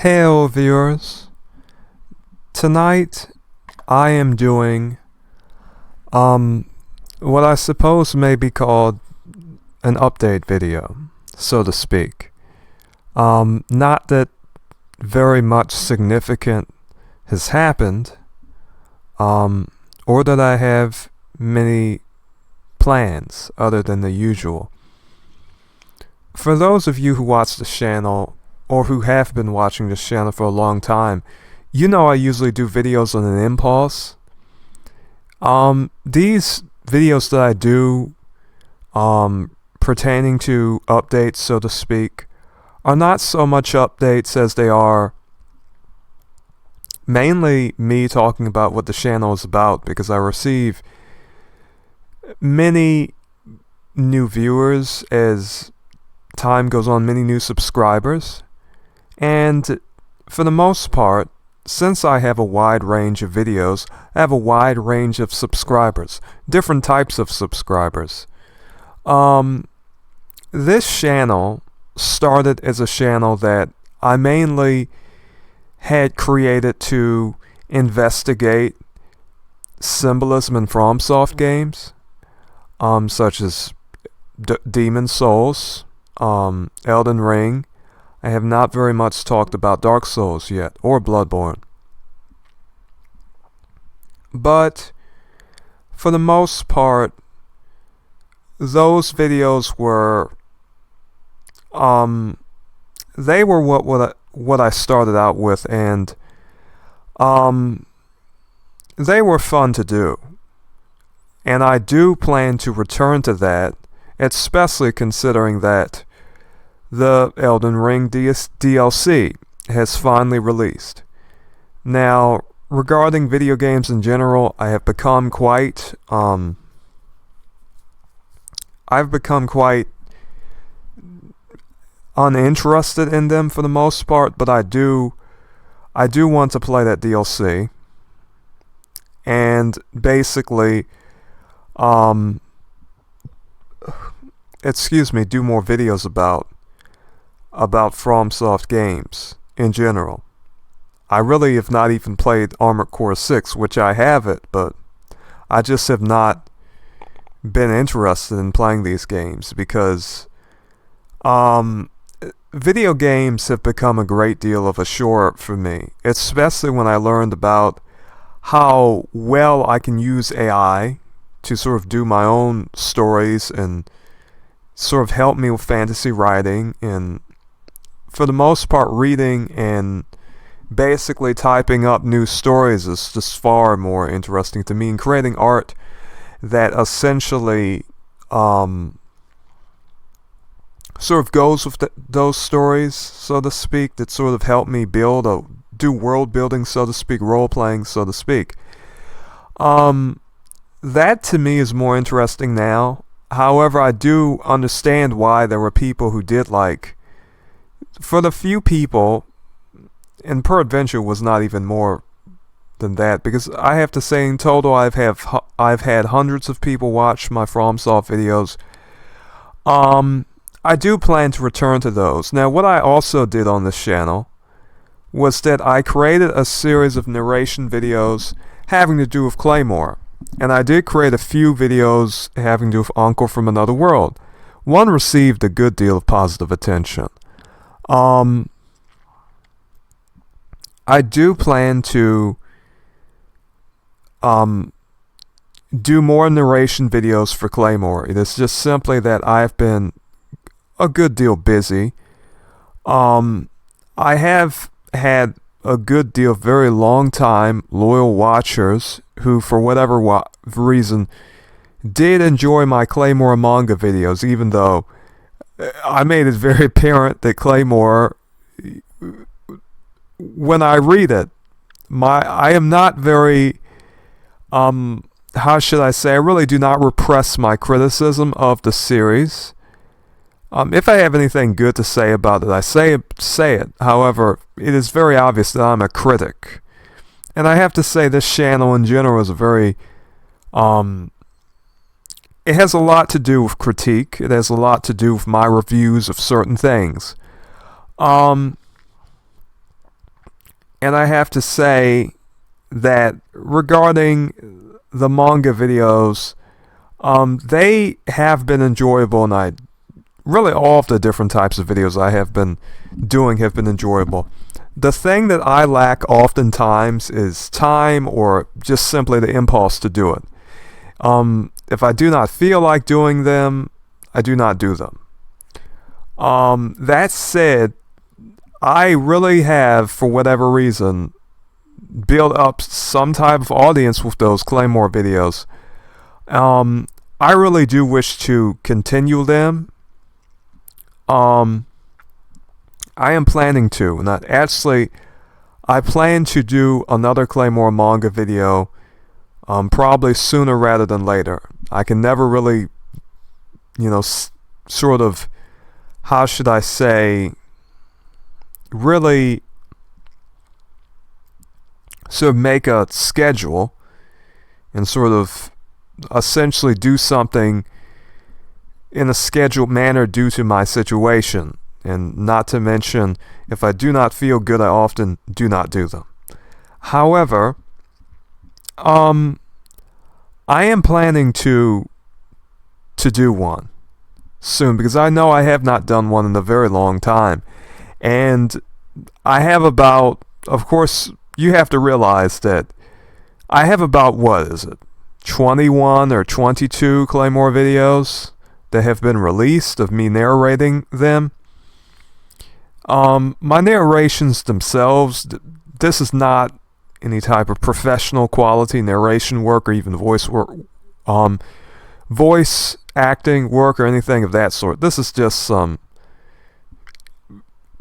Hello viewers, tonight I am doing what I suppose may be called an update video, so to speak. Not that very much significant has happened, or that I have many plans other than the usual. For those of you who watch the channel, or who have been watching this channel for a long time, you know I usually do videos on an impulse. These videos that I do, pertaining to updates, so to speak, are not so much updates as they are mainly me talking about what the channel is about, because I receive many new viewers as time goes on, many new subscribers. And for the most part, since I have a wide range of videos, I have a wide range of subscribers, different types of subscribers. This channel started as a channel that I mainly had created to investigate symbolism in FromSoft games, such as Demon Souls, Elden Ring. I have not very much talked about Dark Souls yet, or Bloodborne. But for the most part, those videos were they were what I started out with, and they were fun to do. And I do plan to return to that, especially considering that the Elden Ring DLC has finally released. Now, regarding video games in general, I've become quite uninterested in them for the most part, but I do want to play that DLC and basically do more videos about FromSoft games in general. I really have not even played Armored Core 6, which I have it, but I just have not been interested in playing these games because video games have become a great deal of a chore for me, especially when I learned about how well I can use AI to sort of do my own stories and sort of help me with fantasy writing, and for the most part, reading and basically typing up new stories is just far more interesting to me, and creating art that essentially sort of goes with those stories, so to speak, that sort of help me do world building, so to speak, role playing, so to speak. That to me is more interesting now. However, I do understand why there were people who did like. For the few people, and peradventure was not even more than that, because I have to say in total I've had hundreds of people watch my FromSoft videos. I do plan to return to those. Now, what I also did on this channel was that I created a series of narration videos having to do with Claymore, and I did create a few videos having to do with Uncle from Another World. One received a good deal of positive attention. I do plan to do more narration videos for Claymore. It is just simply that I've been a good deal busy. I have had a good deal of very long time loyal watchers who, for whatever reason, did enjoy my Claymore manga videos, even though I made it very apparent that Claymore, when I read it, I am not very, how should I say, I really do not repress my criticism of the series. If I have anything good to say about it, I say it. However, it is very obvious that I'm a critic. And I have to say this channel in general is a very, it has a lot to do with critique. It has a lot to do with my reviews of certain things. And I have to say that regarding the manga videos, they have been enjoyable, and really all of the different types of videos I have been doing have been enjoyable. The thing that I lack oftentimes is time, or just simply the impulse to do it. If I do not feel like doing them, I do not do them. That said, I really have, for whatever reason, built up some type of audience with those Claymore videos. I really do wish to continue them. I am planning to, and I plan to do another Claymore manga video, probably sooner rather than later. I can never really, sort of, how should I say, really sort of make a schedule and sort of essentially do something in a scheduled manner due to my situation. And not to mention, if I do not feel good, I often do not do them. However, I am planning to do one soon, because I know I have not done one in a very long time. And I have about, of course, you have to realize that I have about, 21 or 22 Claymore videos that have been released of me narrating them. My narrations themselves, this is not any type of professional quality narration work or even voice work, voice acting work or anything of that sort. This is just some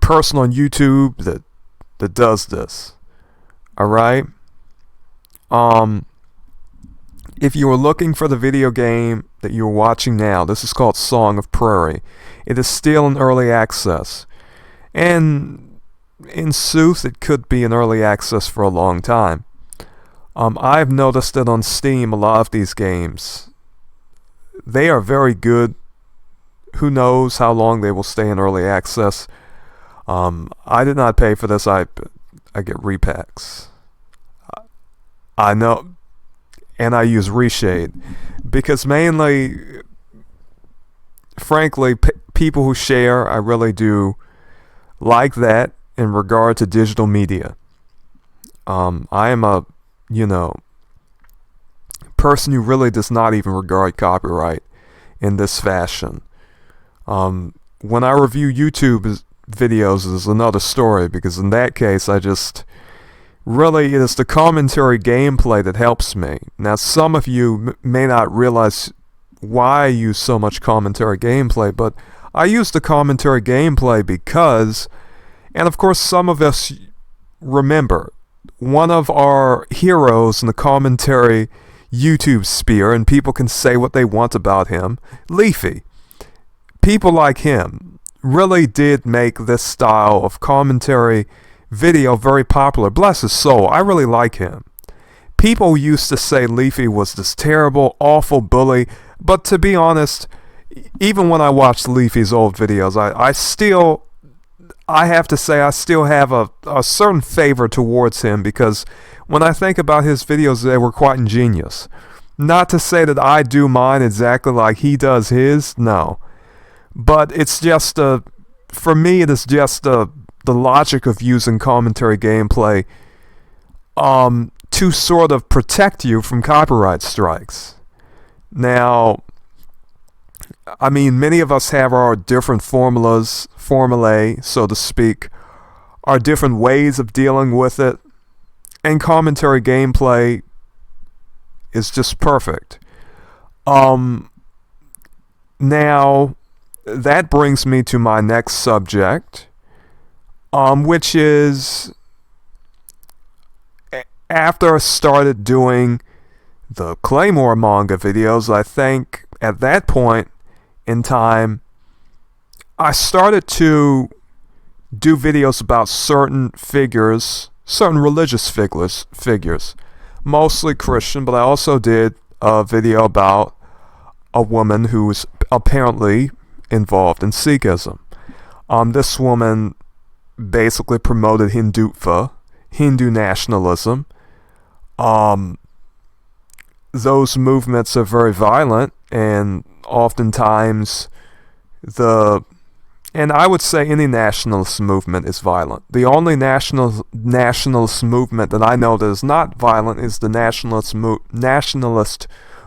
person on YouTube that does this. Alright? If you are looking for the video game that you are watching now, this is called Song of Prairie. It is still in early access. And in sooth, it could be in early access for a long time. I've noticed that on Steam, a lot of these games, they are very good. Who knows how long they will stay in early access. I did not pay for this. I get repacks. I know, and I use Reshade, because mainly, frankly, people who share, I really do like that in regard to digital media. I am a, person who really does not even regard copyright in this fashion. When I review YouTube videos is another story, because in that case I just really, it is the commentary gameplay that helps me. Now, some of you may not realize why I use so much commentary gameplay, but I use the commentary gameplay because, and of course some of us remember, one of our heroes in the commentary YouTube sphere, and people can say what they want about him, Leafy. People like him really did make this style of commentary video very popular. Bless his soul, I really like him. People used to say Leafy was this terrible, awful bully, but to be honest, even when I watched Leafy's old videos, I have to say I still have a certain favor towards him, because when I think about his videos, they were quite ingenious. Not to say that I do mine exactly like he does his, no. But it's just for me, it is just the logic of using commentary gameplay to sort of protect you from copyright strikes. Now, I mean, many of us have our different formulae, so to speak, our different ways of dealing with it, and commentary gameplay is just perfect. Now, that brings me to my next subject, which is, after I started doing the Claymore manga videos, I think at that point in time, I started to do videos about certain figures, certain religious figures, mostly Christian, but I also did a video about a woman who was apparently involved in Sikhism. This woman basically promoted Hindutva Hindu nationalism. Those movements are very violent, and oftentimes and I would say any nationalist movement is violent. The only nationalist movement that I know that is not violent is the nationalist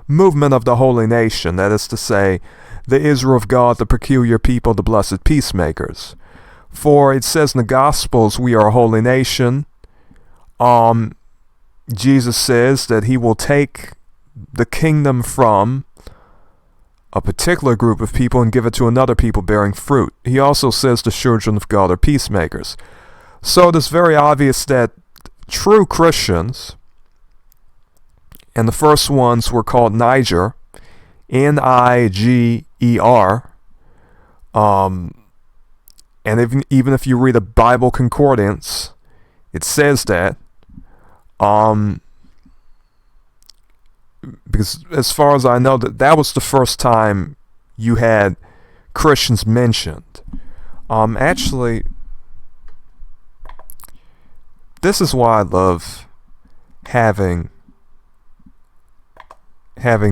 movement of the holy nation. That is to say, the Israel of God, the peculiar people, the blessed peacemakers. For it says in the Gospels, we are a holy nation. Jesus says that he will take the kingdom from a particular group of people and give it to another people bearing fruit. He also says the children of God are peacemakers. So it is very obvious that true Christians, and the first ones were called Niger, Niger, and even if you read a Bible concordance, it says that. Because as far as I know, that was the first time you had Christians mentioned. Actually, this is why I love having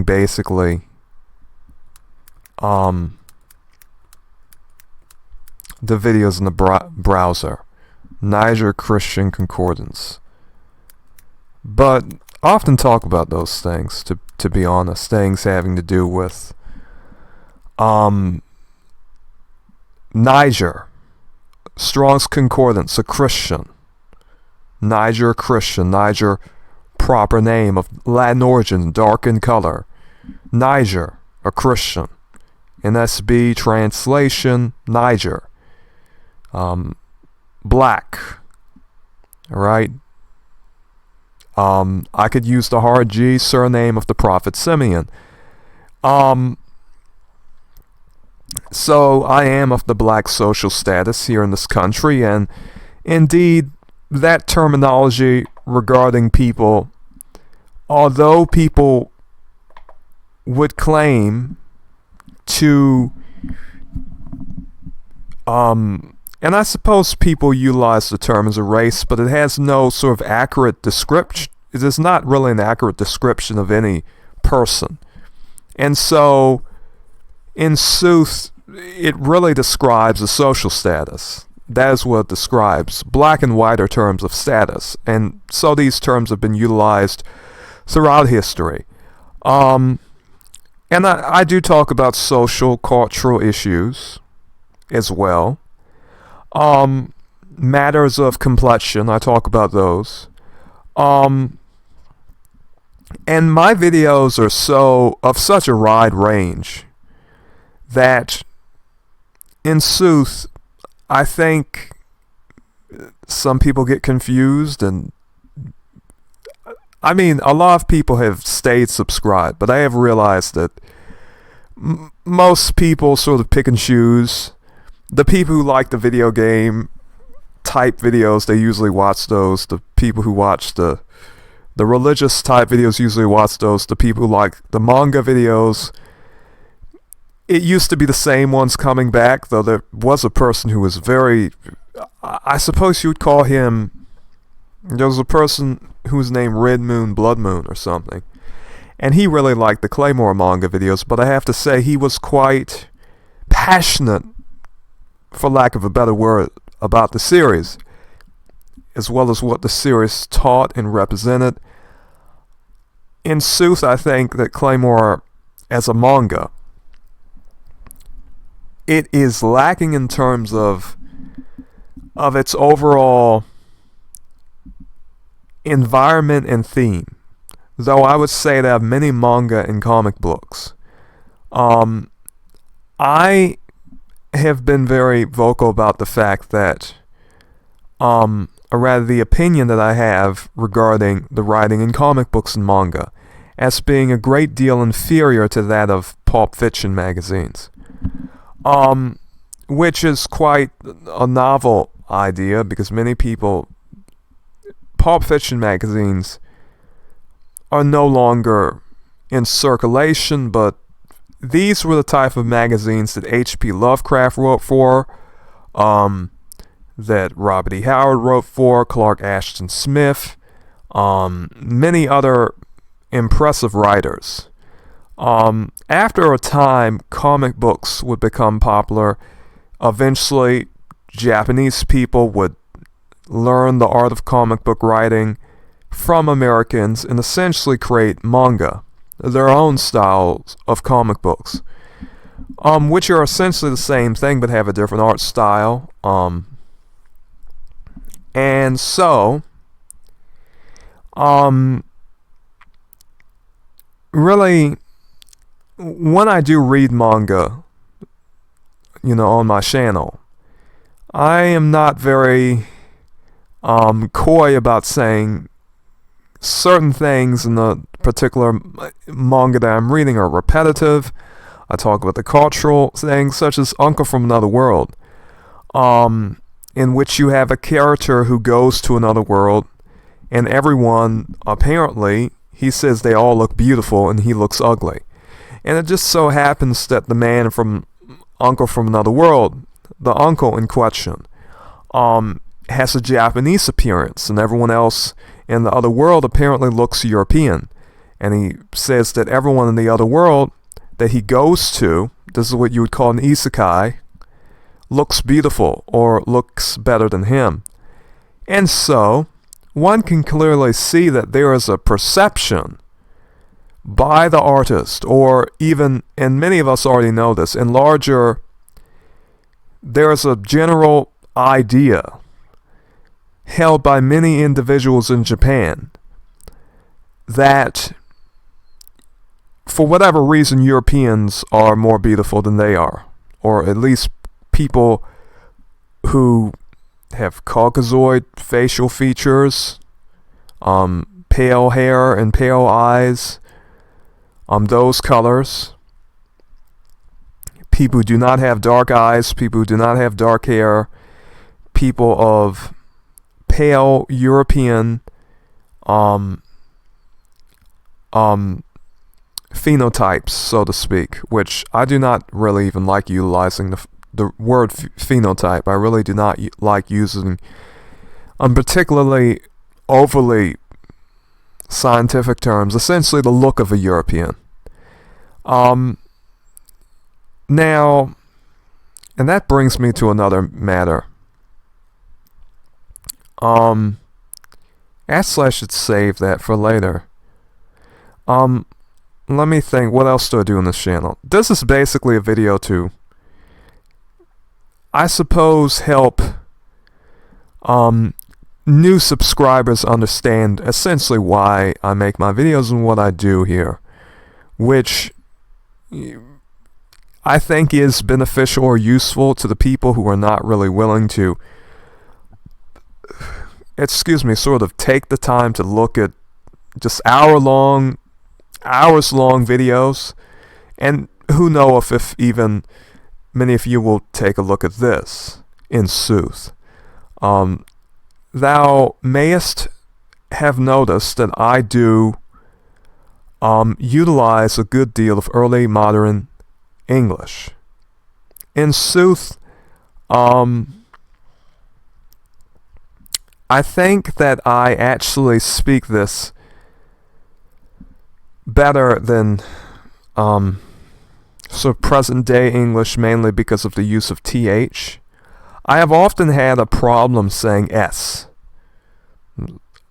basically the videos in the browser. Niger Christian Concordance. But I often talk about those things, to be honest. Things having to do with Niger, Strong's Concordance, a Christian. Niger Christian, Niger proper name of Latin origin, dark in color. Niger, a Christian. NSB translation, Niger. Black. Alright? I could use the hard G, surname of the prophet Simeon. So I am of the black social status here in this country, and indeed that terminology regarding people, although people would claim to and I suppose people utilize the term as a race, but it has no sort of accurate description. It is not really an accurate description of any person. And so, in sooth, it really describes a social status. That is what it describes. Black and white are terms of status. And so these terms have been utilized throughout history. And I do talk about social, cultural issues as well. Matters of complexion, I talk about those. And my videos are of such a wide range that, in sooth, I think some people get confused, and I mean, a lot of people have stayed subscribed, but I have realized that most people sort of pick and choose. The people who like the video game type videos, they usually watch those. The people who watch the religious type videos usually watch those. The people who like the manga videos, it used to be the same ones coming back, though there was a person who was very, I suppose you would call him, there was a person who was named Red Moon, Blood Moon or something. And he really liked the Claymore manga videos, but I have to say he was quite passionate, for lack of a better word, about the series, as well as what the series taught and represented. In sooth, I think that Claymore, as a manga, it is lacking in terms of its overall environment and theme. Though I would say that many manga and comic books, I have been very vocal about the fact that, or rather the opinion that I have regarding the writing in comic books and manga as being a great deal inferior to that of pulp fiction magazines. Which is quite a novel idea, because many people, pulp fiction magazines are no longer in circulation, but these were the type of magazines that H.P. Lovecraft wrote for. that Robert E. Howard wrote for, Clark Ashton Smith, many other impressive writers. After a time, comic books would become popular. Eventually, Japanese people would learn the art of comic book writing from Americans and essentially create manga, their own styles of comic books, which are essentially the same thing but have a different art style. And so, really, when I do read manga, on my channel, I am not very coy about saying certain things in the particular manga that I'm reading are repetitive. I talk about the cultural things, such as Uncle from Another World, in which you have a character who goes to another world, and everyone, apparently, he says they all look beautiful and he looks ugly. And it just so happens that the man from Uncle from Another World, the uncle in question, has a Japanese appearance, and everyone else in the other world apparently looks European. And he says that everyone in the other world that he goes to, this is what you would call an isekai, looks beautiful or looks better than him. And so, one can clearly see that there is a perception by the artist, or even, and many of us already know this, in larger, there's a general idea held by many individuals in Japan that for whatever reason Europeans are more beautiful than they are, or at least people who have Caucasoid facial features, pale hair and pale eyes, those colors. People who do not have dark eyes, people who do not have dark hair, people of pale European phenotypes, so to speak, which I do not really even like utilizing the word phenotype. I really do not like using particularly overly scientific terms, essentially the look of a European. Now, and that brings me to another matter. Actually, I should save that for later. Let me think, what else do I do on this channel? This is basically a video to, I suppose, help new subscribers understand essentially why I make my videos and what I do here, which I think is beneficial or useful to the people who are not really willing to, sort of take the time to look at just hours-long videos, and who knows if even many of you will take a look at this in sooth. Thou mayest have noticed that I do utilize a good deal of early modern English. In sooth, I think that I actually speak this better than sort of present day English, mainly because of the use of th. I have often had a problem saying s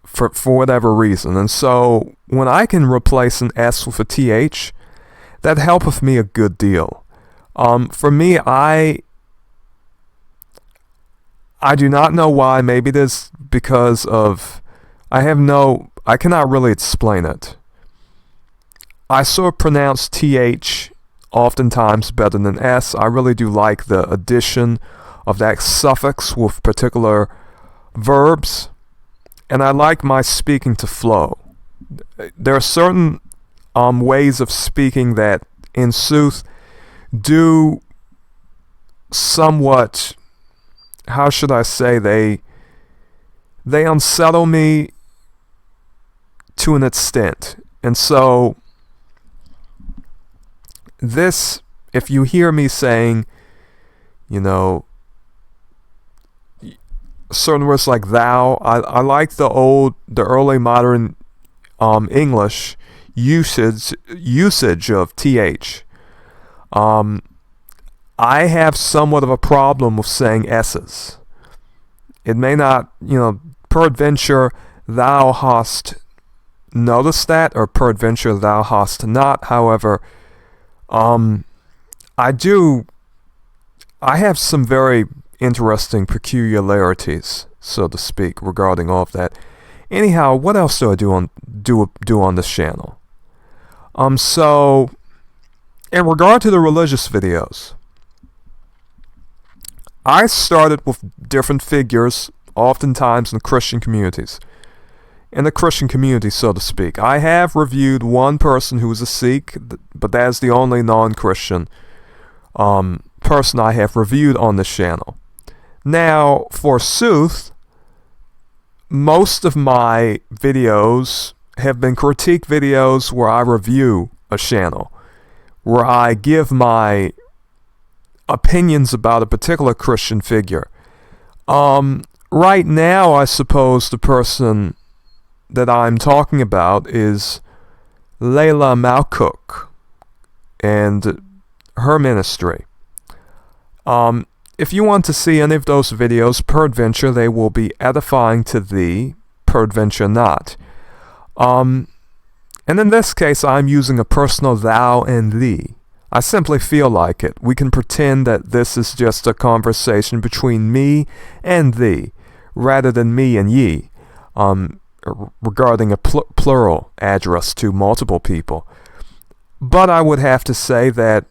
for whatever reason, and so when I can replace an s with a th, that helpeth me a good deal. For me, I do not know why. Maybe it is because of I cannot really explain it. I sort of pronounce th oftentimes better than s. I really do like the addition of that suffix with particular verbs, and I like my speaking to flow. There are certain ways of speaking that, in sooth, do somewhat, how should I say, they unsettle me to an extent. And so, this, if you hear me saying, certain words like thou. I like the early modern English usage of th. I have somewhat of a problem with saying s's. It may not, peradventure thou hast noticed that, or peradventure thou hast not. However, I have some very interesting peculiarities, so to speak, regarding all of that. Anyhow, what else do I do on this channel? So, in regard to the religious videos, I started with different figures, oftentimes in Christian communities. In the Christian community, so to speak. I have reviewed one person who was a Sikh, but that is the only non-Christian person I have reviewed on this channel. Now, forsooth, most of my videos have been critique videos where I review a channel, where I give my opinions about a particular Christian figure. Right now, I suppose the person that I'm talking about is Layla Malcook and her ministry. If you want to see any of those videos, peradventure they will be edifying to thee, peradventure not. And in this case, I'm using a personal thou and thee. I simply feel like it. We can pretend that this is just a conversation between me and thee, rather than me and ye, regarding a plural address to multiple people. But I would have to say that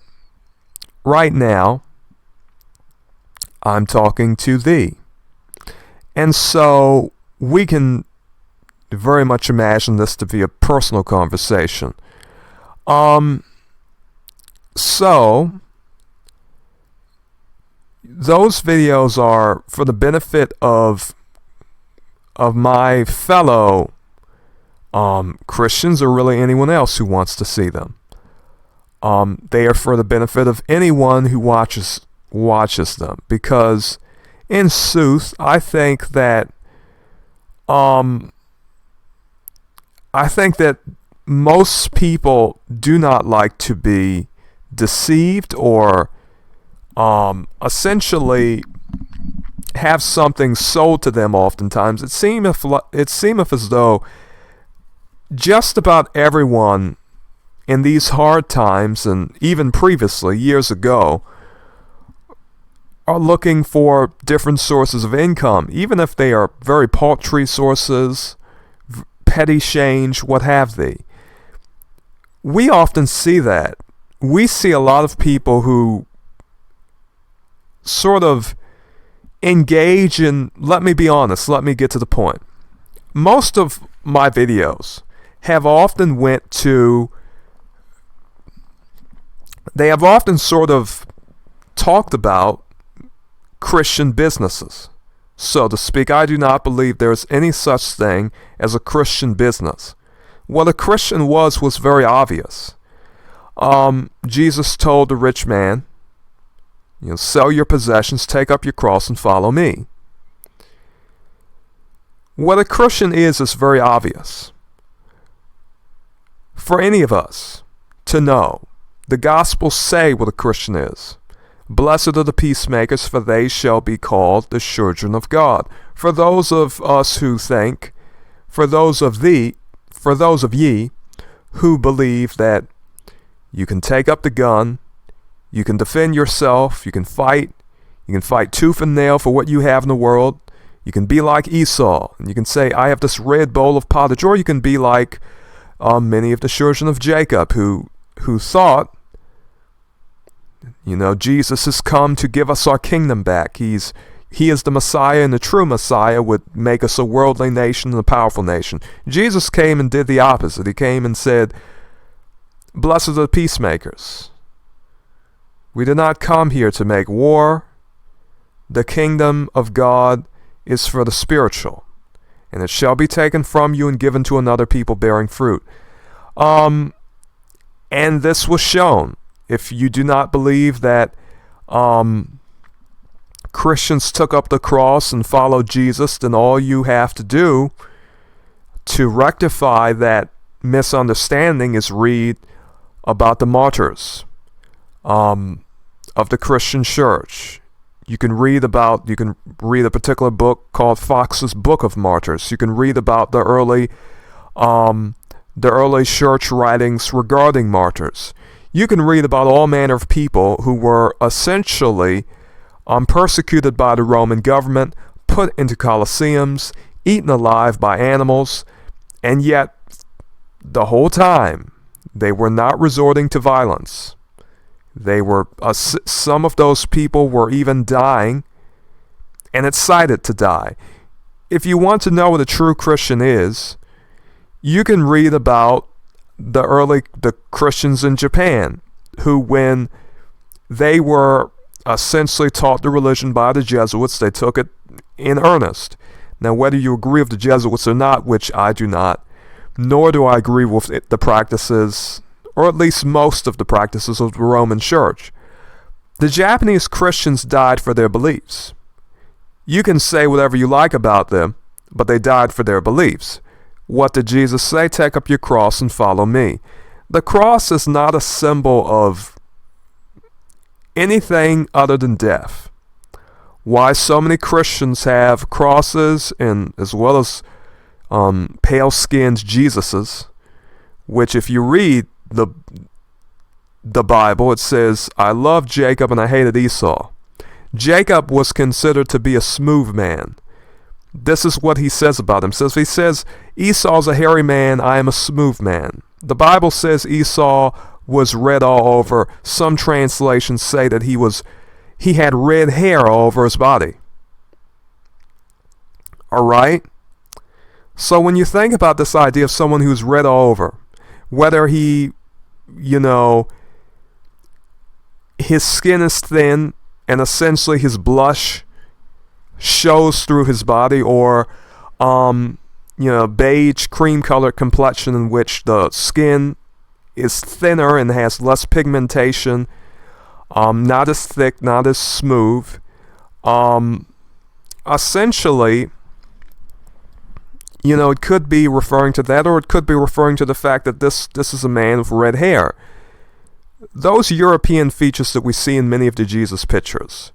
right now, I'm talking to thee. And so we can very much imagine this to be a personal conversation. So those videos are for the benefit of my fellow Christians, or really anyone else who wants to see them. They are for the benefit of anyone who watches them, because in sooth, I think that most people do not like to be deceived, or essentially have something sold to them. Oftentimes it seemeth as though just about everyone in these hard times, and even previously, years ago, are looking for different sources of income, even if they are very paltry sources, petty change, what have they. We often see that. We see a lot of people who sort of engage in, let me be honest, let me get to the point. Most of my videos have often they have often sort of talked about Christian businesses, so to speak. I do not believe there is any such thing as a Christian business. What a Christian was very obvious. Jesus told the rich man, sell your possessions, take up your cross, and follow me. What a Christian is very obvious for any of us to know. The Gospels say what a Christian is. Blessed are the peacemakers, for they shall be called the children of God. For those of us who think, for those of ye who believe that you can take up the gun, you can defend yourself, you can fight tooth and nail for what you have in the world. You can be like Esau, and you can say, I have this red bowl of pottage. Or you can be like many of the children of Jacob who thought, Jesus has come to give us our kingdom back. He is the Messiah, and the true Messiah would make us a worldly nation and a powerful nation. Jesus came and did the opposite. He came and said, blessed are the peacemakers. We did not come here to make war. The kingdom of God is for the spiritual, and it shall be taken from you and given to another people bearing fruit. And this was shown. If you do not believe that Christians took up the cross and followed Jesus, then all you have to do to rectify that misunderstanding is read about the martyrs of the Christian church. You can read a particular book called Fox's Book of Martyrs. You can read about the early church writings regarding martyrs. You can read about all manner of people who were essentially persecuted by the Roman government, put into colosseums, eaten alive by animals, and yet the whole time they were not resorting to violence. They were some of those people were even dying and excited to die. If you want to know what a true Christian is, you can read about the Christians in Japan, who, when they were essentially taught the religion by the Jesuits, they took it in earnest. Now, whether you agree with the Jesuits or not, which I do not, nor do I agree with the practices, or at least most of the practices of the Roman Church, the Japanese Christians died for their beliefs. You can say whatever you like about them, but they died for their beliefs. What did Jesus say? Take up your cross and follow me. The cross is not a symbol of anything other than death. Why so many Christians have crosses, and as well as pale-skinned Jesuses, which, if you read the Bible, it says, I loved Jacob and I hated Esau. Jacob was considered to be a smooth man. This is what he says about him. He says, Esau's a hairy man, I am a smooth man. The Bible says Esau was red all over. Some translations say that he had red hair all over his body. Alright? So when you think about this idea of someone who's red all over, whether his skin is thin and essentially his blush shows through his body, or beige cream colored complexion in which the skin is thinner and has less pigmentation, not as thick, not as smooth. Essentially, it could be referring to that, or it could be referring to the fact that this is a man with red hair. Those European features that we see in many of the Jesus pictures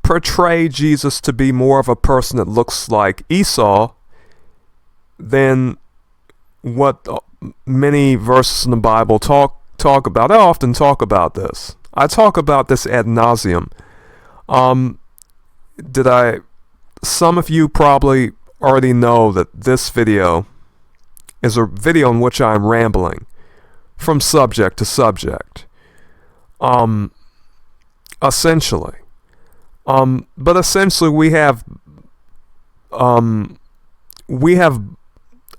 portray Jesus to be more of a person that looks like Esau than what many verses in the Bible talk about. I often talk about this. I talk about this ad nauseum. Some of you probably already know that this video is a video in which I'm rambling from subject to subject. Essentially. But essentially we have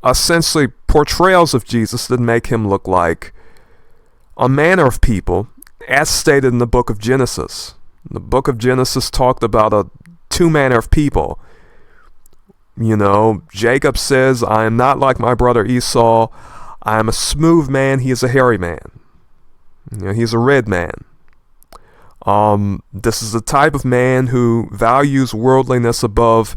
essentially portrayals of Jesus that make him look like a manner of people, as stated in the book of Genesis. The book of Genesis talked about two manner of people. Jacob says, I am not like my brother Esau. I am a smooth man. He is a hairy man. He's a red man. This is the type of man who values worldliness above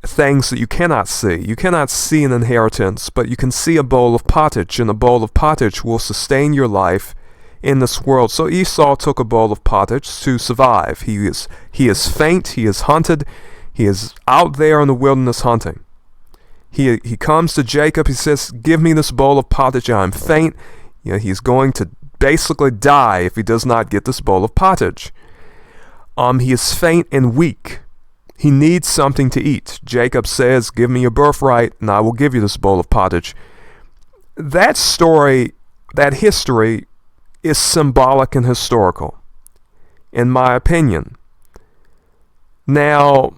things that you cannot see. You cannot see an inheritance, but you can see a bowl of pottage, and a bowl of pottage will sustain your life in this world. So Esau took a bowl of pottage to survive. He is faint, he is hunted, he is out there in the wilderness hunting. He comes to Jacob, he says, give me this bowl of pottage, I'm faint. He's going to basically die if he does not get this bowl of pottage. He is faint and weak. He needs something to eat. Jacob says, give me your birthright and I will give you this bowl of pottage. That story, that history, is symbolic and historical, in my opinion. Now,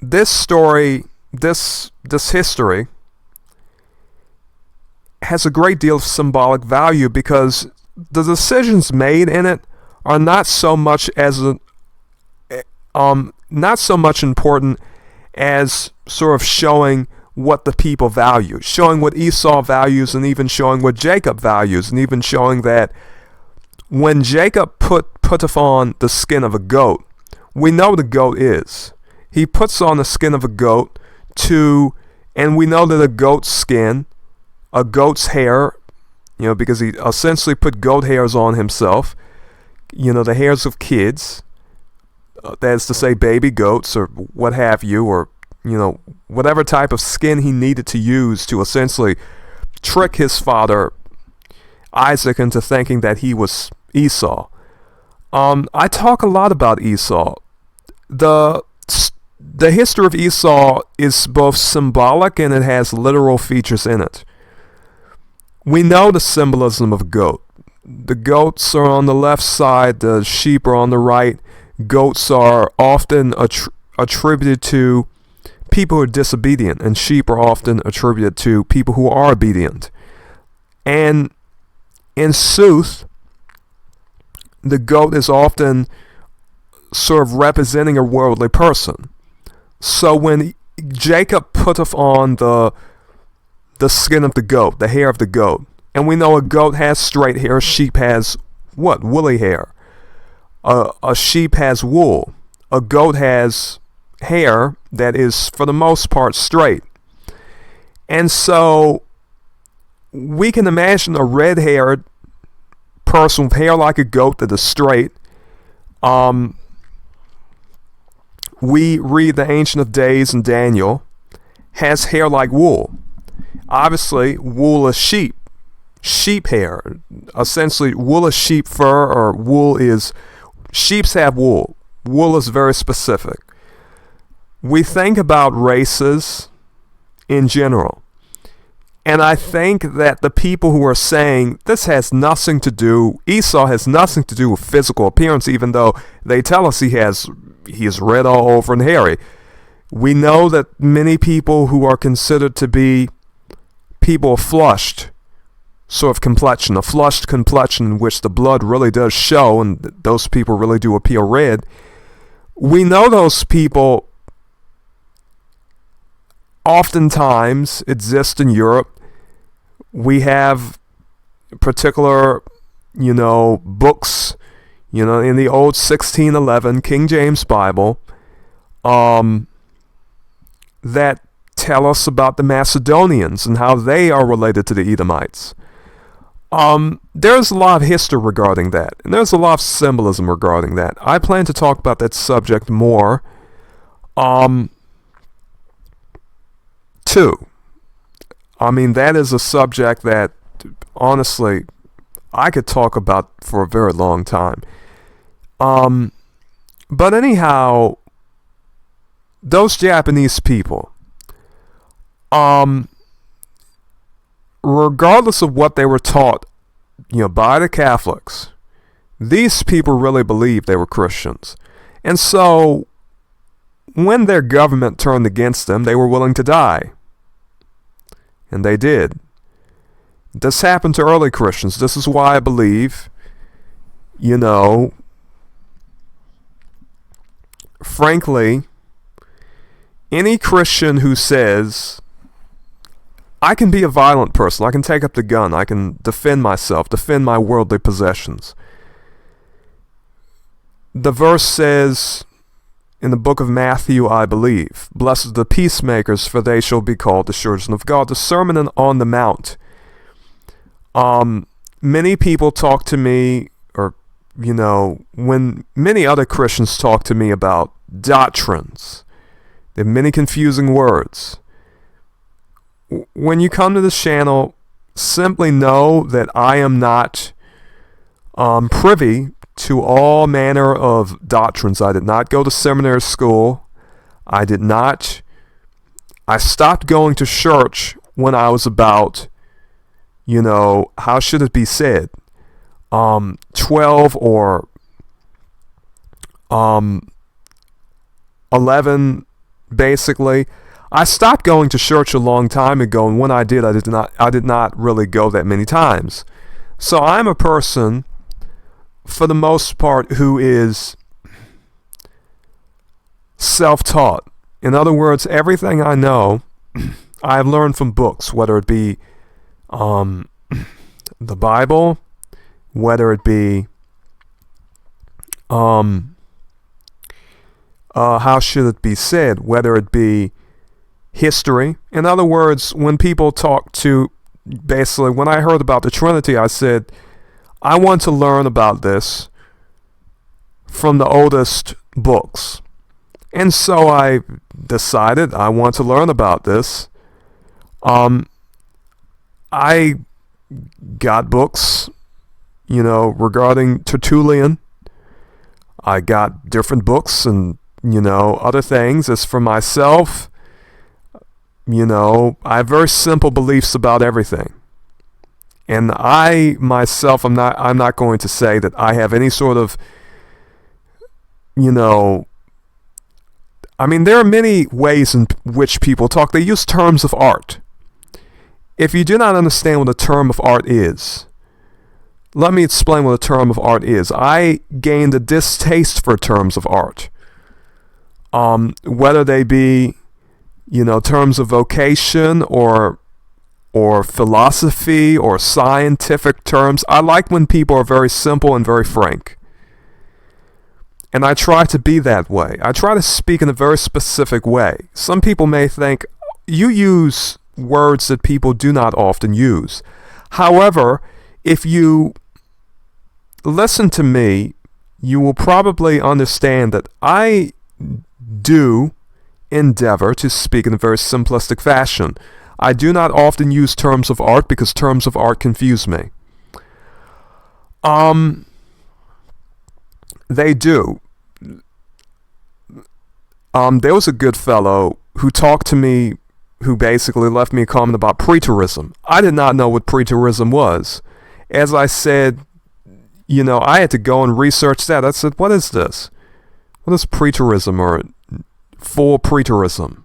this story, this history, has a great deal of symbolic value because the decisions made in it are not so much important as sort of showing what the people value, showing what Esau values, and even showing what Jacob values, and even showing that when Jacob putteth on the skin of a goat, we know the goat is. He puts on the skin of a goat and we know that a goat's skin, a goat's hair, because he essentially put goat hairs on himself, the hairs of kids, that is to say baby goats or what have you, or, whatever type of skin he needed to use to essentially trick his father Isaac into thinking that he was Esau. I talk a lot about Esau. The history of Esau is both symbolic and it has literal features in it. We know the symbolism of a goat. The goats are on the left side, the sheep are on the right. Goats are often attributed to people who are disobedient, and sheep are often attributed to people who are obedient. And in sooth, the goat is often sort of representing a worldly person. So when Jacob putteth on the skin of the goat, the hair of the goat, and we know a goat has straight hair, a sheep has what? Woolly hair. A sheep has wool. A goat has hair that is, for the most part, straight. And so we can imagine a red-haired person with hair like a goat that is straight. We read the Ancient of Days and Daniel has hair like wool. Obviously, wool is sheep hair. Essentially, wool is sheep fur, or wool is... Sheeps have wool. Wool is very specific. We think about races in general. And I think that the people who are saying this has nothing to do, Esau has nothing to do with physical appearance, even though they tell us he is red all over and hairy. We know that many people who are considered to be people of flushed sort of complexion, a flushed complexion in which the blood really does show, and those people really do appear red. We know those people oftentimes exist in Europe. We have particular, books, in the old 1611 King James Bible, that tell us about the Macedonians and how they are related to the Edomites. There's a lot of history regarding that, and there's a lot of symbolism regarding that. I plan to talk about that subject more. Too. That is a subject that, honestly, I could talk about for a very long time. But anyhow, those Japanese people, regardless of what they were taught, by the Catholics, these people really believed they were Christians. And so, when their government turned against them, they were willing to die. And they did. This happened to early Christians. This is why I believe, frankly, any Christian who says, I can be a violent person, I can take up the gun, I can defend myself, defend my worldly possessions. The verse says in the book of Matthew, I believe, blessed are the peacemakers, for they shall be called the children of God. The Sermon on the Mount. Many people talk to me, or, when many other Christians talk to me about doctrines, they have many confusing words. When you come to this channel, simply know that I am not privy to all manner of doctrines. I did not go to seminary school. I stopped going to church when I was about, how should it be said, 12 or 11, basically. I stopped going to church a long time ago, and when I did, I did not really go that many times. So I'm a person, for the most part, who is self-taught. In other words, everything I know, I've learned from books, whether it be the Bible, whether it be how should it be said, whether it be history. In other words, when people talk to, basically, when I heard about the Trinity, I said, I want to learn about this from the oldest books. And so I decided I want to learn about this. I got books, regarding Tertullian. I got different books and, other things. As for myself, I have very simple beliefs about everything. And I myself, I'm not going to say that I have any sort of, there are many ways in which people talk. They use terms of art. If you do not understand what a term of art is, let me explain what a term of art is. I gained a distaste for terms of art. Whether they be, terms of vocation or philosophy or scientific terms. I like when people are very simple and very frank. And I try to be that way. I try to speak in a very specific way. Some people may think you use words that people do not often use. However, if you listen to me, you will probably understand that I do endeavor to speak in a very simplistic fashion. I do not often use terms of art because terms of art confuse me. They do. There was a good fellow who talked to me, who basically left me a comment about preterism. I did not know what preterism was. As I said, I had to go and research that. I said, what is this? What is preterism or full preterism?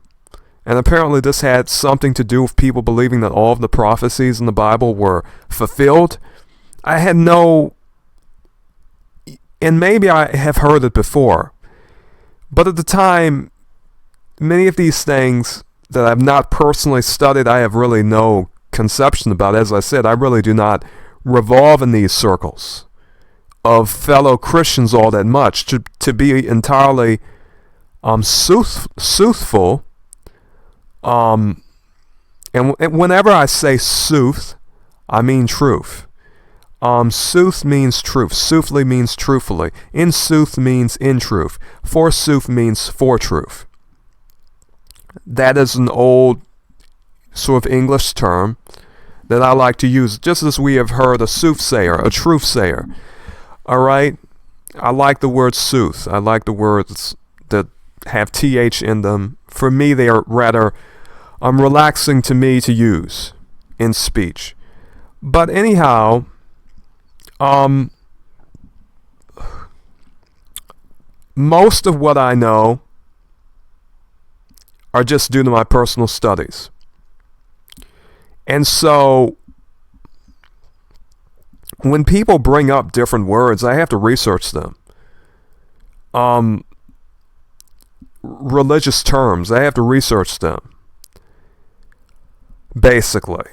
And apparently this had something to do with people believing that all of the prophecies in the Bible were fulfilled. I had no, and maybe I have heard it before, but at the time, many of these things that I've not personally studied, I have really no conception about. As I said, I really do not revolve in these circles of fellow Christians all that much to be entirely soothful. And whenever I say sooth, I mean truth. Sooth means truth. Soothly means truthfully. In sooth means in truth. Forsooth means for truth. That is an old sort of English term that I like to use, just as we have heard a soothsayer, a truthsayer. All right? I like the word sooth. I like the words that have th in them. For me, they are rather relaxing to me to use in speech. But anyhow, most of what I know are just due to my personal studies. And so, when people bring up different words, I have to research them. Religious terms, I have to research them. Basically.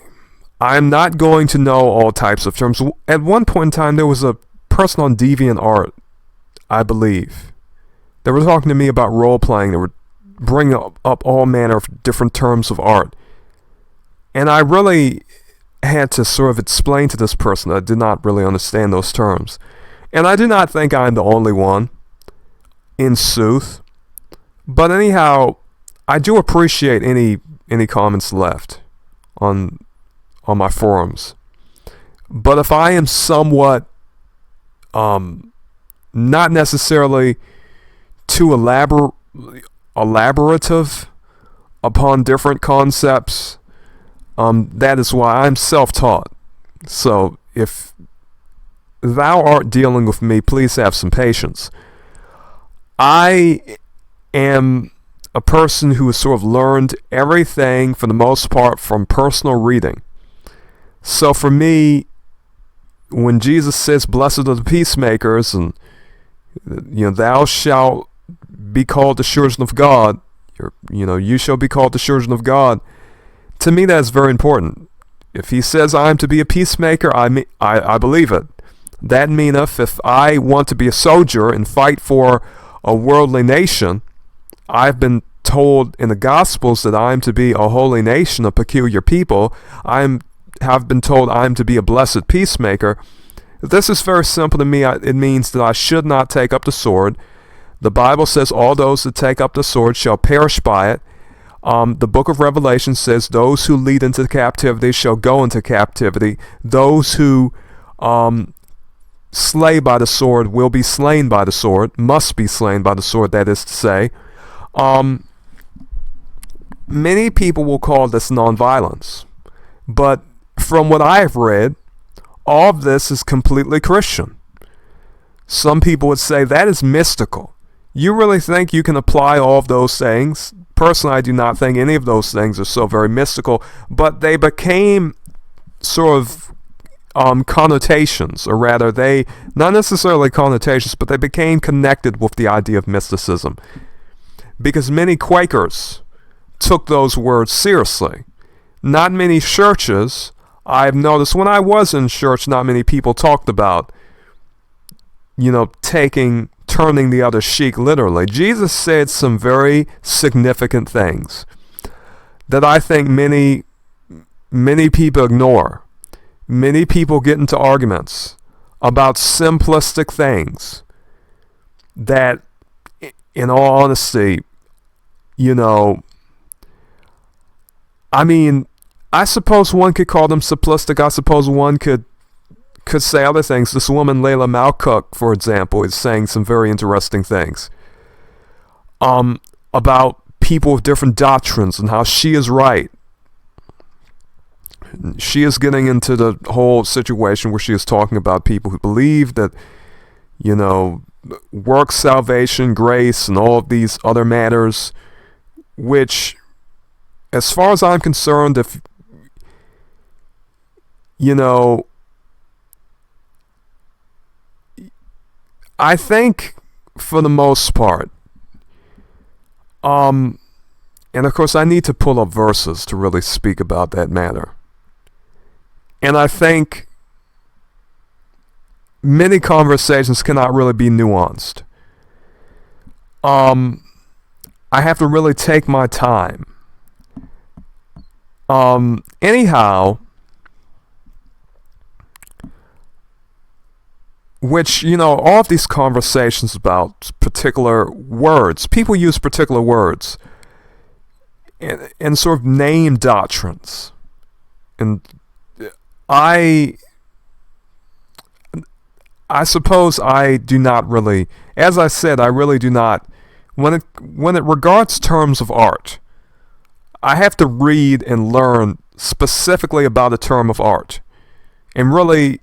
I'm not going to know all types of terms. At one point in time, there was a person on DeviantArt, I believe. They were talking to me about role-playing. They were bringing up all manner of different terms of art. And I really had to sort of explain to this person that I did not really understand those terms. And I do not think I'm the only one in sooth. But anyhow, I do appreciate any comments left on my forums. But if I am somewhat not necessarily too elaborative upon different concepts, that is why I'm self-taught. So if thou art dealing with me, please have some patience. I am a person who has sort of learned everything for the most part from personal reading. So for me, when Jesus says, "Blessed are the peacemakers," and thou shalt be called the children of God, you shall be called the children of God. To me, that is very important. If he says I am to be a peacemaker, I believe it. That meaneth, if I want to be a soldier and fight for a worldly nation, I've been told in the Gospels that I'm to be a holy nation, a peculiar people. Have been told I'm to be a blessed peacemaker. This is very simple to me. It means that I should not take up the sword. The Bible says all those that take up the sword shall perish by it. The book of Revelation says those who lead into captivity shall go into captivity. Those who slay by the sword will be slain by the sword, must be slain by the sword, that is to say. Many people will call this nonviolence, but from what I've read, all of this is completely Christian. Some people would say that is mystical. You really think you can apply all of those things? Personally, I do not think any of those things are so very mystical, but they became sort of connotations, or rather, they, not necessarily connotations, but they became connected with the idea of mysticism. Because many Quakers took those words seriously. Not many churches, I've noticed when I was in church, not many people talked about, turning the other cheek literally. Jesus said some very significant things that I think many people ignore. Many people get into arguments about simplistic things that, in all honesty, I suppose one could call them simplistic. I suppose one could say other things. This woman, Layla Malcook, for example, is saying some very interesting things about people with different doctrines and how she is right. She is getting into the whole situation where she is talking about people who believe that, work, salvation, grace, and all of these other matters, which, as far as I'm concerned, if I think for the most part, and of course I need to pull up verses to really speak about that matter. And I think many conversations cannot really be nuanced. I have to really take my time. Anyhow, which, all of these conversations about particular words, people use particular words and sort of name doctrines. And I suppose I do not really, as I said, I really do not, when it regards terms of art, I have to read and learn specifically about a term of art and really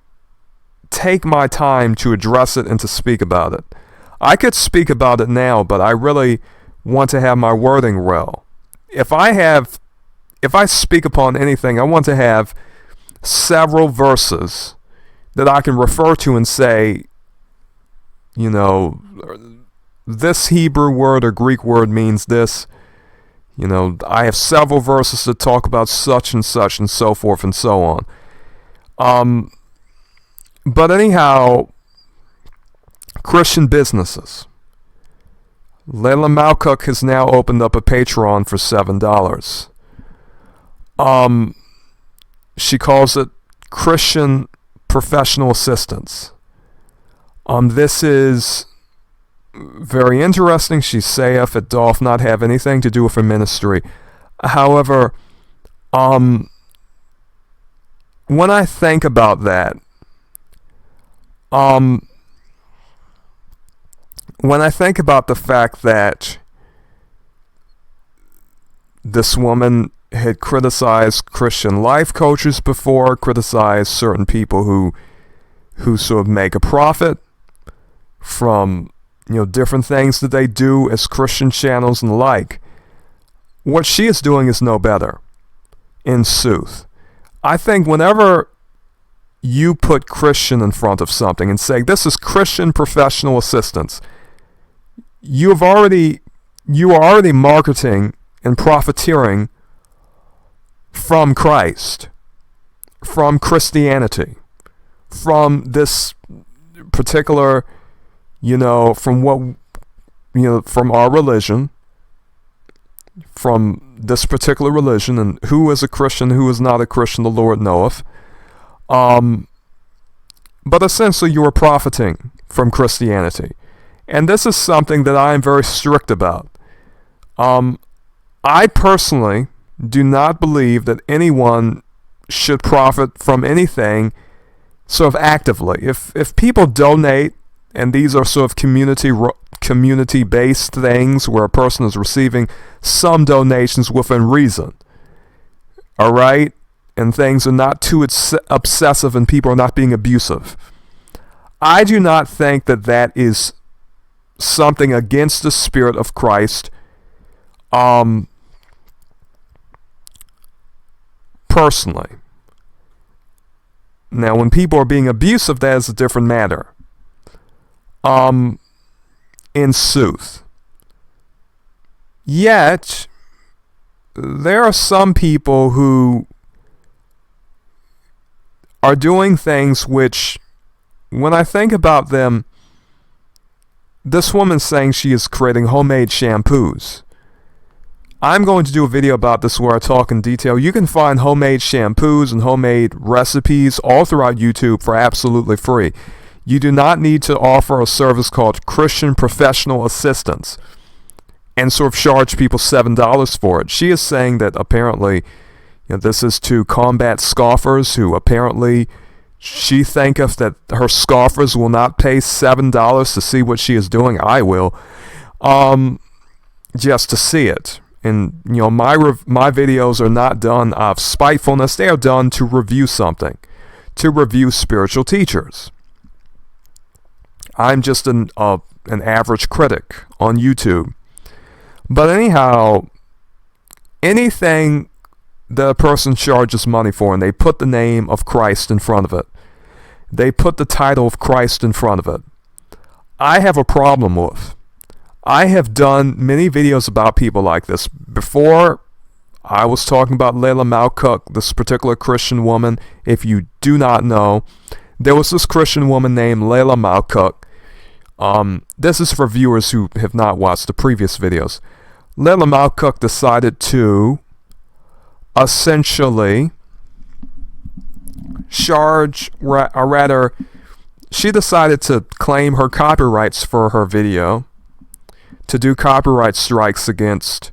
take my time to address it and to speak about it. I could speak about it now, but I really want to have my wording well. If I speak upon anything, I want to have several verses that I can refer to and say, this Hebrew word or Greek word means this. I have several verses that talk about such and so forth and so on. But anyhow, Christian businesses. Layla Malcook has now opened up a Patreon for $7. She calls it Christian Professional Assistance. This is very interesting. She saith it doth not have anything to do with her ministry. However, when I think about that, when I think about the fact that this woman had criticized Christian life coaches before, criticized certain people who sort of make a profit from different things that they do as Christian channels and the like, what she is doing is no better, in sooth. I think whenever you put Christian in front of something and say, this is Christian professional assistance, you are already marketing and profiteering from Christ, from Christianity, from this particular, from from our religion, from this particular religion, and who is a Christian, who is not a Christian, the Lord knoweth. But essentially you are profiting from Christianity. And this is something that I am very strict about. I personally do not believe that anyone should profit from anything sort of actively. If people donate, and these are sort of community-based things where a person is receiving some donations within reason, all right, and things are not too obsessive and people are not being abusive, I do not think that that is something against the Spirit of Christ, personally. Now, when people are being abusive, that is a different matter. In sooth. Yet, there are some people who are doing things which, when I think about them, this woman's saying she is creating homemade shampoos. I'm going to do a video about this where I talk in detail. You can find homemade shampoos and homemade recipes all throughout YouTube for absolutely free. You do not need to offer a service called Christian Professional Assistance and sort of charge people $7 for it. She is saying that apparently this is to combat scoffers who apparently she thinketh that her scoffers will not pay $7 to see what she is doing. I will, just to see it. And my videos are not done of spitefulness. They are done to review something, to review spiritual teachers. I'm just an average critic on YouTube. But anyhow, anything that a person charges money for, and they put the name of Christ in front of it, they put the title of Christ in front of it, I have a problem with. I have done many videos about people like this. Before, I was talking about Layla Malcook, this particular Christian woman. If you do not know, there was this Christian woman named Layla Malcook. This is for viewers who have not watched the previous videos. Layla Malcook decided to essentially charge, or rather, she decided to claim her copyrights for her video, to do copyright strikes against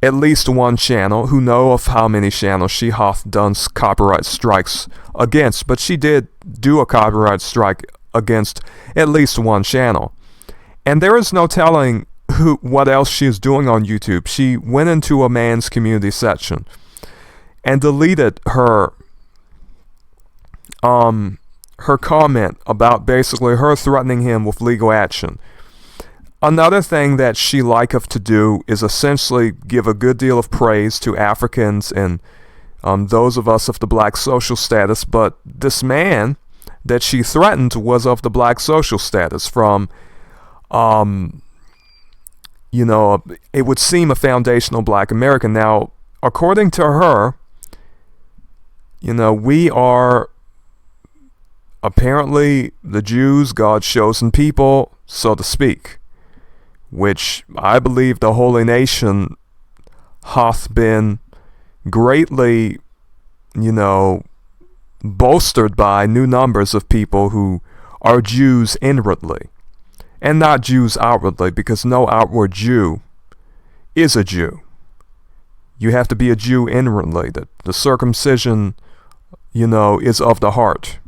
at least one channel, who know of how many channels she hath done copyright strikes against, but she did do a copyright strike against at least one channel. And there is no telling what else she is doing on YouTube. She went into a man's community section and deleted her comment about basically her threatening him with legal action. Another thing that she liketh to do is essentially give a good deal of praise to Africans and those of us of the black social status, but this man that she threatened was of the black social status from, it would seem a foundational black American. Now, according to her, we are apparently the Jews, God's chosen people, so to speak, which I believe the holy nation hath been greatly, bolstered by new numbers of people who are Jews inwardly and not Jews outwardly, because no outward Jew is a Jew. You have to be a Jew inwardly. The circumcision, is of the heart.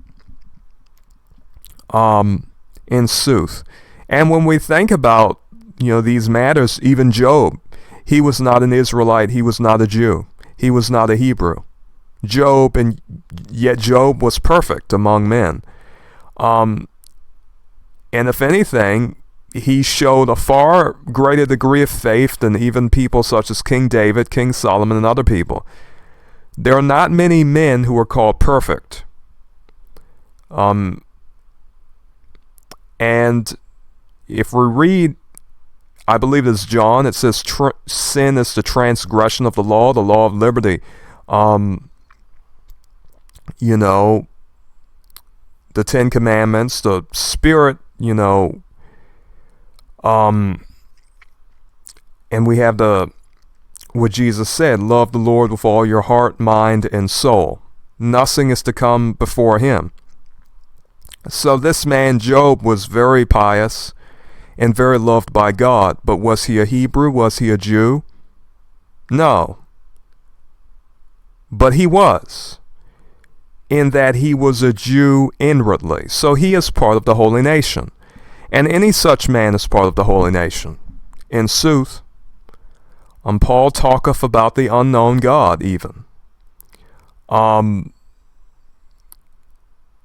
In sooth. And when we think about, these matters, even Job, he was not an Israelite, he was not a Jew, he was not a Hebrew. Yet Job was perfect among men. And if anything, he showed a far greater degree of faith than even people such as King David, King Solomon, and other people. There are not many men who are called perfect. And if we read, I believe it's John, it says sin is the transgression of the law of liberty. the Ten Commandments, the Spirit, and we have what Jesus said, love the Lord with all your heart, mind, and soul. Nothing is to come before him. So this man, Job, was very pious and very loved by God. But was he a Hebrew? Was he a Jew? No. But he was, in that he was a Jew inwardly. So he is part of the holy nation. And any such man is part of the holy nation. In sooth, Paul talketh about the unknown God even.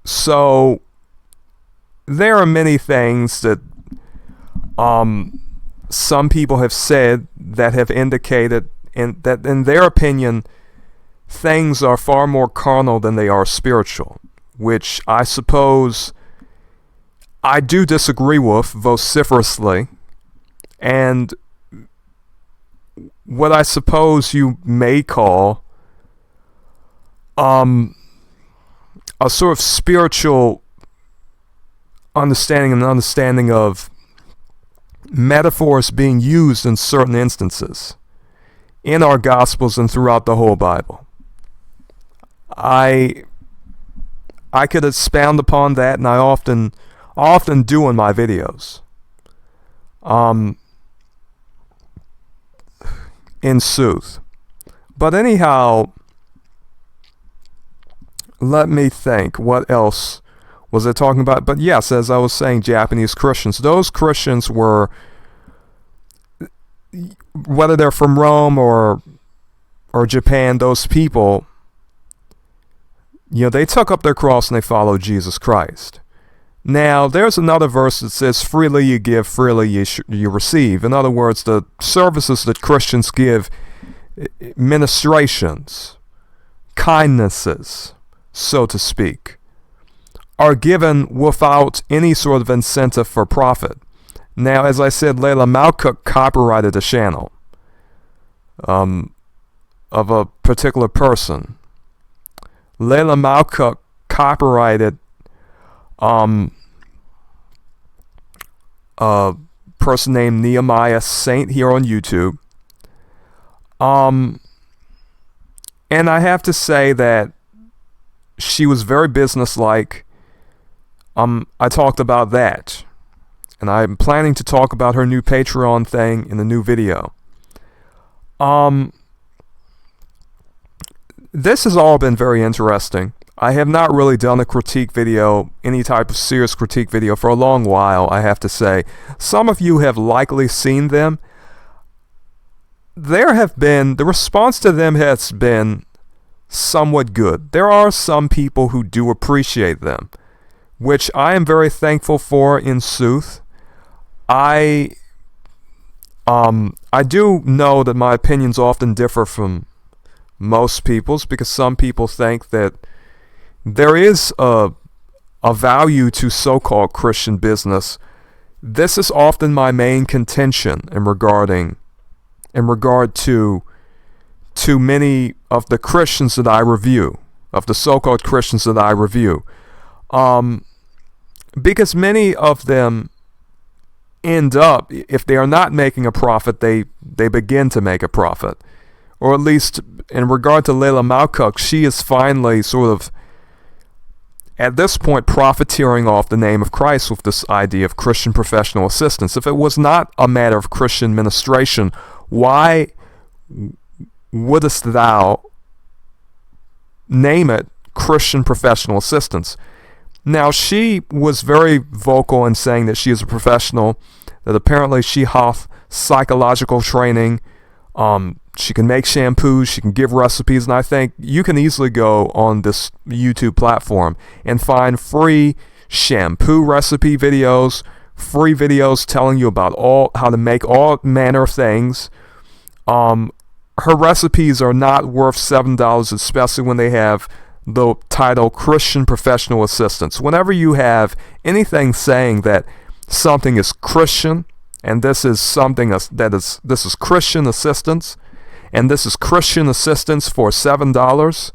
So there are many things that some people have said that have indicated that in their opinion things are far more carnal than they are spiritual, which I suppose I do disagree with vociferously, and what I suppose you may call a sort of spiritual understanding of metaphors being used in certain instances in our Gospels and throughout the whole Bible. I could expound upon that, and I often do in my videos. In sooth. But anyhow, let me think. What else was I talking about? But yes, as I was saying, Japanese Christians. Those Christians were, whether they're from Rome or Japan, those people, they took up their cross and they followed Jesus Christ. Now, there's another verse that says, freely you give, freely you receive. In other words, the services that Christians give, ministrations, kindnesses, so to speak, are given without any sort of incentive for profit. Now, as I said, Layla Malcook copyrighted a channel of a particular person. Layla Malcook copyrighted a person named Nehemiah Saint here on YouTube. And I have to say that she was very businesslike. I talked about that. And I'm planning to talk about her new Patreon thing in the new video. This has all been very interesting. I have not really done a critique video, any type of serious critique video, for a long while, I have to say. Some of you have likely seen them. The response to them has been somewhat good. There are some people who do appreciate them, which I am very thankful for in sooth. I do know that my opinions often differ from most people's, because some people think that there is a value to so-called Christian business. This is often my main contention in regard to many of the Christians that I review, of the so-called Christians that I review, because many of them end up, if they are not making a profit, they begin to make a profit. Or at least in regard to Layla Malcook, she is finally sort of, at this point, profiteering off the name of Christ with this idea of Christian professional assistance. If it was not a matter of Christian ministration, why wouldst thou name it Christian professional assistance? Now, she was very vocal in saying that she is a professional, that apparently she hath psychological training. She can make shampoos, she can give recipes, and I think you can easily go on this YouTube platform and find free shampoo recipe videos, free videos telling you about how to make all manner of things. Her recipes are not worth $7, especially when they have the title Christian Professional Assistance. Whenever you have anything saying that something is Christian, and this is something this is Christian assistance, and this is Christian assistance for $7,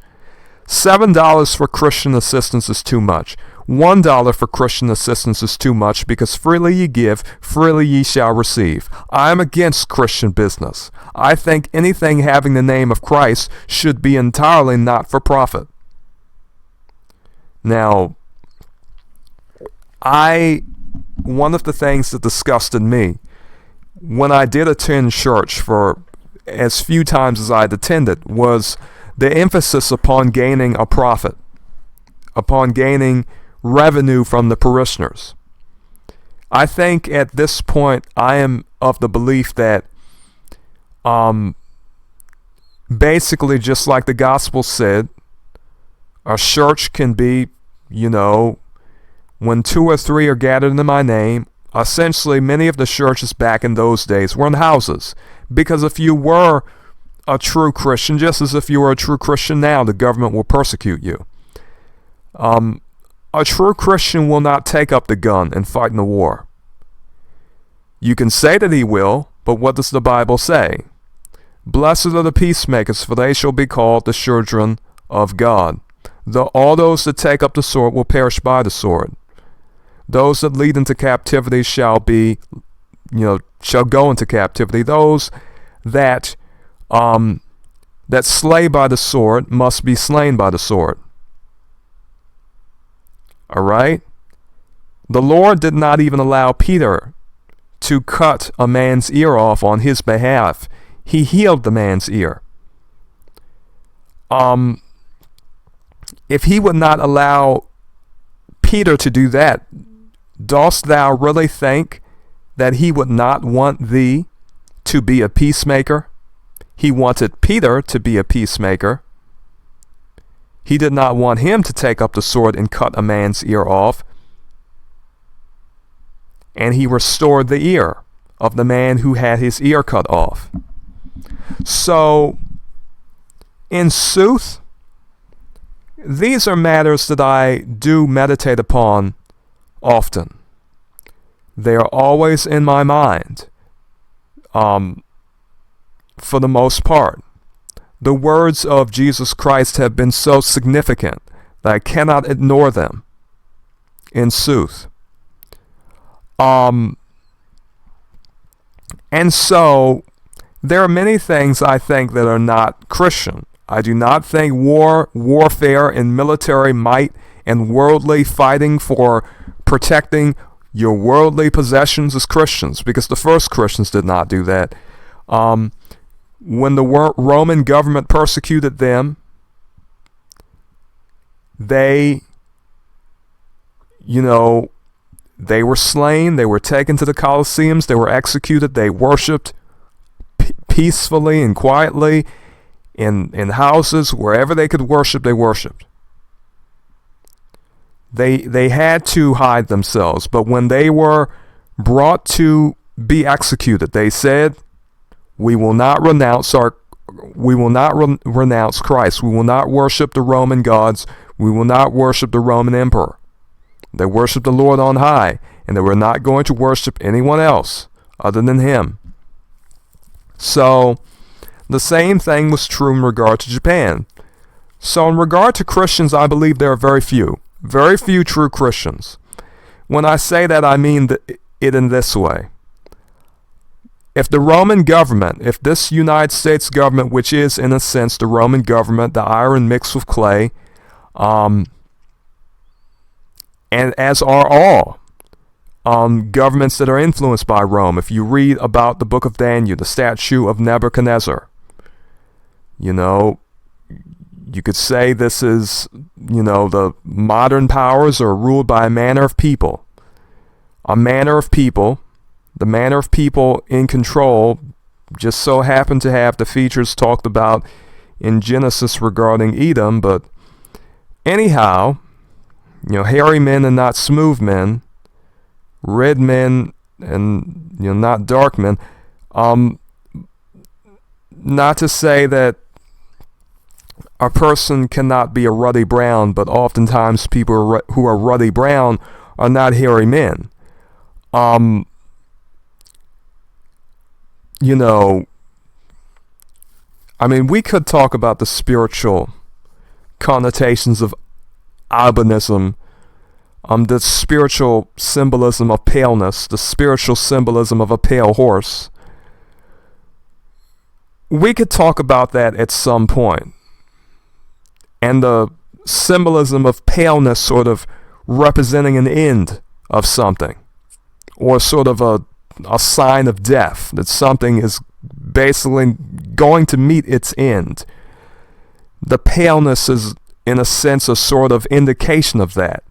$7 for Christian assistance is too much. $1 for Christian assistance is too much, because freely ye give, freely ye shall receive. I am against Christian business. I think anything having the name of Christ should be entirely not for profit. Now, one of the things that disgusted me when I did attend church for as few times as I'd attended was the emphasis upon gaining a profit, upon gaining revenue from the parishioners. I think at this point I am of the belief that basically, just like the gospel said, a church can be, when 2 or 3 are gathered in my name. Essentially, many of the churches back in those days were in houses, because if you were a true Christian, just as if you were a true Christian now, the government will persecute you. A true Christian will not take up the gun and fight in the war. You can say that he will, but what does the Bible say? Blessed are the peacemakers, for they shall be called the children of God. All those that take up the sword will perish by the sword. Those that lead into captivity shall go into captivity. Those that slay by the sword must be slain by the sword. All right? The Lord did not even allow Peter to cut a man's ear off on his behalf. He healed the man's ear. If he would not allow Peter to do that, dost thou really think that he would not want thee to be a peacemaker? He wanted Peter to be a peacemaker. He did not want him to take up the sword and cut a man's ear off. And he restored the ear of the man who had his ear cut off. So, in sooth, these are matters that I do meditate upon often. They are always in my mind, for the most part. The words of Jesus Christ have been so significant that I cannot ignore them, in sooth. And so, there are many things I think that are not Christian. I do not think warfare and military might and worldly fighting for protecting your worldly possessions as Christians, because the first Christians did not do that. When the Roman government persecuted them, they were slain, they were taken to the Colosseums, they were executed, they worshipped peacefully and quietly in houses, wherever they could worship, they worshipped. They had to hide themselves, but when they were brought to be executed, they said, we will not renounce Christ. We will not worship the Roman gods. We will not worship the Roman emperor. They worshiped the Lord on high, and they were not going to worship anyone else other than him. So, the same thing was true in regard to Japan. So in regard to Christians, I believe there are very few true Christians. When I say that, I mean it in this way. If the Roman government, if this United States government, which is in a sense the Roman government, the iron mixed with clay, and as are all governments that are influenced by Rome, if you read about the book of Daniel, the statue of Nebuchadnezzar, you could say this is, the modern powers are ruled by a manner of people. A manner of people. The manner of people in control just so happen to have the features talked about in Genesis regarding Edom, but anyhow, hairy men and not smooth men, red men and not dark men. Not to say that a person cannot be a ruddy brown, but oftentimes people who are ruddy brown are not hairy men. We could talk about the spiritual connotations of albinism, the spiritual symbolism of paleness, the spiritual symbolism of a pale horse. We could talk about that at some point. And the symbolism of paleness sort of representing an end of something, or sort of a sign of death, that something is basically going to meet its end. The paleness is, in a sense, a sort of indication of that.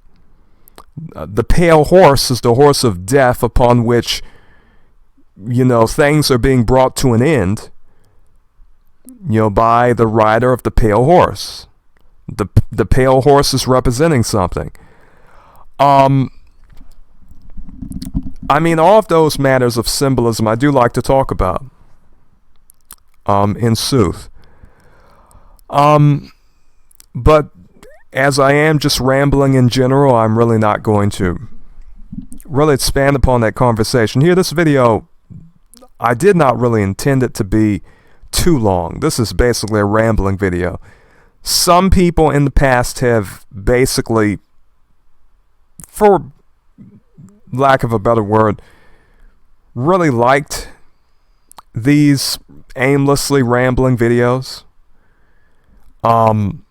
The pale horse is the horse of death, upon which, things are being brought to an end, by the rider of the pale horse. The pale horse is representing something. All of those matters of symbolism I do like to talk about in sooth. But as I am just rambling in general, I'm really not going to really expand upon that conversation here. This video, I did not really intend it to be too long. This is basically a rambling video. Some people in the past have basically, for lack of a better word, really liked these aimlessly rambling videos. I'm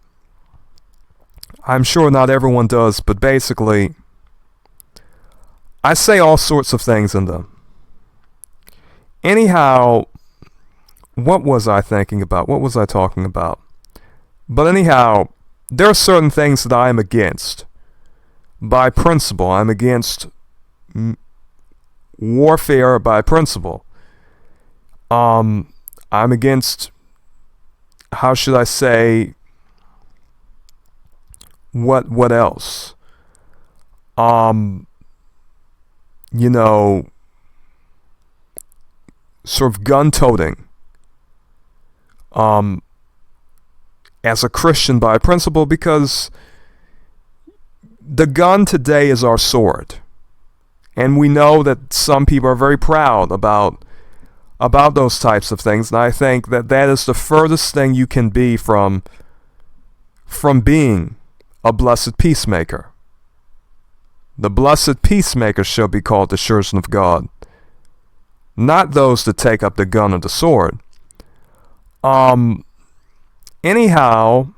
sure not everyone does, but basically, I say all sorts of things in them. Anyhow, what was I thinking about? What was I talking about? But anyhow, there are certain things that I am against. By principle, I'm against warfare by principle. I'm against, how should I say, what else? Sort of gun-toting. As a Christian by principle, because the gun today is our sword. And we know that some people are very proud about those types of things. And I think that is the furthest thing you can be from being a blessed peacemaker. The blessed peacemaker shall be called the children of God, not those that take up the gun or the sword. Anyhow,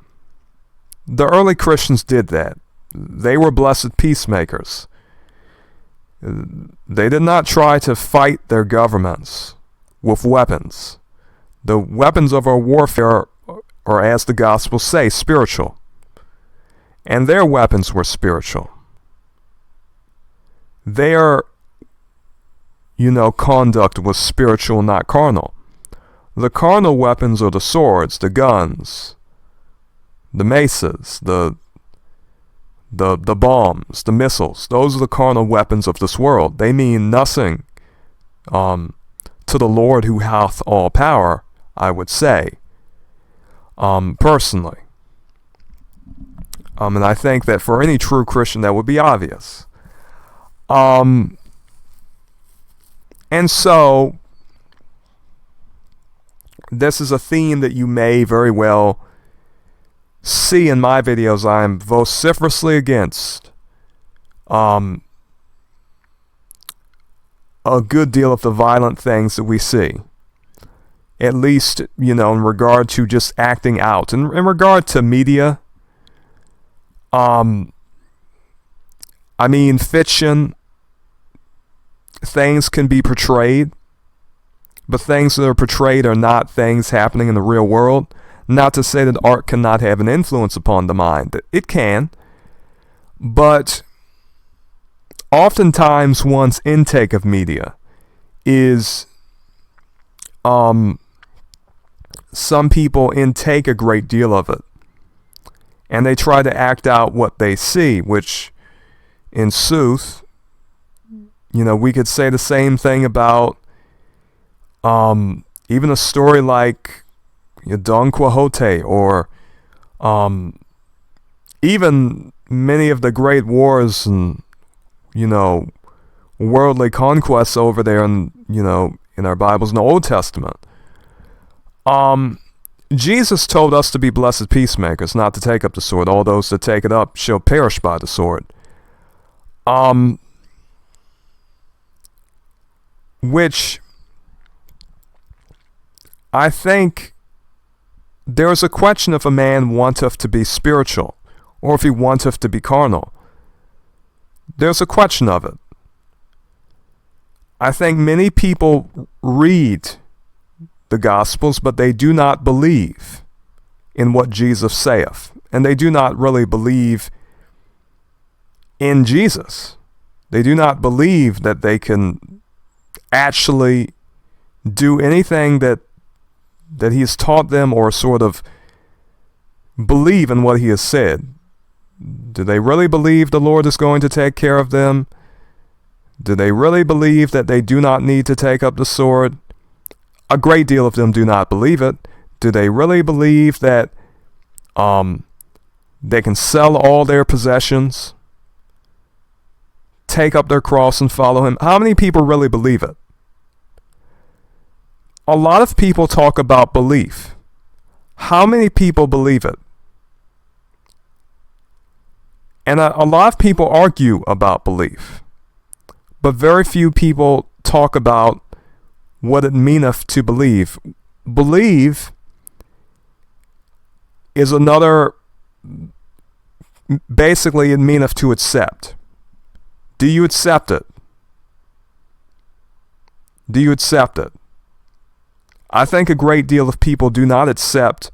the early Christians did that. They were blessed peacemakers. They did not try to fight their governments with weapons. The weapons of our warfare are, as the Gospels say, spiritual. And their weapons were spiritual. Their, conduct was spiritual, not carnal. The carnal weapons are the swords, the guns, the maces, the bombs, the missiles. Those are the carnal weapons of this world. They mean nothing to the Lord who hath all power, I would say, personally. And I think that for any true Christian that would be obvious. And so, this is a theme that you may very well see in my videos. I am vociferously against a good deal of the violent things that we see. At least, in regard to just acting out. In regard to media, fiction, things can be portrayed, but things that are portrayed are not things happening in the real world. Not to say that art cannot have an influence upon the mind. It can. But oftentimes one's intake of media is, some people intake a great deal of it. And they try to act out what they see, which, in sooth, we could say the same thing about even a story like Don Quixote, or even many of the great wars and worldly conquests over there in our Bibles in the Old Testament. Jesus told us to be blessed peacemakers, not to take up the sword. All those that take it up shall perish by the sword. Which I think there's a question if a man wanteth to be spiritual, or if he wanteth to be carnal. There's a question of it. I think many people read the Gospels, but they do not believe in what Jesus saith. And they do not really believe in Jesus. They do not believe that they can actually do anything that he has taught them, or sort of believe in what he has said. Do they really believe the Lord is going to take care of them? Do they really believe that they do not need to take up the sword? A great deal of them do not believe it. Do they really believe that they can sell all their possessions, take up their cross and follow him? How many people really believe it? A lot of people talk about belief. How many people believe it? And a lot of people argue about belief, but very few people talk about what it meaneth to believe. Believe is another, basically it meaneth to accept. Do you accept it? Do you accept it? I think a great deal of people do not accept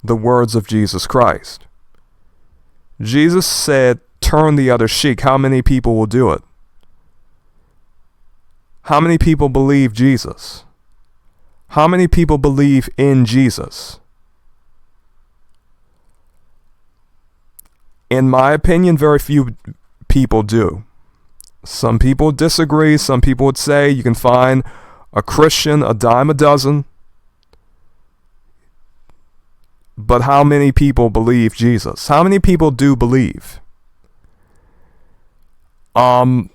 the words of Jesus Christ. Jesus said, turn the other cheek. How many people will do it? How many people believe Jesus? How many people believe in Jesus? In my opinion, very few people do. Some people disagree. Some people would say you can find a Christian a dime a dozen. But how many people believe Jesus? How many people do believe? And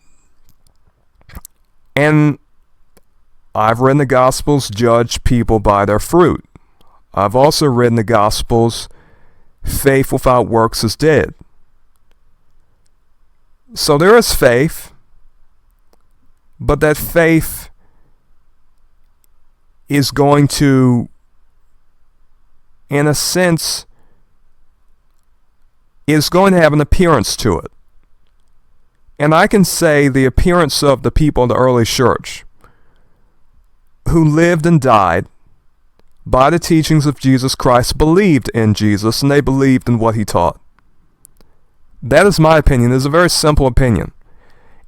I've written the Gospels judge people by their fruit. I've also written the Gospels, faith without works is dead. So there is faith, but that faith is going to, in a sense, is going to have an appearance to it. And I can say the appearance of the people in the early church who lived and died by the teachings of Jesus Christ believed in Jesus, and they believed in what he taught. That is my opinion. It's a very simple opinion,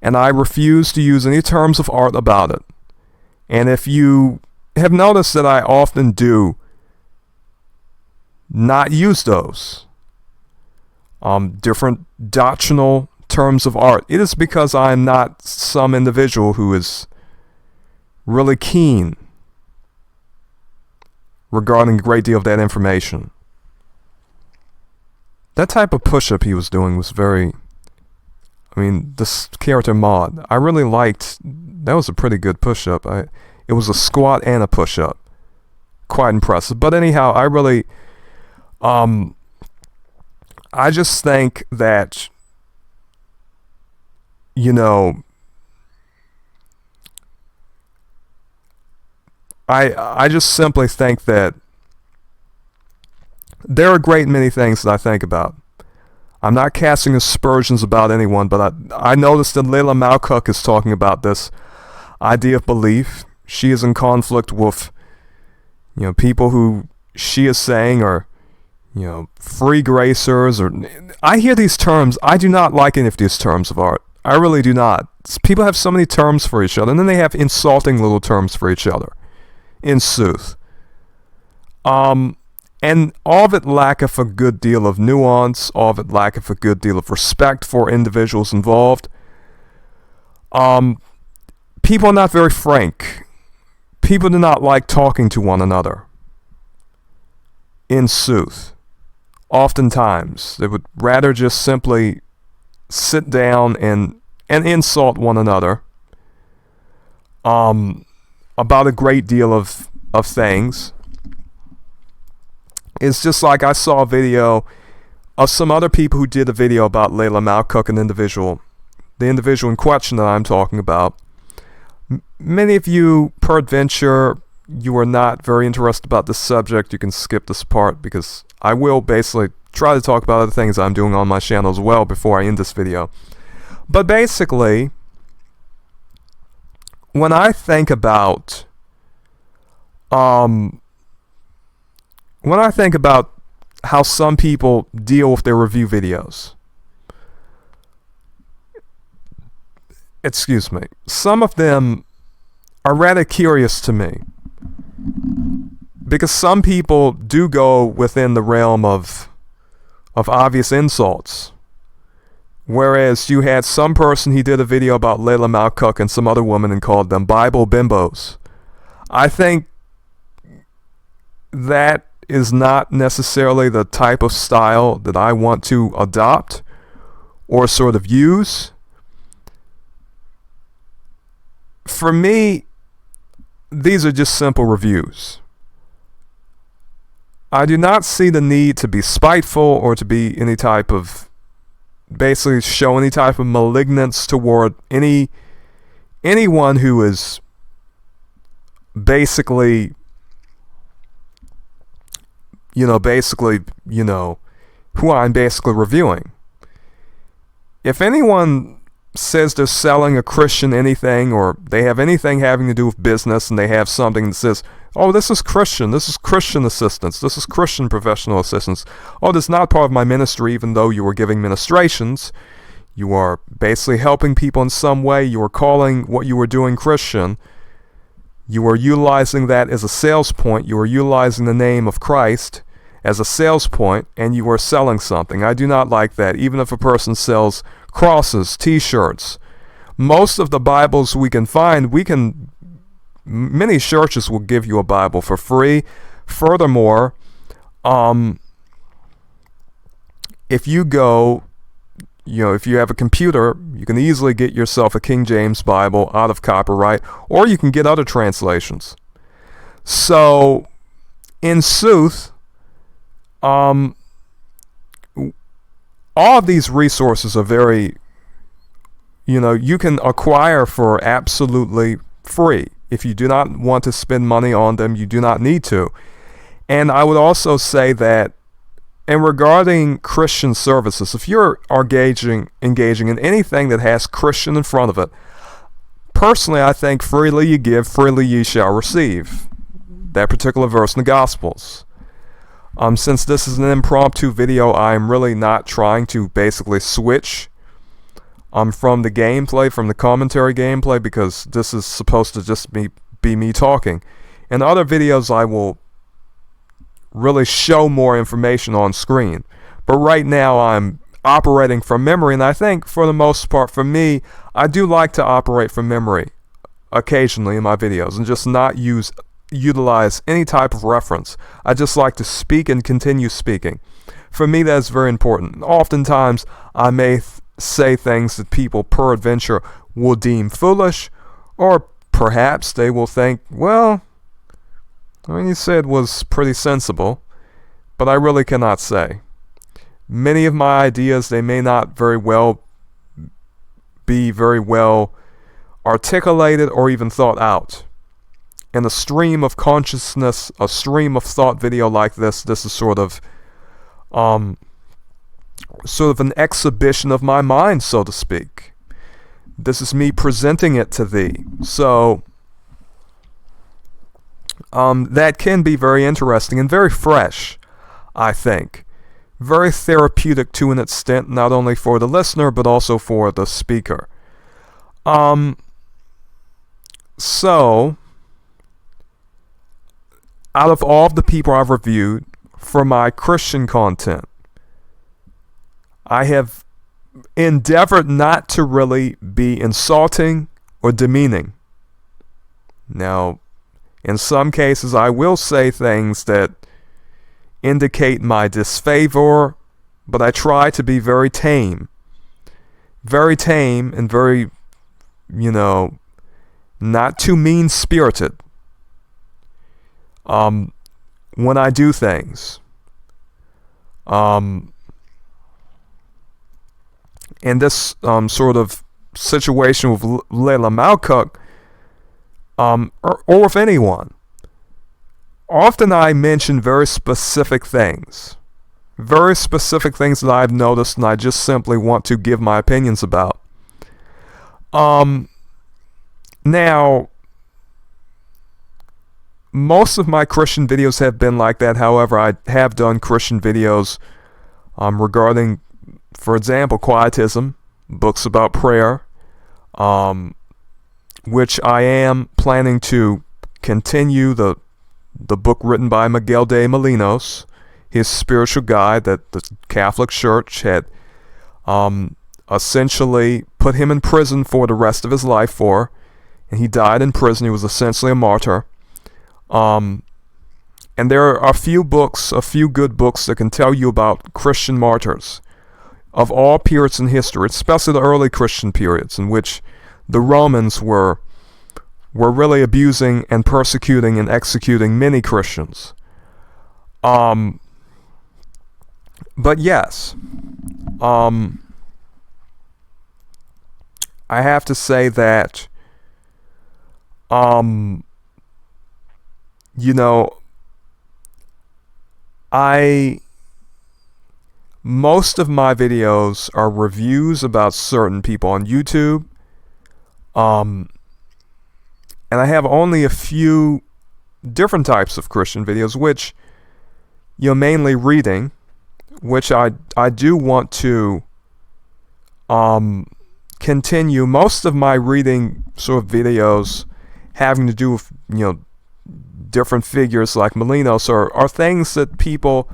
and I refuse to use any terms of art about it. And if you have noticed that I often do not use those different doctrinal terms of art, it is because I am not some individual who is really keen regarding a great deal of that information. That type of push-up he was doing was very, I mean, this character Maud, I really liked. That was a pretty good push-up. It was a squat and a push-up. Quite impressive. But anyhow, I really, I just think that, you know, I just simply think that there are a great many things that I think about. I'm not casting aspersions about anyone, but I noticed that Layla Malcook is talking about this idea of belief. She is in conflict with, you know, people who she is saying are, you know, free gracers, or I hear these terms. I do not like any of these terms of art. I really do not. People have so many terms for each other, and then they have insulting little terms for each other. In sooth. And all of it lacketh a good deal of nuance, all of it lacketh a good deal of respect for individuals involved. People are not very frank. People do not like talking to one another. In sooth. Oftentimes, they would rather just simply sit down and insult one another about a great deal of things. It's just like I saw a video of some other people who did a video about Layla Malcook, an individual. The individual in question that I'm talking about. Many of you, peradventure, you are not very interested about this subject. You can skip this part because I will basically try to talk about other things I'm doing on my channel as well before I end this video. But basically, when I think about how some people deal with their review videos, excuse me, some of them are rather curious to me, because some people do go within the realm of obvious insults. Whereas you had some person, he did a video about Layla Malcook and some other woman and called them Bible bimbos. I think that is not necessarily the type of style that I want to adopt or sort of use. For me, these are just simple reviews. I do not see the need to be spiteful or to be any type of, basically show any type of malignance toward anyone who is basically, who I'm basically reviewing. If anyone says they're selling a Christian anything, or they have anything having to do with business, and they have something that says, oh, this is Christian assistance, this is Christian professional assistance, oh, this is not part of my ministry, even though you are giving ministrations, you are basically helping people in some way, you are calling what you are doing Christian, you are utilizing that as a sales point, you are utilizing the name of Christ as a sales point, and you are selling something. I do not like that, even if a person sells crosses, t-shirts. Most of the Bibles we can find, many churches will give you a Bible for free. Furthermore, if you go, if you have a computer, you can easily get yourself a King James Bible out of copyright, or you can get other translations. So, in sooth, all of these resources are very, you can acquire for absolutely free. If you do not want to spend money on them, you do not need to. And I would also say that, and regarding Christian services, if you're engaging in anything that has Christian in front of it, personally, I think freely you give, freely you shall receive. That particular verse in the Gospels. Since this is an impromptu video, I'm really not trying to basically switch from the gameplay, from the commentary gameplay, because this is supposed to just be me talking. In other videos, I will really show more information on screen. But right now, I'm operating from memory, and I think for the most part, for me, I do like to operate from memory occasionally in my videos and just not utilize any type of reference. I just like to speak and continue speaking. For me, that's very important. Oftentimes, I may say things that people peradventure will deem foolish, or perhaps they will think, well, you said was pretty sensible, but I really cannot say. Many of my ideas, they may not be very well articulated or even thought out. In a stream of consciousness, a stream of thought video like this is sort of an exhibition of my mind, so to speak. This is me presenting it to thee. So, that can be very interesting and very fresh, I think. Very therapeutic to an extent, not only for the listener, but also for the speaker. So, out of all of the people I've reviewed for my Christian content, I have endeavored not to really be insulting or demeaning. Now, in some cases, I will say things that indicate my disfavor, but I try to be very tame. Very tame and very, not too mean-spirited when I do things. In this sort of situation with Layla Malcook, or with anyone, often I mention very specific things that I've noticed and I just simply want to give my opinions about. Now, most of my Christian videos have been like that. However, I have done Christian videos regarding, for example, quietism, books about prayer, which I am planning to continue the book written by Miguel de Molinos, his spiritual guide that the Catholic Church had essentially put him in prison for the rest of his life for, and he died in prison. He was essentially a martyr. And there are a few good books that can tell you about Christian martyrs of all periods in history, especially the early Christian periods in which the Romans were really abusing and persecuting and executing many Christians. But yes, I have to say that, most of my videos are reviews about certain people on YouTube. And I have only a few different types of Christian videos, which, mainly reading, which I do want to continue. Most of my reading sort of videos having to do with, different figures like Molinos are things that people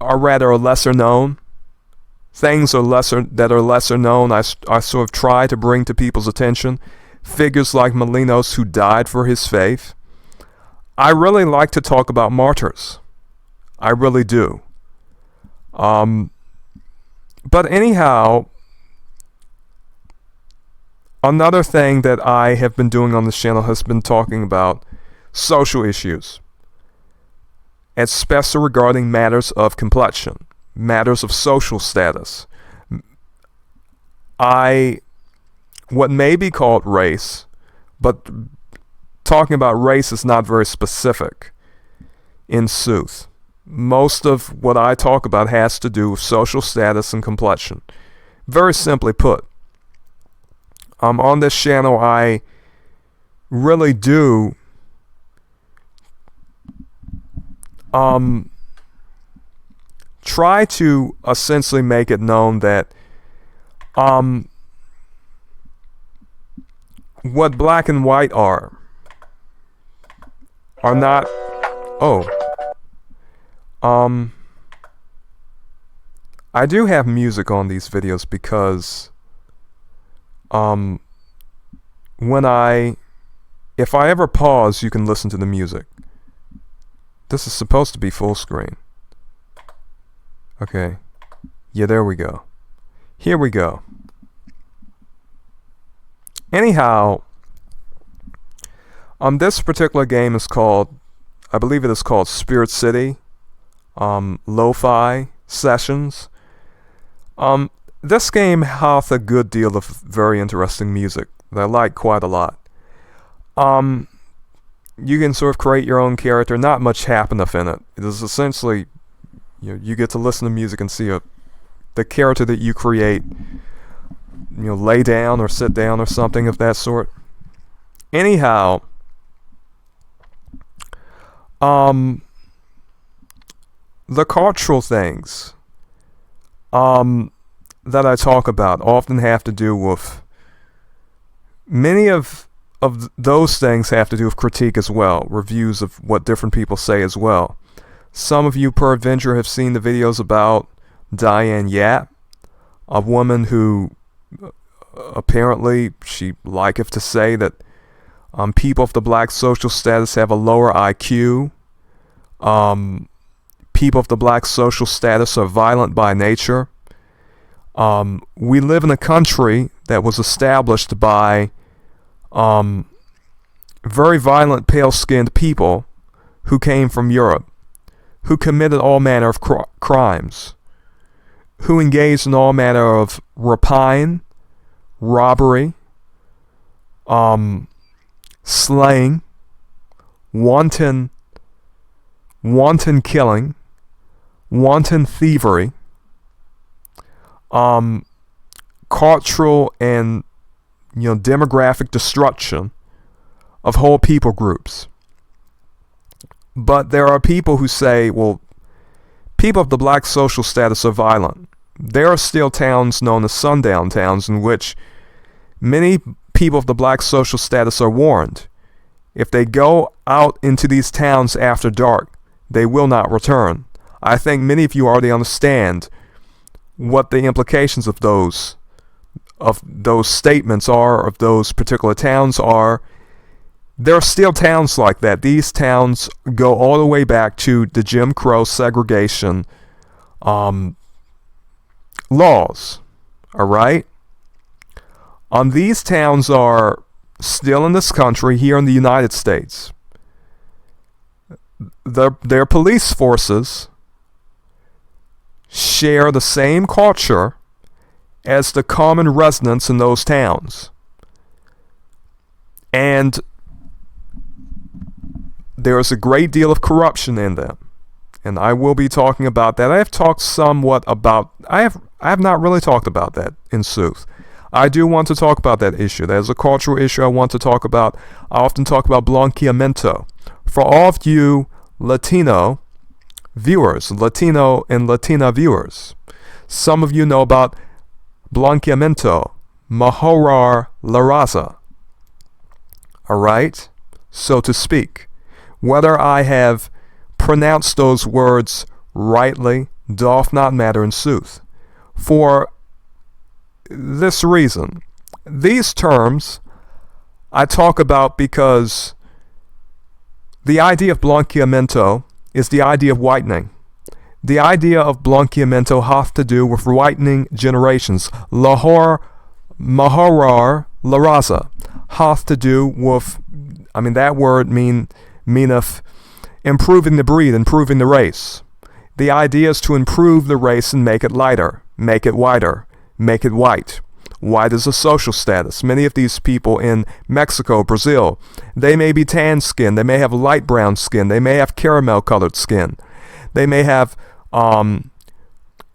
are rather lesser known. Things that are lesser known, I sort of try to bring to people's attention. Figures like Molinos who died for his faith. I really like to talk about martyrs. I really do. But anyhow, another thing that I have been doing on this channel has been talking about social issues, especially regarding matters of complexion, matters of social status. What may be called race, but talking about race is not very specific in sooth. Most of what I talk about has to do with social status and complexion. Very simply put, on this channel I really do try to essentially make it known that what black and white are not. I do have music on these videos because if I ever pause, you can listen to the music. This is supposed to be full screen. Okay. Yeah, there we go. Here we go. Anyhow, this particular game is called, I believe it is called Spirit City, Lo-Fi Sessions. This game hath a good deal of very interesting music that I like quite a lot. You can sort of create your own character. Not much happeneth in it. It is essentially, you get to listen to music and see the character that you create, lay down or sit down or something of that sort. Anyhow, the cultural things that I talk about often have to do with, many of those things have to do with critique as well, reviews of what different people say as well. Some of you peradventure have seen the videos about Diane Yap, a woman who apparently she liketh to say that people of the black social status have a lower IQ. People of the black social status are violent by nature. We live in a country that was established by very violent, pale-skinned people who came from Europe. who committed all manner of crimes, who engaged in all manner of rapine, robbery, slaying, wanton killing, wanton thievery, cultural and demographic destruction of whole people groups. But there are people who say, well, people of the black social status are violent. There are still towns known as sundown towns in which many people of the black social status are warned. If they go out into these towns after dark, they will not return. I think many of you already understand what the implications of those statements are, of those particular towns are. There are still towns like that. These towns go all the way back to the Jim Crow segregation laws. All right? These towns are still in this country, here in the United States. Their police forces share the same culture as the common residents in those towns. And there is a great deal of corruption in them. And I will be talking about that. I have talked somewhat about, I have not really talked about that in Sooth. I do want to talk about that issue. There's a cultural issue I want to talk about. I often talk about blanqueamiento. For all of you Latino viewers, Latino and Latina viewers, some of you know about blanqueamiento, mejorar la raza. All right? So to speak. Whether I have pronounced those words rightly doth not matter in sooth. For this reason, these terms I talk about because the idea of blanqueamiento is the idea of whitening. The idea of blanqueamiento hath to do with whitening generations. Mejorar la raza hath to do with, that word meaneth improving the breed, improving the race. The idea is to improve the race and make it lighter, make it whiter, make it white. White is a social status. Many of these people in Mexico, Brazil, they may be tan skin, they may have light brown skin, they may have caramel colored skin, they may have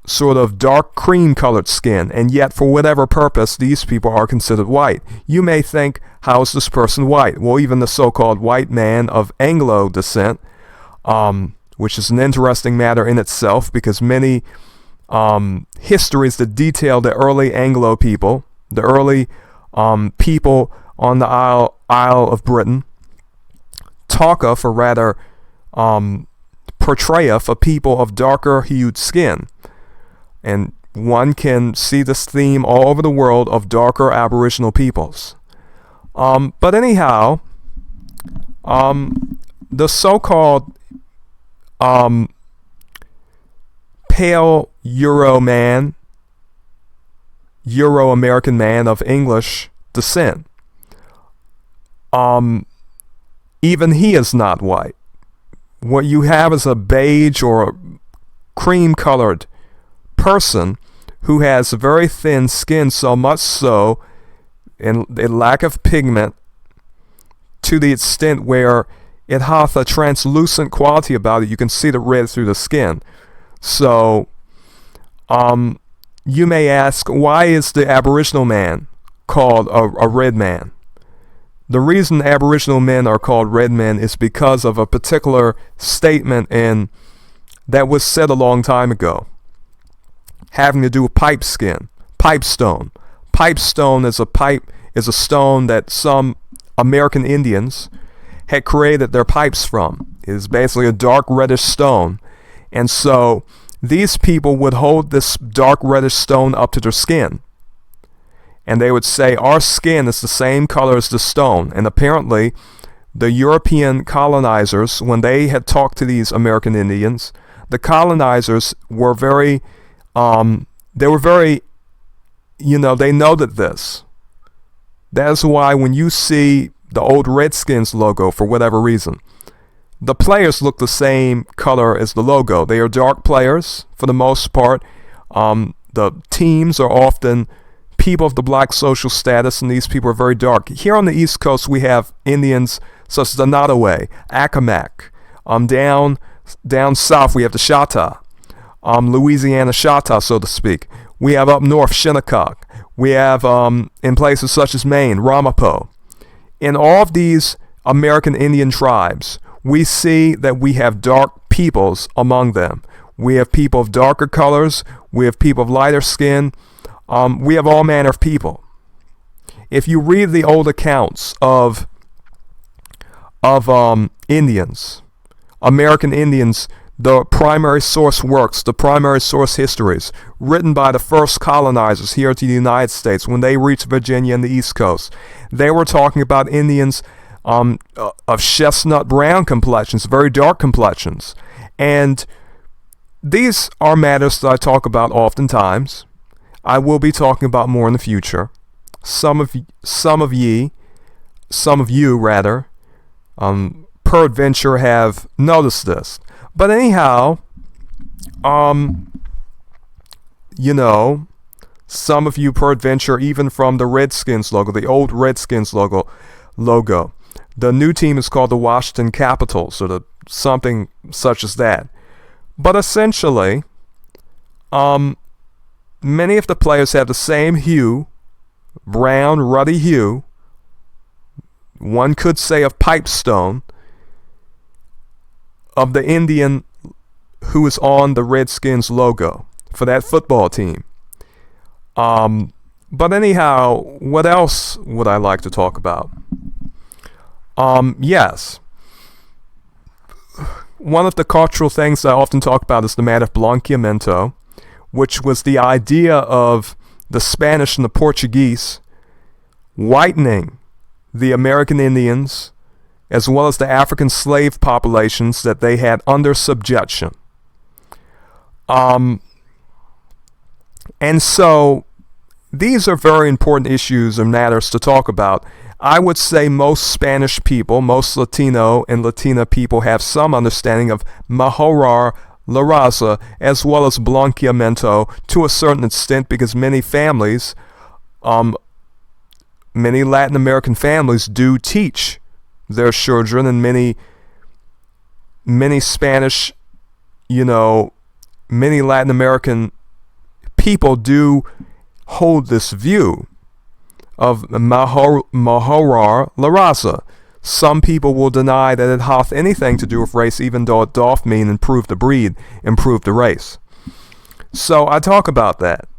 sort of dark cream colored skin, and yet for whatever purpose these people are considered white. You may think, how is this person white? Well, even the so-called white man of Anglo descent, which is an interesting matter in itself, because many histories that detail the early Anglo people, the early people on the Isle of Britain, talk of, or rather portray of, a people of darker hued skin. And one can see this theme all over the world of darker Aboriginal peoples. But anyhow, the so-called pale Euro-American man of English descent, even he is not white. What you have is a beige or cream-colored person who has very thin skin, so much so in a lack of pigment to the extent where it hath a translucent quality about it. You can see the red through the skin. So you may ask, why is the Aboriginal man called a red man? The reason Aboriginal men are called red men is because of a particular statement that was said a long time ago, having to do with pipestone. Pipestone is a stone that some American Indians had created their pipes from. It is basically a dark reddish stone. And so these people would hold this dark reddish stone up to their skin. And they would say, our skin is the same color as the stone. And apparently the European colonizers, when they had talked to these American Indians, the colonizers were very they noted this. That is why when you see the old Redskins logo, for whatever reason, the players look the same color as the logo. They are dark players for the most part. The teams are often people of the black social status, and these people are very dark. Here on the East Coast, we have Indians such as the Nottoway, Accomack. Down south, we have the Chata, Louisiana Chata, so to speak. We have up north, Shinnecock. We have in places such as Maine, Ramapo. In all of these American Indian tribes, we see that we have dark peoples among them. We have people of darker colors. We have people of lighter skin. We have all manner of people. If you read the old accounts of Indians, American Indians, the primary source works, the primary source histories, written by the first colonizers here to the United States when they reached Virginia and the East Coast, they were talking about Indians of chestnut brown complexions, very dark complexions. And these are matters that I talk about oftentimes. I will be talking about more in the future. Some of you rather, peradventure have noticed this. But anyhow, some of you peradventure, even from the Redskins logo, the old Redskins logo. The new team is called the Washington Capitals, or something such as that. But essentially, many of the players have the same hue, brown, ruddy hue, one could say of pipestone, of the Indian who is on the Redskins logo for that football team. But anyhow, what else would I like to talk about? Yes. One of the cultural things I often talk about is the matter of blanqueamento, which was the idea of the Spanish and the Portuguese whitening the American Indians as well as the African slave populations that they had under subjection. And so these are very important issues and matters to talk about. I would say most Spanish people, most Latino and Latina people have some understanding of mejorar la raza as well as blanqueamento to a certain extent, because many families, many Latin American families do teach their children, and many Spanish, many Latin American people do hold this view of mejorar la raza. Some people will deny that it hath anything to do with race, even though it doth mean improve the breed, improve the race. So I talk about that.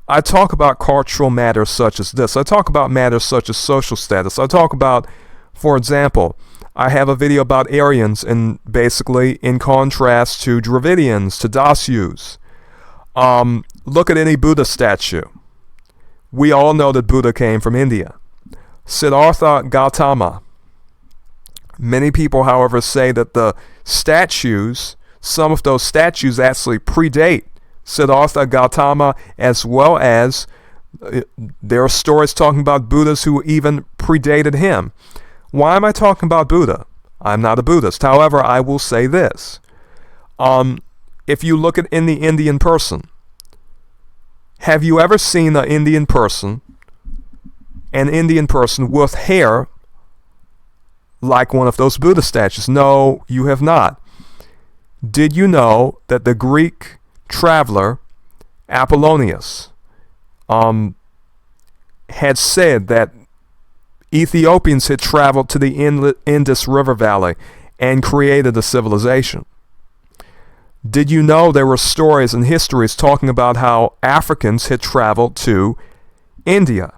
I talk about cultural matters such as this. I talk about matters such as social status. I talk about, for example, I have a video about Aryans, and basically in contrast to Dravidians, to Dasyus. Look at any Buddha statue. We all know that Buddha came from India. Siddhartha Gautama. Many people, however, say that the statues, some of those statues actually predate Siddhartha Gautama, as well as there are stories talking about Buddhas who even predated him. Why am I talking about Buddha? I'm not a Buddhist. However, I will say this. If you look at the Indian person, have you ever seen an Indian person with hair like one of those Buddha statues? No, you have not. Did you know that the Greek traveler Apollonius had said that Ethiopians had traveled to the Indus River Valley and created a civilization? Did you know there were stories and histories talking about how Africans had traveled to India?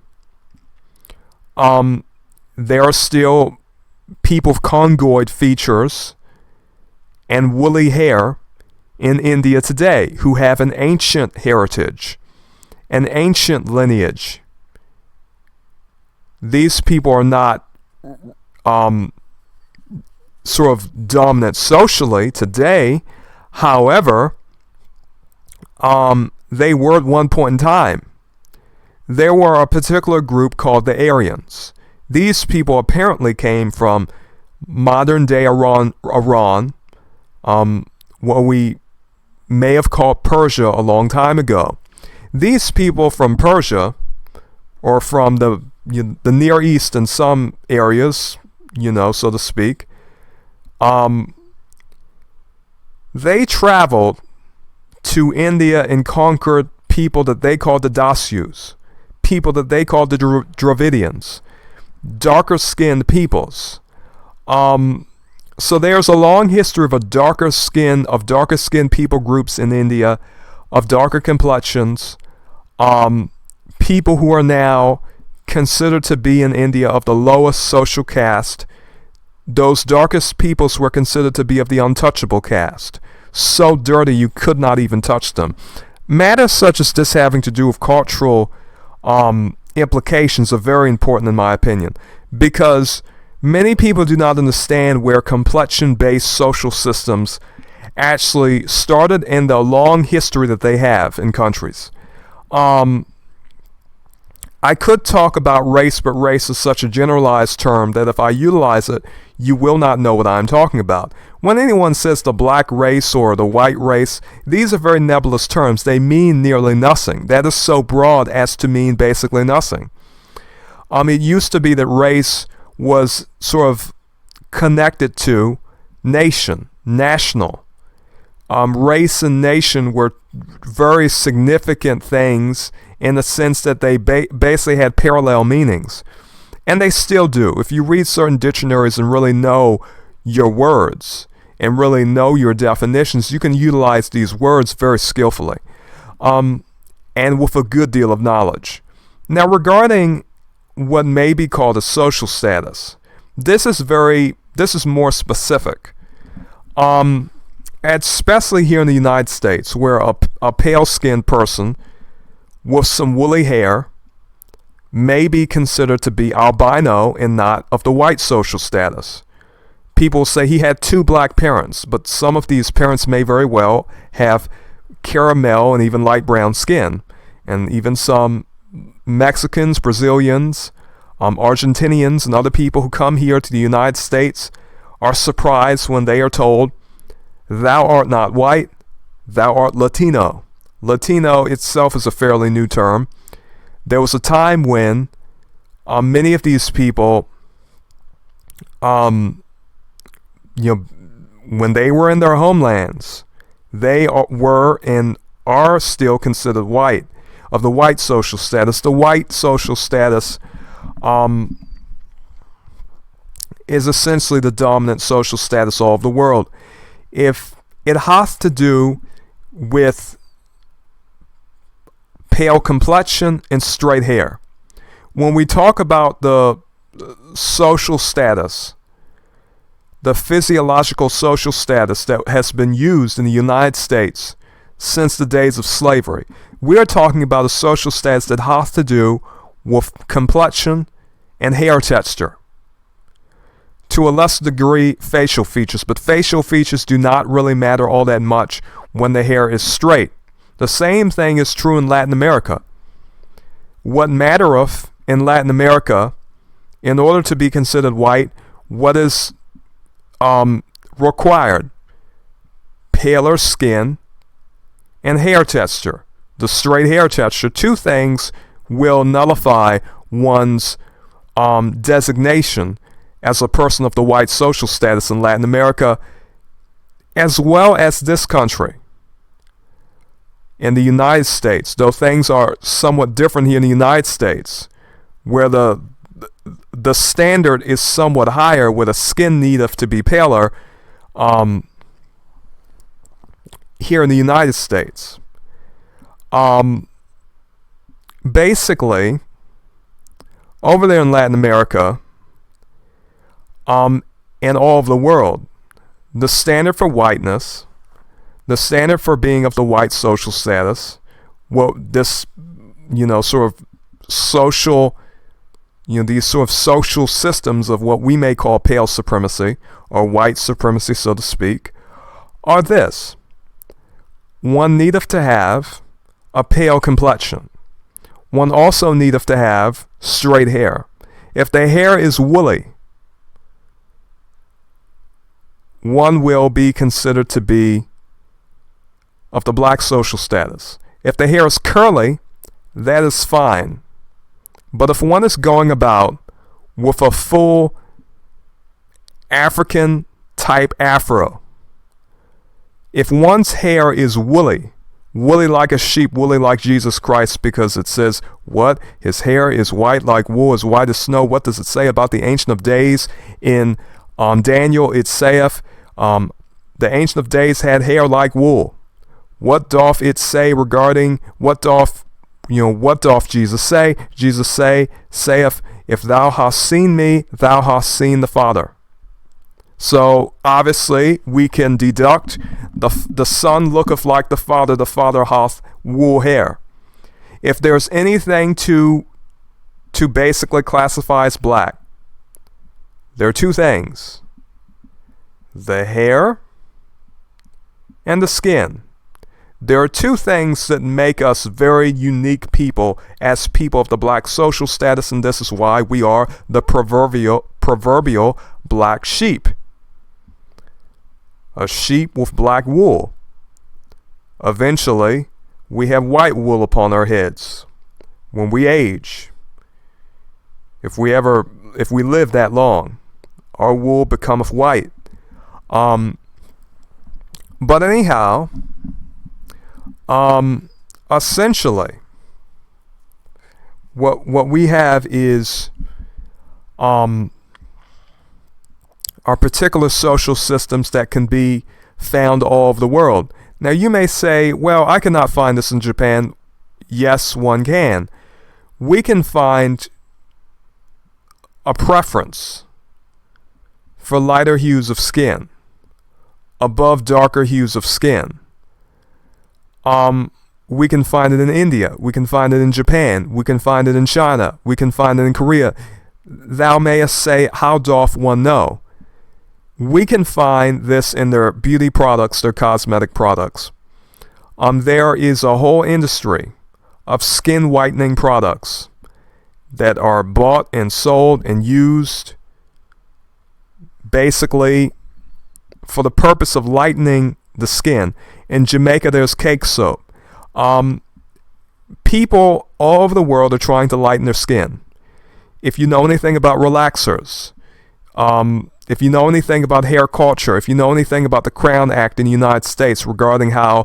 There are still people with congoid features and woolly hair in India today who have an ancient heritage, an ancient lineage. These people are not sort of dominant socially today. However, they were at one point in time. There were a particular group called the Aryans. These people apparently came from modern day Iran, what we may have called Persia a long time ago. These people from Persia, or from the Near East in some areas, so to speak, they traveled to India and conquered people that they called the Dasyus, people that they called the Dravidians, darker skinned peoples. So there's a long history of darker skinned people groups in India, of darker complexions, people who are now considered to be in India of the lowest social caste. Those darkest peoples were considered to be of the untouchable caste, so dirty you could not even touch them. Matters such as this having to do with cultural implications are very important in my opinion, because many people do not understand where complexion-based social systems actually started in the long history that they have in countries. I could talk about race, but race is such a generalized term that if I utilize it, you will not know what I'm talking about. When anyone says the black race or the white race, these are very nebulous terms. They mean nearly nothing. That is so broad as to mean basically nothing. It used to be that race was sort of connected to nation, national. Race and nation were very significant things in the sense that they basically had parallel meanings. And they still do. If you read certain dictionaries and really know your words and really know your definitions, you can utilize these words very skillfully and with a good deal of knowledge. Now, regarding what may be called a social status, this is more specific. Especially here in the United States, where a pale-skinned person with some woolly hair may be considered to be albino and not of the white social status. People say he had two black parents, but some of these parents may very well have caramel and even light brown skin. And even some Mexicans, Brazilians, Argentinians, and other people who come here to the United States are surprised when they are told, "Thou art not white, thou art Latino." Latino itself is a fairly new term. There was a time when many of these people, when they were in their homelands, they were and are still considered white, of the white social status. The white social status is essentially the dominant social status all of the world. If it has to do with pale complexion and straight hair. When we talk about the social status, the physiological social status that has been used in the United States since the days of slavery, we are talking about a social status that has to do with complexion and hair texture. To a lesser degree, facial features, but facial features do not really matter all that much when the hair is straight. The same thing is true in Latin America. What mattereth in Latin America, in order to be considered white, what is required? Paler skin and hair texture. The straight hair texture. Two things will nullify one's designation as a person of the white social status in Latin America, as well as this country. In the United States, though things are somewhat different here in the United States, where the standard is somewhat higher, with a skin needeth to be paler, here in the United States. Basically, over there in Latin America, and all of the world, the standard for whiteness, the standard for being of the white social status, this, sort of social, these sort of social systems of what we may call pale supremacy, or white supremacy, so to speak, are this. One needeth to have a pale complexion. One also needeth to have straight hair. If the hair is woolly, one will be considered to be of the black social status. If the hair is curly, that is fine. But if one is going about with a full African type afro, if one's hair is woolly like a sheep, woolly like Jesus Christ, because it says, what? His hair is white like wool, as white as snow. What does it say about the Ancient of Days? In Daniel, it saith, the Ancient of Days had hair like wool. What doth it say regarding, what doth Jesus say? Jesus saith, if thou hast seen me, thou hast seen the Father. So obviously we can deduct the Son looketh like the Father hath wool hair. If there's anything to basically classify as black, there are two things: the hair and the skin. There are two things that make us very unique people as people of the black social status, and this is why we are the proverbial black sheep. A sheep with black wool. Eventually, we have white wool upon our heads when we age. If we live that long, our wool becometh white. But anyhow, essentially, what we have is are particular social systems that can be found all over the world. Now you may say, well, I cannot find this in Japan. Yes, one can. We can find a preference for lighter hues of skin above darker hues of skin. We can find it in India. We can find it in Japan. We can find it in China. We can find it in Korea. Thou mayest say, how doth one know? We can find this in their beauty products, their cosmetic products. There is a whole industry of skin whitening products that are bought and sold and used basically for the purpose of lightening the skin. In Jamaica, there's cake soap. People all over the world are trying to lighten their skin. If you know anything about relaxers, if you know anything about hair culture, if you know anything about the Crown Act in the United States regarding how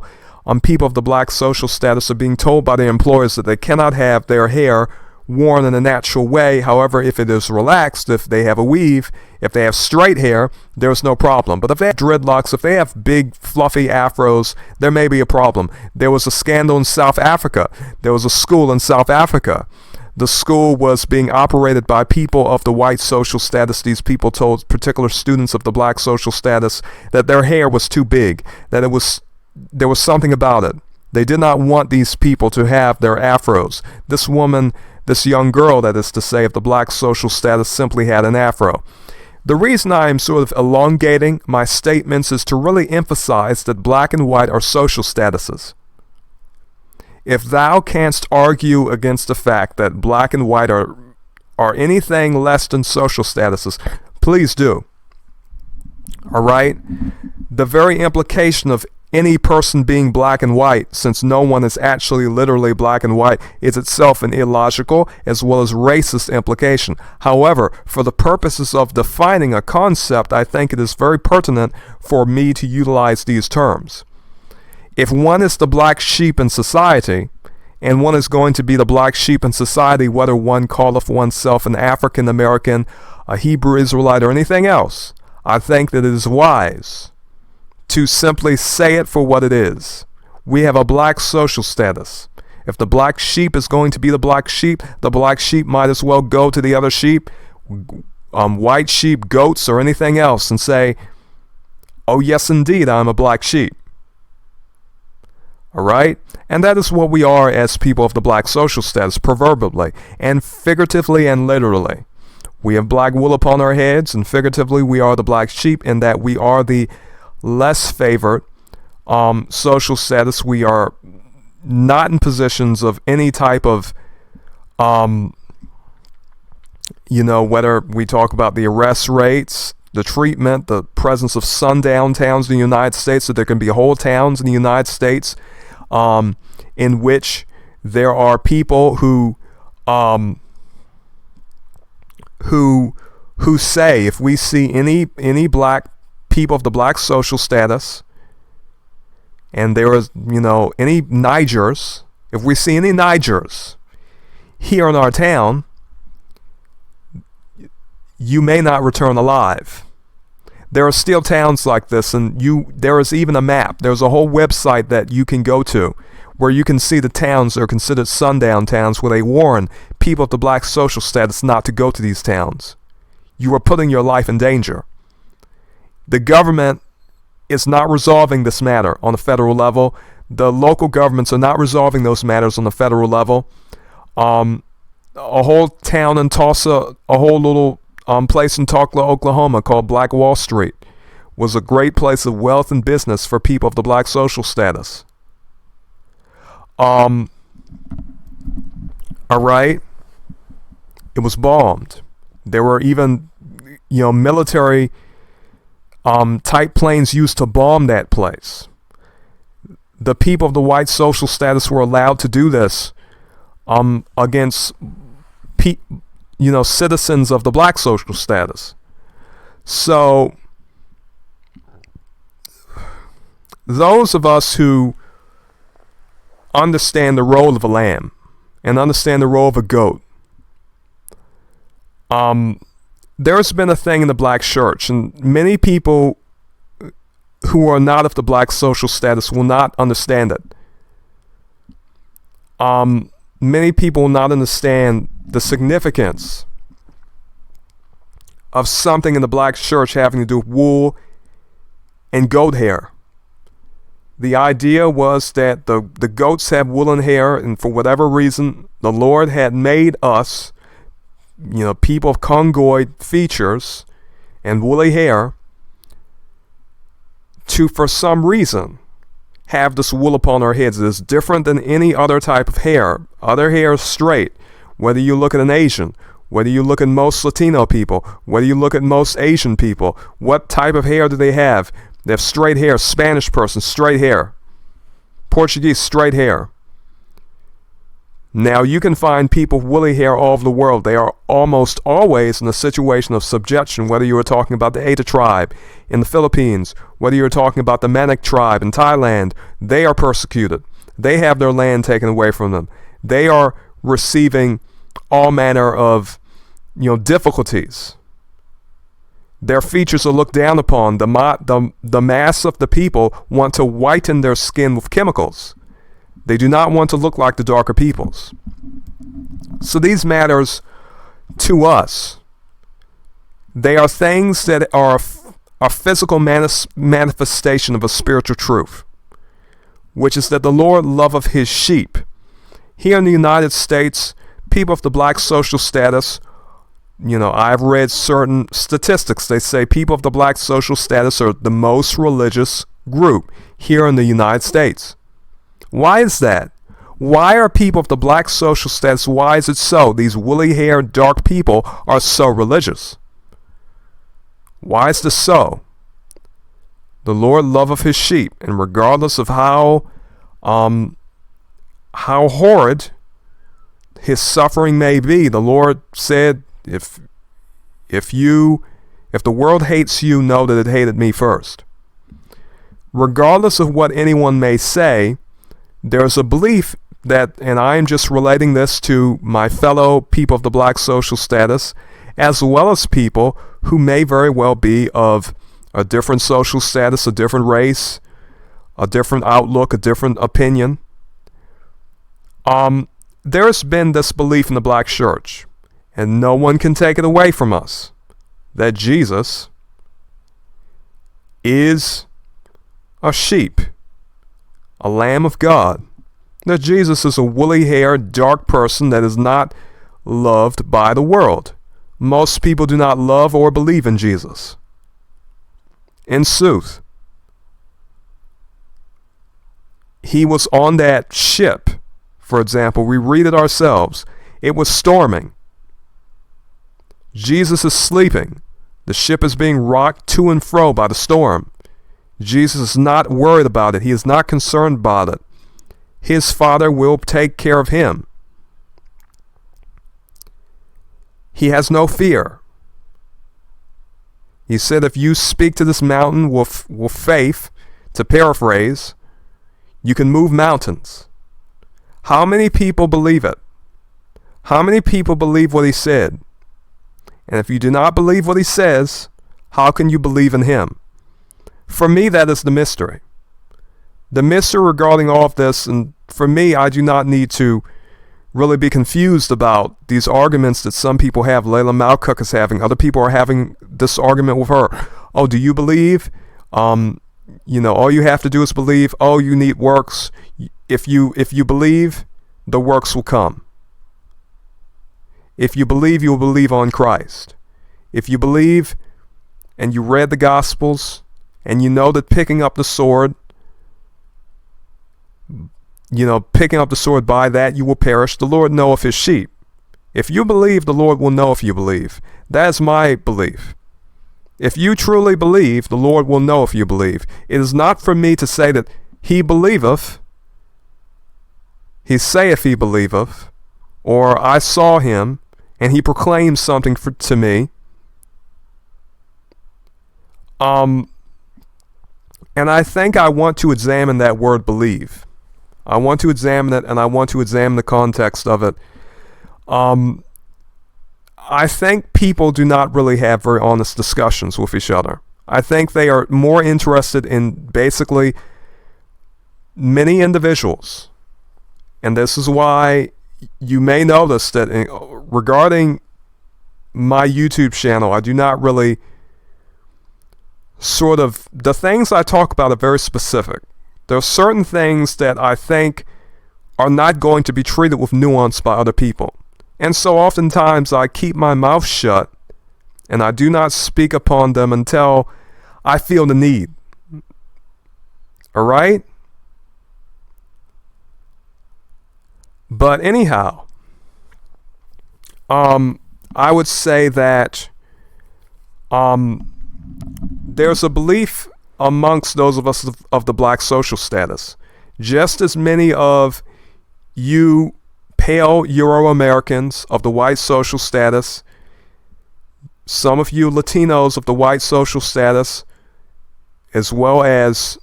people of the black social status are being told by their employers that they cannot have their hair worn in a natural way. However, if it is relaxed, if they have a weave, if they have straight hair, there's no problem. But if they have dreadlocks, if they have big fluffy afros, there may be a problem. There was a scandal in South Africa. There was a school in South Africa. The school was being operated by people of the white social status. These people told particular students of the black social status that their hair was too big, that there was something about it. They did not want these people to have their afros. This woman, this young girl, that is to say, of the black social status, simply had an afro. The reason I am sort of elongating my statements is to really emphasize that black and white are social statuses. If thou canst argue against the fact that black and white are anything less than social statuses, please do. All right? The very implication of any person being black and white, since no one is actually literally black and white, is itself an illogical as well as racist implication. However, for the purposes of defining a concept, I think it is very pertinent for me to utilize these terms. If one is the black sheep in society, and one is going to be the black sheep in society, whether one calleth oneself an African American, a Hebrew Israelite, or anything else, I think that it is wise to simply say it for what it is. We have a black social status. If the black sheep is going to be the black sheep might as well go to the other sheep, white sheep, goats, or anything else, and say, oh yes indeed, I'm a black sheep. All right? And that is what we are as people of the black social status, proverbially, and figuratively and literally. We have black wool upon our heads, and figuratively we are the black sheep in that we are the less favored social status. We are not in positions of any type of, whether we talk about the arrest rates, the treatment, the presence of sundown towns in the United States, so there can be whole towns in the United States in which there are people who say, if we see any black people of the black social status, and there is, any Nigers, if we see any Nigers here in our town, you may not return alive. There are still towns like this, and there is even a map. There's a whole website that you can go to where you can see the towns that are considered sundown towns, where they warn people of the black social status not to go to these towns. You are putting your life in danger. The government is not resolving this matter on a federal level. The local governments are not resolving those matters on the federal level. A whole town in Tulsa, a whole little place in Tulsa, Oklahoma called Black Wall Street was a great place of wealth and business for people of the black social status. All right. It was bombed. There were even, military type planes used to bomb that place. The people of the white social status were allowed to do this against citizens of the black social status. So those of us who understand the role of a lamb and understand the role of a goat, there's been a thing in the black church, and many people who are not of the black social status will not understand it. Many people will not understand the significance of something in the black church having to do with wool and goat hair. The idea was that the goats have woolen hair, and for whatever reason, the Lord had made us, people of congoid features and woolly hair, to, for some reason, have this wool upon our heads. It is different than any other type of hair. Other hair is straight. Whether you look at an Asian, whether you look at most Latino people, whether you look at most Asian people, what type of hair do they have? They have straight hair. Spanish person, straight hair. Portuguese, straight hair. Now, you can find people with woolly hair all over the world. They are almost always in a situation of subjection, whether you are talking about the Eta tribe in the Philippines, whether you're talking about the Manic tribe in Thailand. They are persecuted. They have their land taken away from them. They are receiving all manner of, difficulties. Their features are looked down upon. The mass of the people want to whiten their skin with chemicals. They do not want to look like the darker peoples. So these matters to us, they are things that are a physical manifestation of a spiritual truth, which is that the Lord loveth his sheep. Here in the United States, people of the black social status, I've read certain statistics. They say people of the black social status are the most religious group here in the United States. Why is that? Why are people of the black social status, why is it so? These woolly-haired, dark people are so religious. Why is this so? The Lord loveth his sheep, and regardless of how horrid his suffering may be, the Lord said, if the world hates you, know that it hated me first. Regardless of what anyone may say, there's a belief that, and I am just relating this to my fellow people of the black social status, as well as people who may very well be of a different social status, a different race, a different outlook, a different opinion. There's been this belief in the black church, and no one can take it away from us, that Jesus is a sheep, a lamb of God, that Jesus is a woolly-haired, dark person that is not loved by the world. Most people do not love or believe in Jesus. In sooth, he was on that ship, for example. We read it ourselves. It was storming. Jesus is sleeping. The ship is being rocked to and fro by the storm. Jesus is not worried about it. He is not concerned about it. His Father will take care of him. He has no fear. He said, if you speak to this mountain with faith, to paraphrase, you can move mountains. How many people believe it? How many people believe what he said? And if you do not believe what he says, how can you believe in him? For me, that is the mystery. The mystery regarding all of this, and for me, I do not need to really be confused about these arguments that some people have. Layla Malcook is having. Other people are having this argument with her. Oh, do you believe? All you have to do is believe. Oh, you need works. If you believe, the works will come. If you believe, you will believe on Christ. If you believe and you read the Gospels and you know that picking up the sword, by that you will perish, the Lord knoweth his sheep. If you believe, the Lord will know if you believe. That is my belief. If you truly believe, the Lord will know if you believe. It is not for me to say that he believeth, he saith he believeth, or I saw him and he proclaimed something to me. And I think I want to examine that word believe. I want to examine it, and I want to examine the context of it. I think people do not really have very honest discussions with each other. I think they are more interested in basically many individuals. And this is why you may notice that regarding my YouTube channel, I do not really the things I talk about are very specific. There are certain things that I think are not going to be treated with nuance by other people. And so oftentimes I keep my mouth shut and I do not speak upon them until I feel the need. All right? But anyhow, I would say that there's a belief amongst those of us of the black social status. Just as many of you pale Euro-Americans of the white social status, some of you Latinos of the white social status, as well as,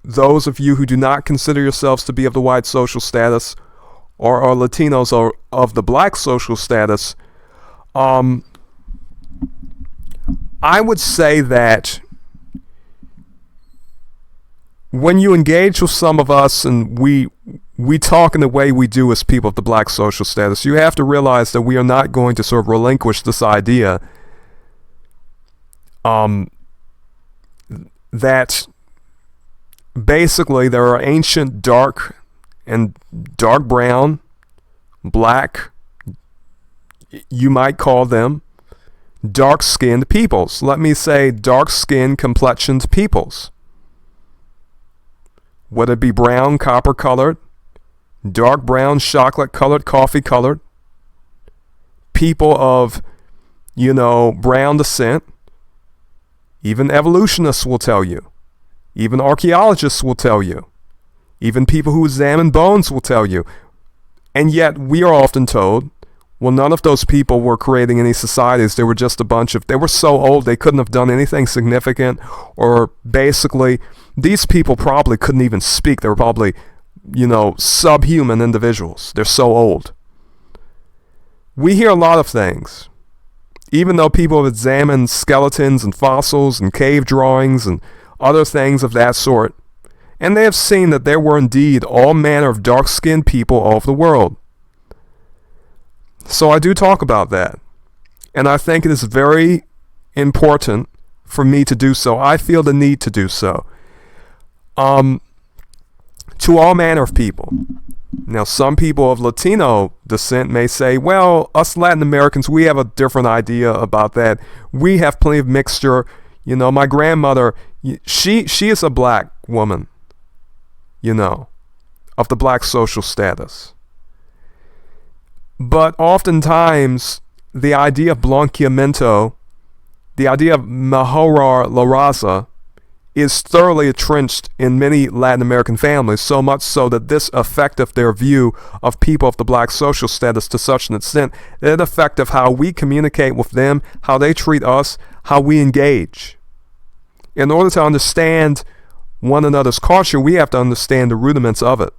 those of you who do not consider yourselves to be of the white social status or are Latinos or of the black social status, I would say that when you engage with some of us and we talk in the way we do as people of the black social status, you have to realize that we are not going to sort of relinquish this idea that basically there are ancient dark and dark brown, black, you might call them, dark-skinned peoples. Let me say dark-skinned, complexioned peoples. Whether it be brown, copper-colored, dark brown, chocolate-colored, coffee-colored, people of, brown descent. Even evolutionists will tell you. Even archaeologists will tell you. Even people who examine bones will tell you. And yet we are often told, well, none of those people were creating any societies. They were just they were so old they couldn't have done anything significant, or basically these people probably couldn't even speak. They were probably, subhuman individuals. They're so old. We hear a lot of things. Even though people have examined skeletons and fossils and cave drawings and other things of that sort, and they have seen that there were indeed all manner of dark-skinned people all over the world. So I do talk about that. And I think it is very important for me to do so. I feel the need to do so. To all manner of people. Now, some people of Latino descent may say, well, us Latin Americans, we have a different idea about that. We have plenty of mixture. My grandmother, she is a black woman, of the black social status. But oftentimes, the idea of blanqueamiento, the idea of mejorar la raza, is thoroughly entrenched in many Latin American families, so much so that this affected their view of people of the black social status to such an extent that it affected how we communicate with them, how they treat us, how we engage. In order to understand one another's culture, we have to understand the rudiments of it.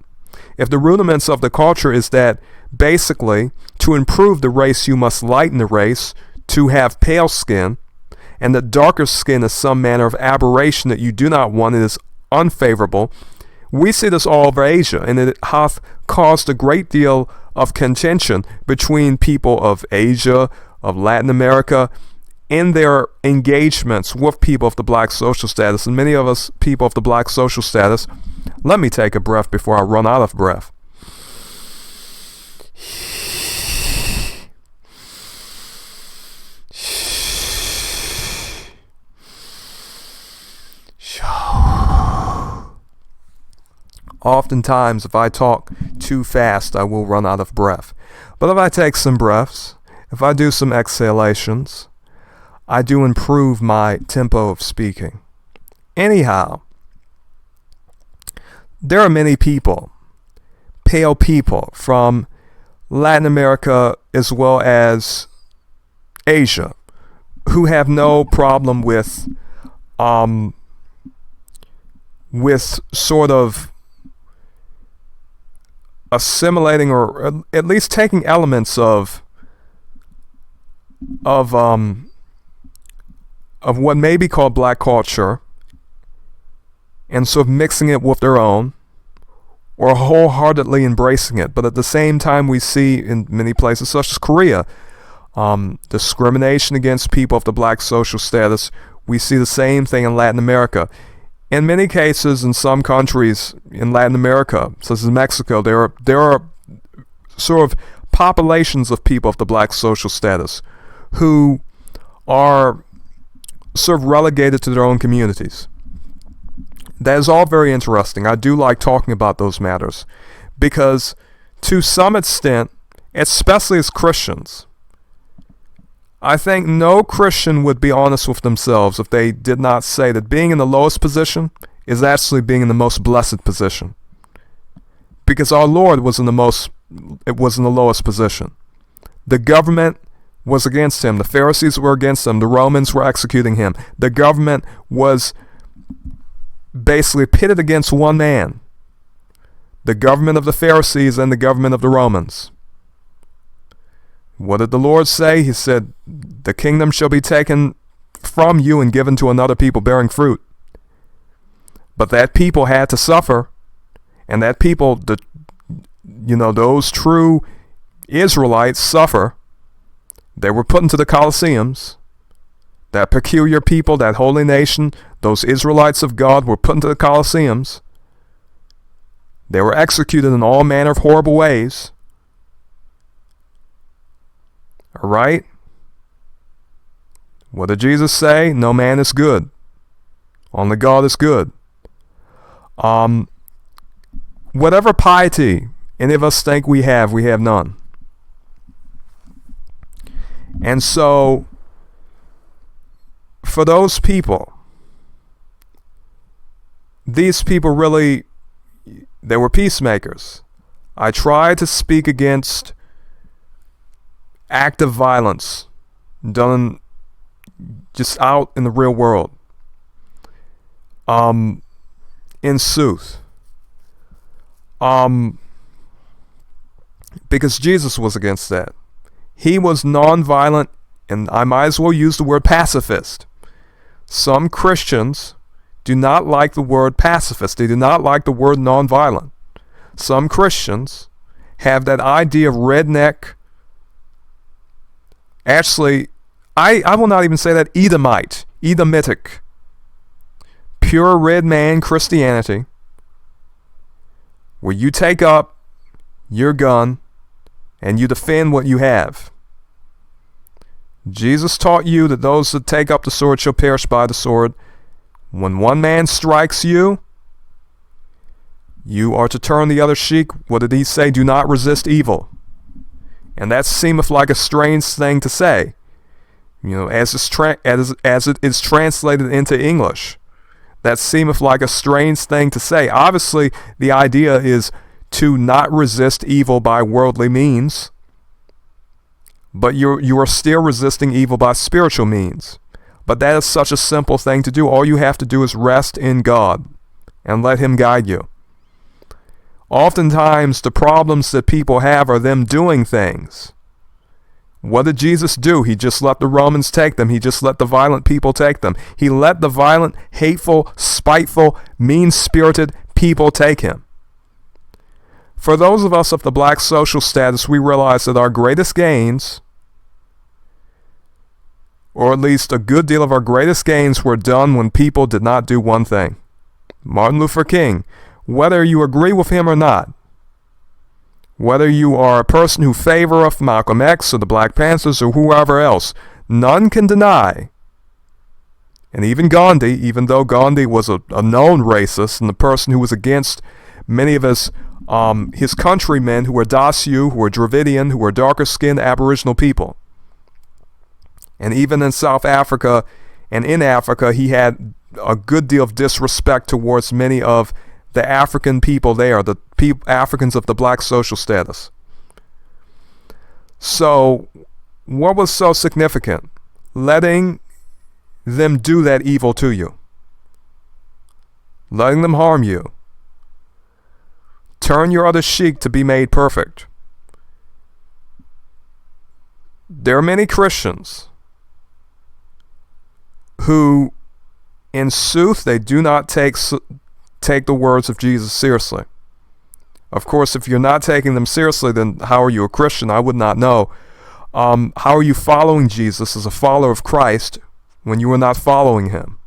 If the rudiments of the culture is that basically to improve the race you must lighten the race, to have pale skin, and that darker skin is some manner of aberration that you do not want, it is unfavorable. We see this all over Asia, and it hath caused a great deal of contention between people of Asia, of Latin America, in their engagements with people of the black social status. And many of us people of the black social status, let me take a breath before I run out of breath. Oftentimes, if I talk too fast, I will run out of breath. But if I take some breaths, if I do some exhalations, I do improve my tempo of speaking. Anyhow, there are many people, pale people from Latin America as well as Asia, who have no problem with sort of assimilating or at least taking elements of what may be called black culture and sort of mixing it with their own, or wholeheartedly embracing it. But at the same time, we see in many places such as Korea, discrimination against people of the black social status. We see the same thing in Latin America. In many cases, in some countries in Latin America, such as Mexico, there are sort of populations of people of the black social status who are sort of relegated to their own communities. That is all very interesting. I do like talking about those matters because to some extent, especially as Christians, I think no Christian would be honest with themselves if they did not say that being in the lowest position is actually being in the most blessed position. Because our Lord was in the lowest position. The government was against him. The Pharisees were against him. The Romans were executing him. The government was basically pitted against one man. The government of the Pharisees and the government of the Romans. What did the Lord say? He said, the kingdom shall be taken from you and given to another people bearing fruit. But that people had to suffer. And that people, those true Israelites suffer. They were put into the Colosseums. That peculiar people, that holy nation, those Israelites of God were put into the Colosseums. They were executed in all manner of horrible ways. All right? What did Jesus say? No man is good. Only God is good. Whatever piety any of us think we have none. And so, for those people, these people really, they were peacemakers. I try to speak against active violence done just out in the real world. In sooth. Because Jesus was against that. He was non-violent, and I might as well use the word pacifist. Some Christians do not like the word pacifist. They do not like the word non-violent. Some Christians have that idea of redneck. Actually, I will not even say that, Edomitic, pure red man Christianity, where you take up your gun and you defend what you have. Jesus taught you that those that take up the sword shall perish by the sword. When one man strikes you, you are to turn the other cheek. What did he say? Do not resist evil. And that seemeth like a strange thing to say, as it is translated into English. That seemeth like a strange thing to say. Obviously, the idea is to not resist evil by worldly means, but you are still resisting evil by spiritual means. But that is such a simple thing to do. All you have to do is rest in God and let Him guide you. Oftentimes, the problems that people have are them doing things. What did Jesus do? He just let the Romans take them. He just let the violent people take them. He let the violent, hateful, spiteful, mean-spirited people take Him. For those of us of the black social status, we realize that our greatest gains, or at least a good deal of our greatest gains, were done when people did not do one thing. Martin Luther King, whether you agree with him or not, whether you are a person who favoreth Malcolm X or the Black Panthers or whoever else, none can deny, and even Gandhi, even though Gandhi was a known racist and the person who was against many of his countrymen who were Dacio, who were Dravidian, who were darker-skinned Aboriginal people. And even in South Africa and in Africa, he had a good deal of disrespect towards many of the African people there, the Africans of the black social status. So, what was so significant? Letting them do that evil to you. Letting them harm you. Turn your other cheek to be made perfect. There are many Christians who, in sooth, they do not take the words of Jesus seriously. Of course, if you're not taking them seriously, then how are you a Christian? I would not know. How are you following Jesus as a follower of Christ when you are not following Him?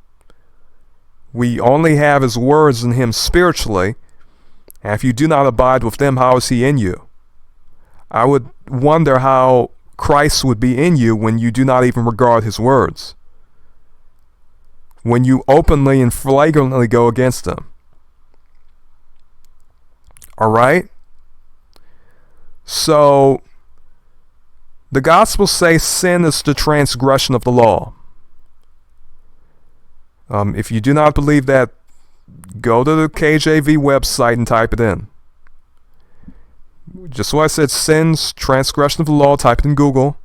We only have His words in Him spiritually, and if you do not abide with them, how is He in you? I would wonder how Christ would be in you when you do not even regard His words, when you openly and flagrantly go against Him. All right? So, the Gospels say sin is the transgression of the law. If you do not believe that, go to the KJV website and type it in. Just so I said, sin's transgression of the law, type it in Google.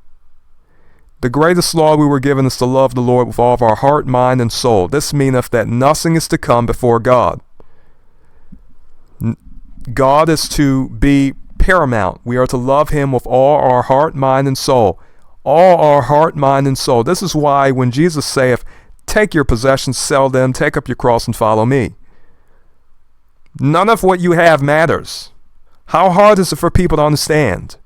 The greatest law we were given is to love the Lord with all of our heart, mind, and soul. This meaneth that nothing is to come before God. God is to be paramount. We are to love Him with all our heart, mind, and soul. All our heart, mind, and soul. This is why when Jesus saith, take your possessions, sell them, take up your cross, and follow me. None of what you have matters. How hard is it for people to understand?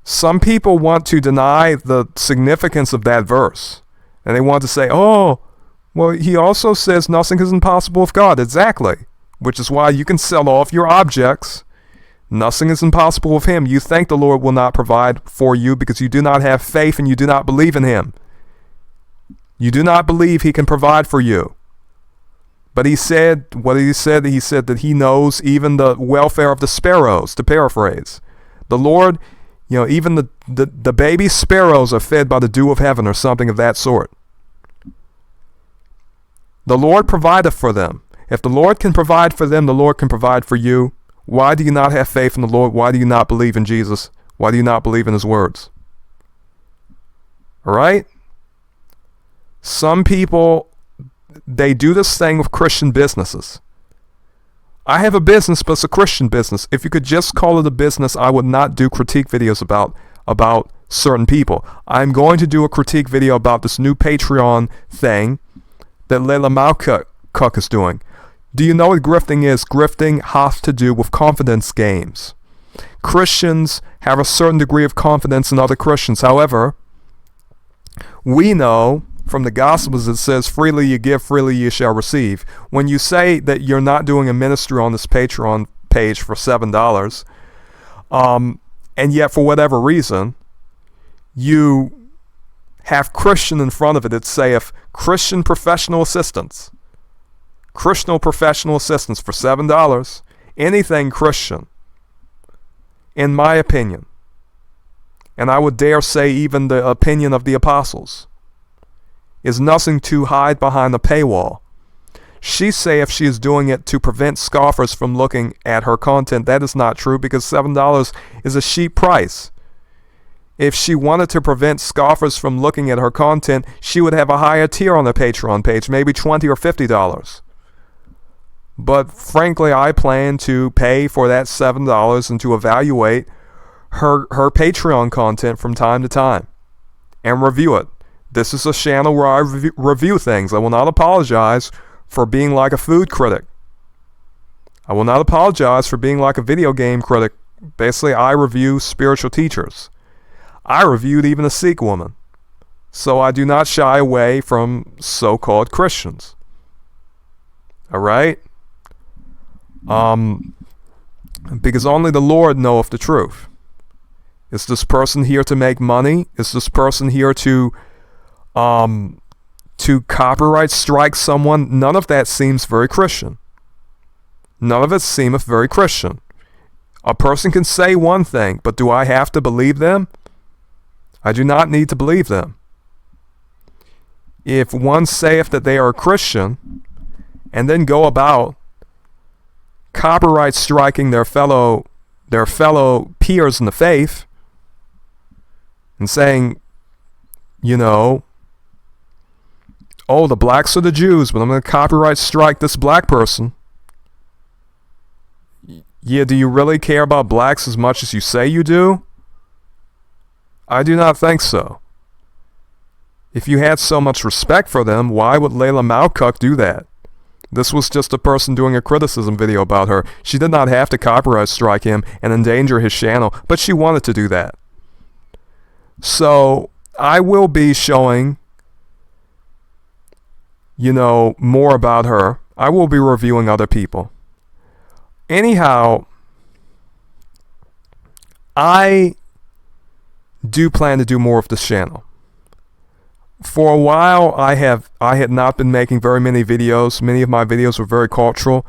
Some people want to deny the significance of that verse. And they want to say, oh, well, He also says nothing is impossible with God. Exactly. Which is why you can sell off your objects. Nothing is impossible with Him. You think the Lord will not provide for you because you do not have faith and you do not believe in Him. You do not believe He can provide for you. But He said, what He said? He said that He knows even the welfare of the sparrows, to paraphrase. The Lord, even the baby sparrows are fed by the dew of heaven or something of that sort. The Lord provideth for them. If the Lord can provide for them, the Lord can provide for you. Why do you not have faith in the Lord? Why do you not believe in Jesus? Why do you not believe in His words? All right? Some people, they do this thing with Christian businesses. I have a business, but it's a Christian business. If you could just call it a business, I would not do critique videos about certain people. I'm going to do a critique video about this new Patreon thing that Layla Malcook is doing. Do you know what grifting is? Grifting has to do with confidence games. Christians have a certain degree of confidence in other Christians. However, we know from the Gospels it says, freely you give, freely you shall receive. When you say that you're not doing a ministry on this Patreon page for $7, and yet for whatever reason, you have Christian in front of it, it saith Christian professional assistance. Christian professional assistance for $7. Anything Christian. in my opinion, and I would dare say even the opinion of the apostles, is nothing to hide behind a paywall. She saith she is doing it to prevent scoffers from looking at her content. That is not true, because $7 is a cheap price. If she wanted to prevent scoffers from looking at her content, she would have a higher tier on the Patreon page, maybe $20 or $50. But frankly, I plan to pay for that $7 and to evaluate her Patreon content from time to time and review it. This is a channel where I review things. I will not apologize for being like a food critic. I will not apologize for being like a video game critic. Basically, I review spiritual teachers. I reviewed even a Sikh woman. So I do not shy away from so-called Christians. Alright? Because only the Lord knoweth the truth. Is this person here to make money? Is this person here to copyright strike someone? None of that seems very Christian. None of it seemeth very Christian. A person can say one thing, but do I have to believe them? I do not need to believe them. If one saith that they are a Christian, and then go about copyright striking their fellow peers in the faith, and saying, you know, oh, the blacks are the Jews, but I'm going to copyright strike this black person. Yeah, do you really care about blacks as much as you say you do? I do not think so. If you had so much respect for them, why would Layla Malkuk do that? This was just a person doing a criticism video about her. She did not have to copyright strike him and endanger his channel, but she wanted to do that. So, I will be showing, you know, more about her. I will be reviewing other people. Anyhow, I do plan to do more of this channel. For a while, I had not been making very many videos. Many of my videos were very cultural.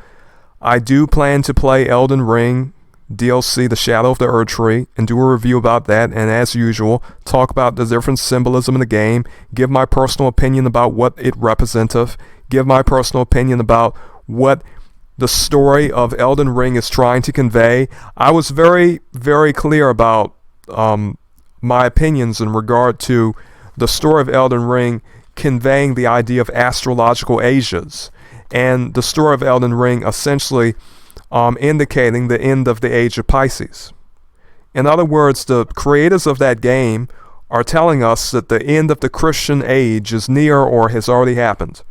I do plan to play Elden Ring DLC, The Shadow of the Erd Tree, and do a review about that, and as usual, talk about the different symbolism in the game, give my personal opinion about what it represents, give my personal opinion about what the story of Elden Ring is trying to convey. I was very, very clear about my opinions in regard to the story of Elden Ring conveying the idea of astrological ages, and the story of Elden Ring essentially indicating the end of the age of Pisces. In other words, the creators of that game are telling us that the end of the Christian age is near or has already happened.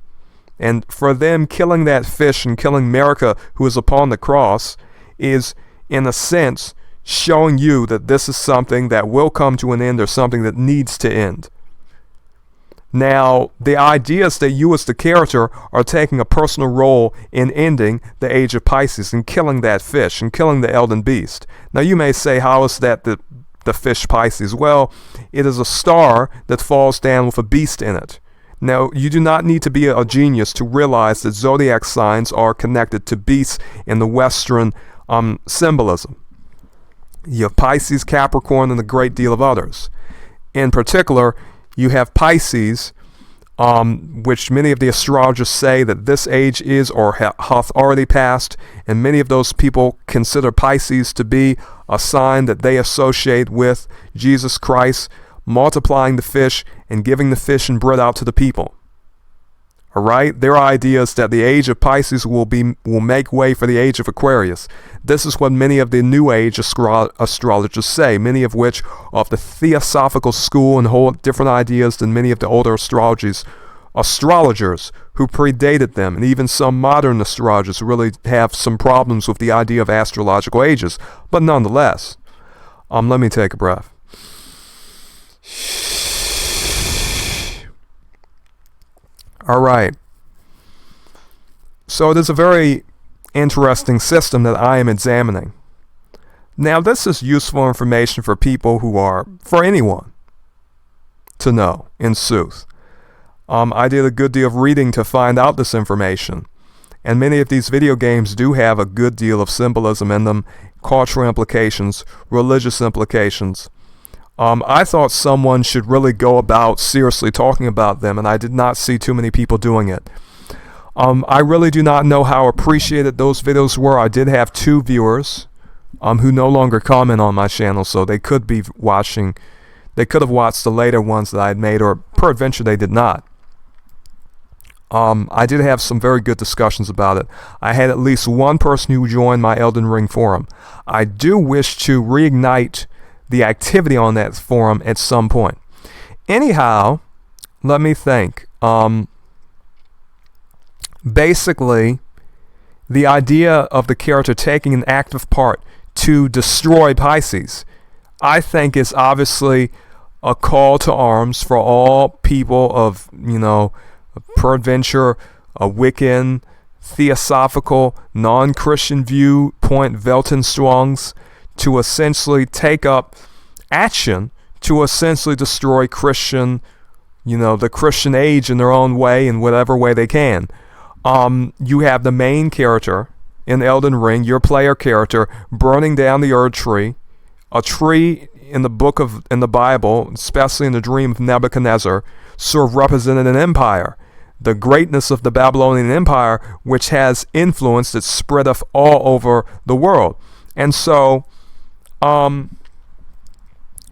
And for them, killing that fish and killing America, who is upon the cross, is, in a sense, showing you that this is something that will come to an end or something that needs to end. Now, the idea is that you as the character are taking a personal role in ending the age of Pisces and killing that fish and killing the Elden Beast. Now, you may say, how is that the fish Pisces? Well, it is a star that falls down with a beast in it. Now, you do not need to be a genius to realize that zodiac signs are connected to beasts in the Western symbolism. You have Pisces, Capricorn, and a great deal of others. In particular, you have Pisces, which many of the astrologers say that this age is or hath already passed, and many of those people consider Pisces to be a sign that they associate with Jesus Christ multiplying the fish and giving the fish and bread out to the people. Alright? Their idea is that the age of Pisces will make way for the age of Aquarius. This is what many of the New Age astrologers say, many of which are of the Theosophical school and hold different ideas than many of the older astrologers who predated them, and even some modern astrologers really have some problems with the idea of astrological ages. But nonetheless, let me take a breath. Alright, so it is a very interesting system that I am examining. Now, this is useful information for people for anyone to know, in sooth. I did a good deal of reading to find out this information, and many of these video games do have a good deal of symbolism in them, cultural implications, religious implications. I thought someone should really go about seriously talking about them, and I did not see too many people doing it. I really do not know how appreciated those videos were. I did have 2 viewers who no longer comment on my channel, so they could be watching. They could have watched the later ones that I had made, or peradventure they did not. I did have some very good discussions about it. I had at least one person who joined my Elden Ring forum. I do wish to reignite the activity on that forum at some point. Anyhow, let me think. Basically, the idea of the character taking an active part to destroy Pisces, I think, is obviously a call to arms for all people of, peradventure, a Wiccan, theosophical, non-Christian viewpoint, Weltanschauungs, to essentially take up action to essentially destroy Christian, the Christian age in their own way, in whatever way they can. You have the main character in Elden Ring, your player character, burning down the Erd tree, a tree in the Bible, especially in the dream of Nebuchadnezzar, sort of represented an empire, the greatness of the Babylonian Empire, which has influence that spreadeth all over the world. And so,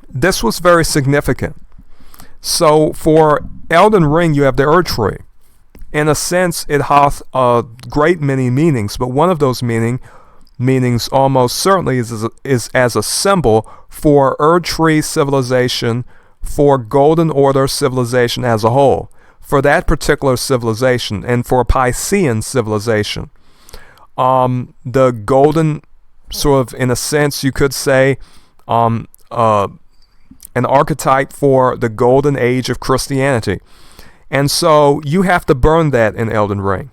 this was very significant. So for Elden Ring, you have the Erd tree. In a sense, it hath a great many meanings, but one of those meanings almost certainly is as a symbol for Erd tree civilization, for Golden Order civilization as a whole, for that particular civilization, and for Piscean civilization. The golden, sort of, in a sense, you could say, an archetype for the golden age of Christianity. And so you have to burn that in Elden Ring.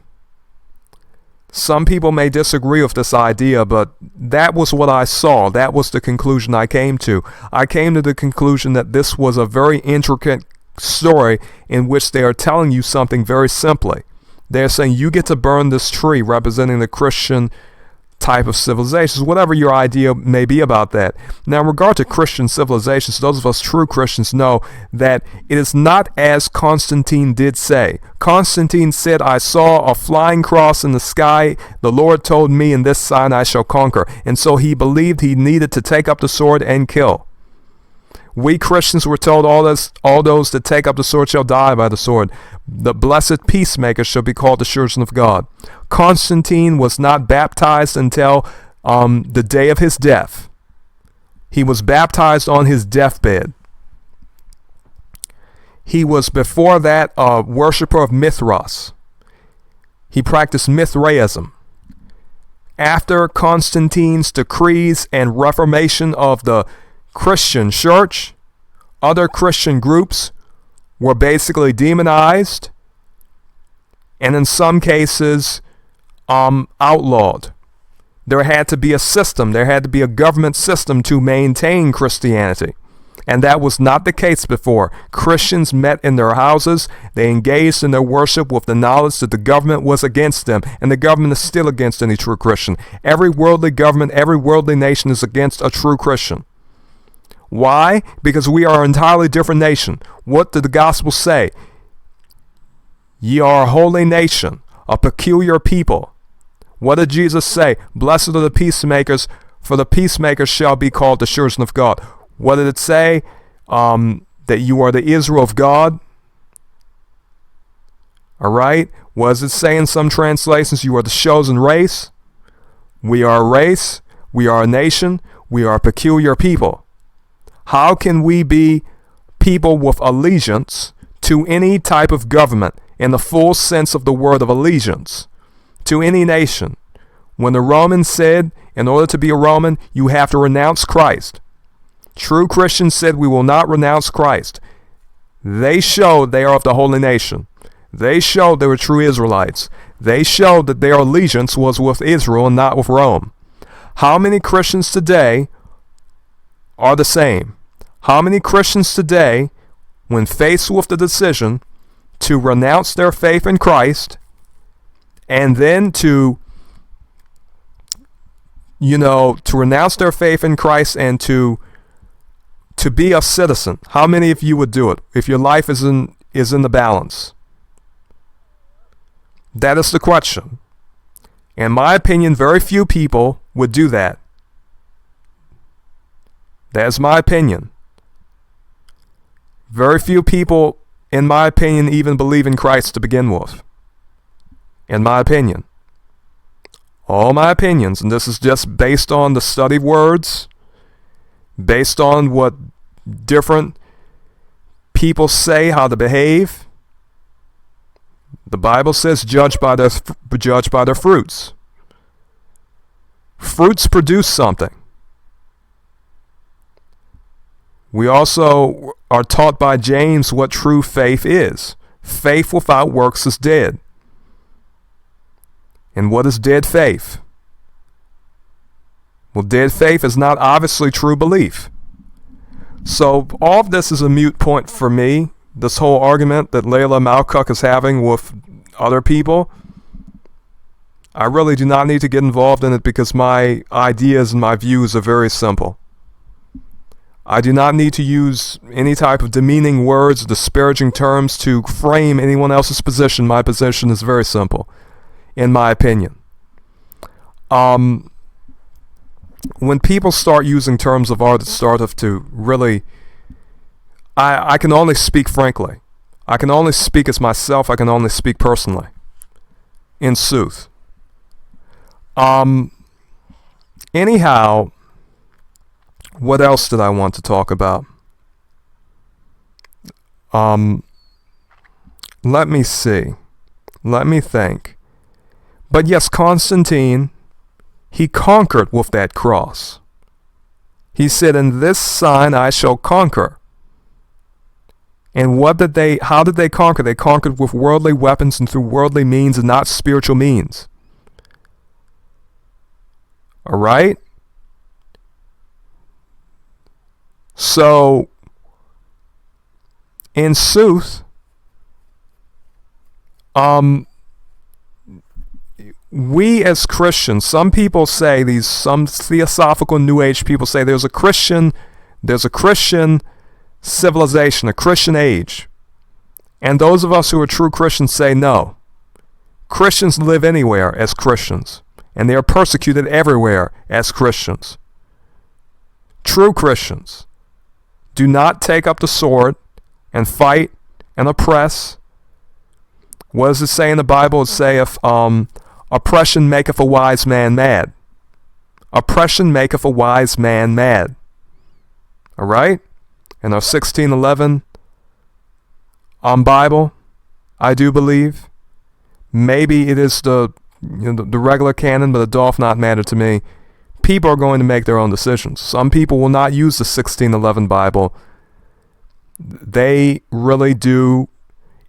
Some people may disagree with this idea, but that was what I saw. That was the conclusion I came to. I came to the conclusion that this was a very intricate story in which they are telling you something very simply. They're saying you get to burn this tree representing the Christian type of civilizations, whatever your idea may be about that. Now, in regard to Christian civilizations, those of us true Christians know that it is not as Constantine did say. Constantine said, "I saw a flying cross in the sky. The Lord told me, in this sign I shall conquer." And so he believed he needed to take up the sword and kill. We Christians were told all those that take up the sword shall die by the sword. The blessed peacemakers shall be called the children of God. Constantine was not baptized until the day of his death. He was baptized on his deathbed. He was before that a worshiper of Mithras. He practiced Mithraism. After Constantine's decrees and reformation of the Christian church, other Christian groups were basically demonized and in some cases outlawed. There had to be a system, there had to be a government system to maintain Christianity. And that was not the case before. Christians met in their houses, they engaged in their worship with the knowledge that the government was against them, and the government is still against any true Christian. Every worldly government, every worldly nation is against a true Christian. Why? Because we are an entirely different nation. What did the gospel say? Ye are a holy nation, a peculiar people. What did Jesus say? Blessed are the peacemakers, for the peacemakers shall be called the children of God. What did it say? That you are the Israel of God. All right. What does it say in some translations? You are the chosen race. We are a race. We are a nation. We are a peculiar people. How can we be people with allegiance to any type of government in the full sense of the word of allegiance to any nation? When the Romans said, in order to be a Roman, you have to renounce Christ. True Christians said, we will not renounce Christ. They showed they are of the holy nation. They showed they were true Israelites. They showed that their allegiance was with Israel and not with Rome. How many Christians today are the same? How many Christians today, when faced with the decision to renounce their faith in Christ and then to, to renounce their faith in Christ and to be a citizen. How many of you would do it if your life is in the balance? That is the question. In my opinion, very few people would do that. That's my opinion. Very few people, in my opinion, even believe in Christ to begin with. In my opinion. All my opinions, and this is just based on the study of words, based on what different people say, how to behave. The Bible says, judge by their fruits. Fruits produce something. We also are taught by James what true faith is. Faith without works is dead. And what is dead faith? Well, dead faith is not obviously true belief. So all of this is a moot point for me. This whole argument that Layla Malkuk is having with other people, I really do not need to get involved in it because my ideas and my views are very simple. I do not need to use any type of demeaning words or disparaging terms to frame anyone else's position. My position is very simple, in my opinion. When people start using terms of art that start to really... I can only speak frankly. I can only speak as myself. I can only speak personally. In sooth. Anyhow, what else did I want to talk about? Let me see. Let me think. But yes, Constantine, he conquered with that cross. He said, "In this sign I shall conquer." And how did they conquer? They conquered with worldly weapons and through worldly means and not spiritual means. All right? So, in sooth, we as Christians, some people say, some theosophical New Age people say there's a Christian civilization, a Christian age. And those of us who are true Christians say no. Christians live anywhere as Christians, and they are persecuted everywhere as Christians. True Christians do not take up the sword and fight and oppress. What does it say in the Bible? It saith, oppression maketh a wise man mad. Oppression maketh a wise man mad. All right? In our 1611 Bible, I do believe. Maybe it is the regular canon, but it doth not matter to me. People are going to make their own decisions. Some people will not use the 1611 Bible. They really do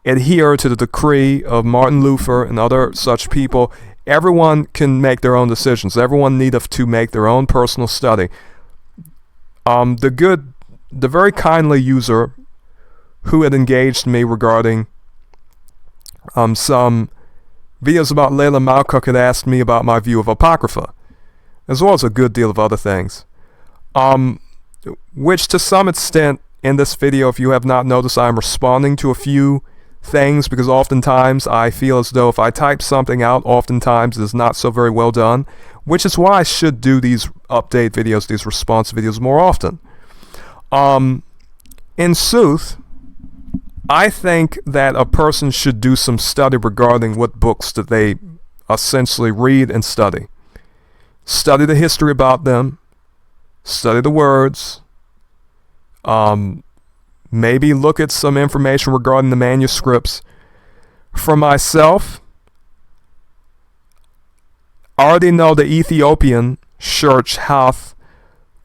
adhere to the decree of Martin Luther and other such people. Everyone can make their own decisions. Everyone needeth to make their own personal study. The very kindly user who had engaged me regarding some videos about Layla Malkuk had asked me about my view of Apocrypha, as well as a good deal of other things, which to some extent in this video, if you have not noticed, I'm responding to a few things because oftentimes I feel as though if I type something out, oftentimes it is not so very well done, which is why I should do these update videos, these response videos more often. In sooth, I think that a person should do some study regarding what books that they essentially read and study. Study the history about them. Study the words. Maybe look at some information regarding the manuscripts. For myself, I already know the Ethiopian church hath,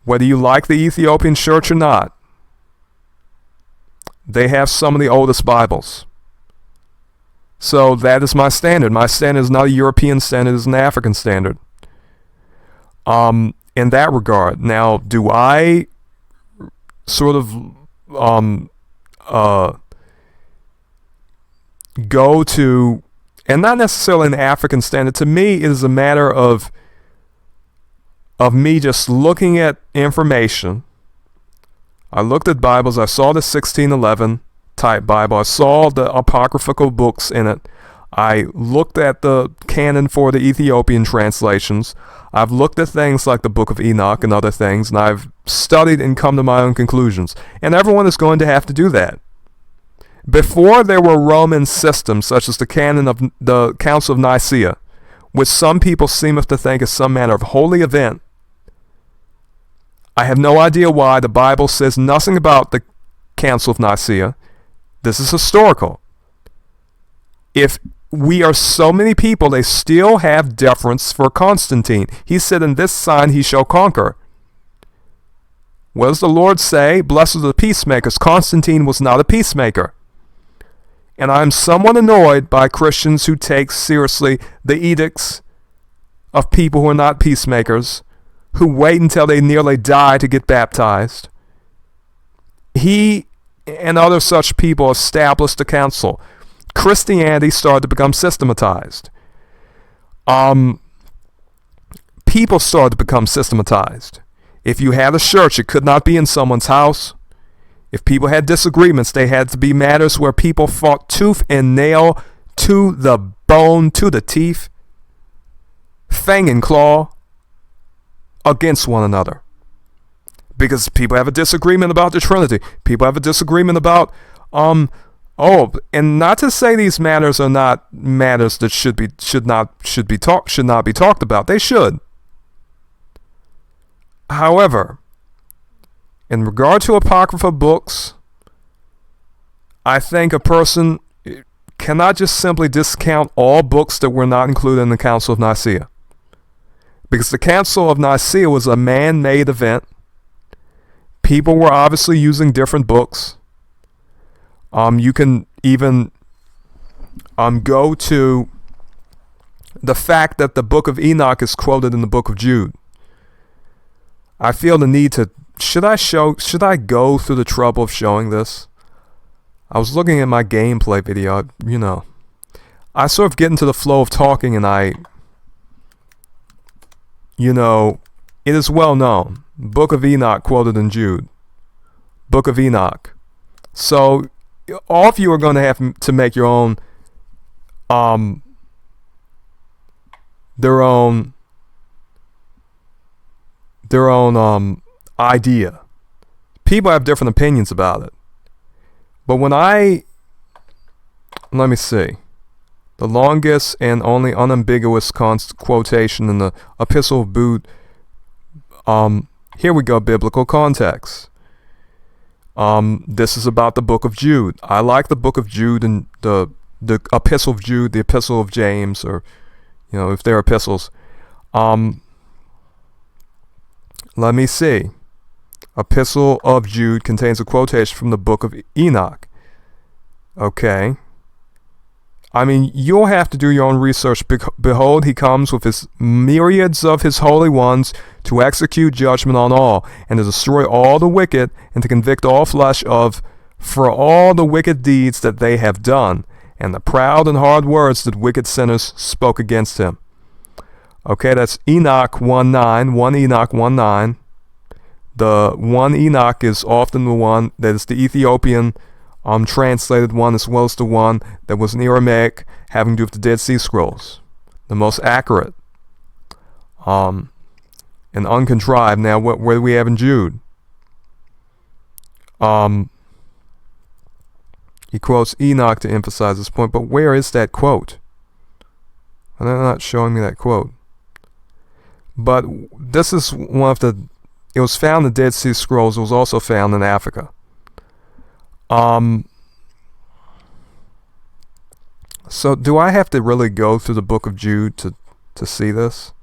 whether you like the Ethiopian church or not, they have some of the oldest Bibles. So that is my standard. My standard is not a European standard, it is an African standard. In that regard. Now, do I sort of go to, and not necessarily an African standard, to me it is a matter of of me just looking at information. I looked at Bibles. I saw the 1611 type Bible. I saw the apocryphal books in it. I looked at the canon for the Ethiopian translations. I've looked at things like the Book of Enoch and other things, and I've studied and come to my own conclusions. And everyone is going to have to do that. Before there were Roman systems, such as the canon of the Council of Nicaea, which some people seemeth to think is some manner of holy event, I have no idea why the Bible says nothing about the Council of Nicaea. This is historical. If we are so many people, they still have deference for Constantine. He said, in this sign he shall conquer. What does the Lord say? Blessed are the peacemakers. Constantine was not a peacemaker. And I'm somewhat annoyed by Christians who take seriously the edicts of people who are not peacemakers, who wait until they nearly die to get baptized. He and other such people established a council. Christianity started to become systematized. People started to become systematized. If you had a church, it could not be in someone's house. If people had disagreements, they had to be matters where people fought tooth and nail, to the bone, to the teeth, fang and claw, against one another. Because people have a disagreement about the Trinity. People have a disagreement about, and not to say these matters are not matters that should not be talked about. They should. However, in regard to apocryphal books, I think a person cannot just simply discount all books that were not included in the Council of Nicaea. Because the Council of Nicaea was a man-made event. People were obviously using different books. You can even go to the fact that the Book of Enoch is quoted in the Book of Jude. I feel the need to, should I go through the trouble of showing this? I was looking at my gameplay video, I sort of get into the flow of talking, and it is well known. Book of Enoch quoted in Jude. Book of Enoch. So all of you are going to have to make your own, their own idea. People have different opinions about it. But let me see. The longest and only unambiguous quotation in the Epistle of Jude. Here we go, biblical context. This is about the Book of Jude. I like the Book of Jude and the Epistle of Jude, the Epistle of James, or if they're epistles. Let me see. Epistle of Jude contains a quotation from the Book of Enoch. Okay. I mean, you'll have to do your own research. Behold, he comes with his myriads of his holy ones to execute judgment on all, and to destroy all the wicked, and to convict all flesh for all the wicked deeds that they have done, and the proud and hard words that wicked sinners spoke against him. Okay, that's Enoch 1:9, 1 Enoch 1:9. The 1 Enoch is often the one that is the Ethiopian translated one, as well as the one that was in Aramaic, having to do with the Dead Sea Scrolls. The most accurate. And uncontrived. Now, what do we have in Jude? He quotes Enoch to emphasize this point, but where is that quote? They're not showing me that quote. But this is one of it was found in the Dead Sea Scrolls. It was also found in Africa. So do I have to really go through the Book of Jude to see this?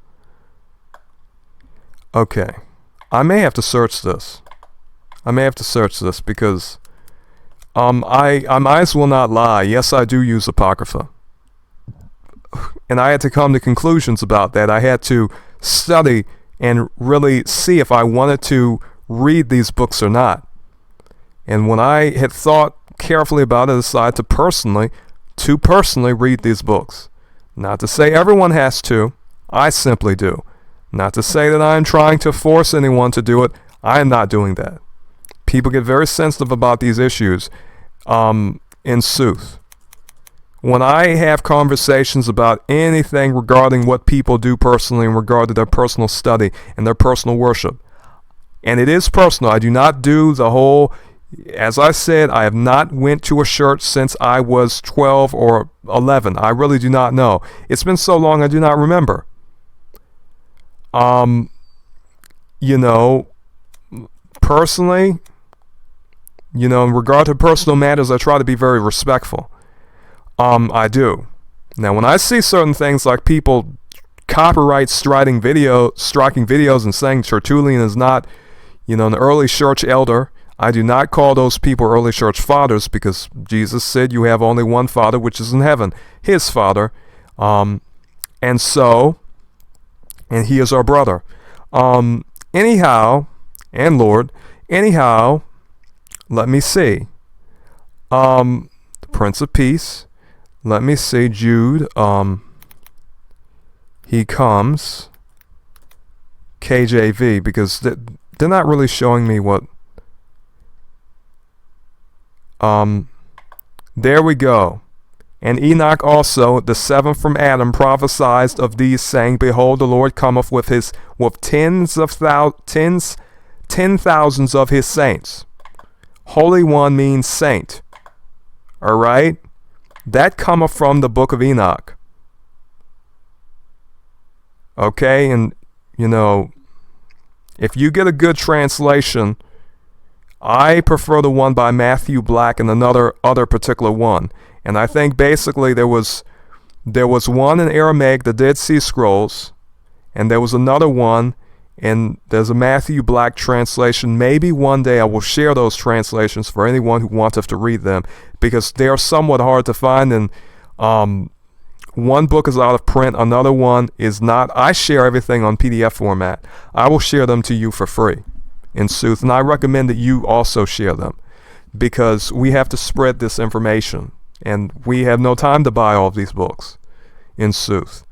Okay. I may have to search this. Because I might as well not lie. Yes, I do use Apocrypha. And I had to come to conclusions about that. I had to study and really see if I wanted to read these books or not. And when I had thought carefully about it, I decided to personally read these books. Not to say everyone has to. I simply do. Not to say that I'm trying to force anyone to do it. I am not doing that. People get very sensitive about these issues in sooth. When I have conversations about anything regarding what people do personally in regard to their personal study and their personal worship, and it is personal, I do not do the whole, as I said, I have not went to a church since I was 12 or 11. I really do not know. It's been so long I do not remember. Personally, in regard to personal matters, I try to be very respectful. I do. Now, when I see certain things like people copyright striking videos and saying Tertullian is not, an early church elder, I do not call those people early church fathers, because Jesus said you have only one Father, which is in heaven, his Father. And he is our brother. Anyhow, and Lord, let me see. The Prince of Peace. Let me see, Jude. He comes. KJV, because they're not really showing me what. There we go. And Enoch also, the seventh from Adam, prophesied of these, saying, Behold, the Lord cometh with ten thousands of his saints. Holy One means saint. All right? That cometh from the book of Enoch. Okay? And, if you get a good translation, I prefer the one by Matthew Black and other particular one. And I think basically there was one in Aramaic, the Dead Sea Scrolls, and there was another one, and there's a Matthew Black translation. Maybe one day I will share those translations for anyone who wants to read them, because they are somewhat hard to find, and one book is out of print, another one is not. I share everything on PDF format. I will share them to you for free in sooth, and I recommend that you also share them, because we have to spread this information. And we have no time to buy all of these books, in sooth.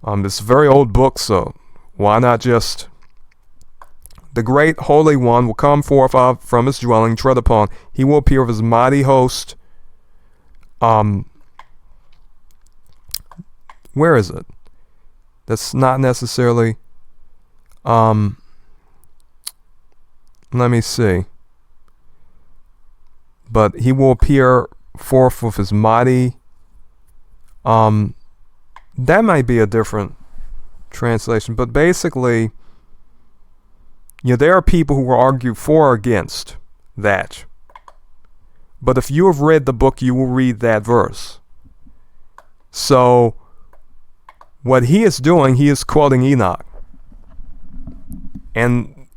It's a very old book, so why not just... The great Holy One will come forth from his dwelling, tread upon. He will appear with his mighty host. Where is it? That's not necessarily... let me see. But he will appear forth with his mighty, that might be a different translation, but basically, there are people who will argue for or against that. But if you have read the book, you will read that verse. So what he is doing, he is quoting Enoch. And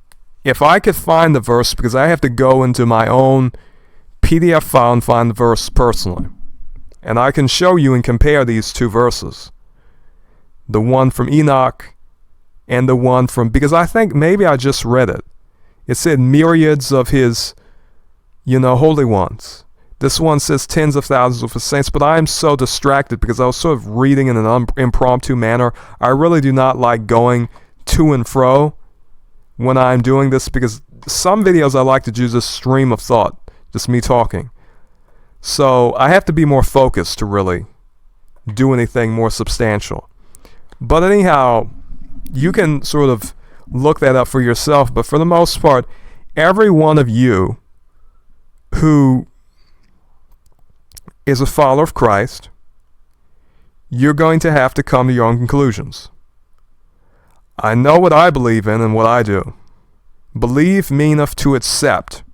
if I could find the verse, because I have to go into my own PDF file and find the verse personally, and I can show you and compare these two verses, the one from Enoch and the one from, because I think maybe I just read it. It said myriads of his, holy ones. This one says tens of thousands of his saints, but I am so distracted because I was sort of reading in an impromptu manner. I really do not like going to and fro when I'm doing this, because some videos I like to do this stream of thought. Just me talking. So I have to be more focused to really do anything more substantial. But anyhow, you can sort of look that up for yourself. But for the most part, every one of you who is a follower of Christ, you're going to have to come to your own conclusions. I know what I believe in and what I do. Believe meaneth to accept.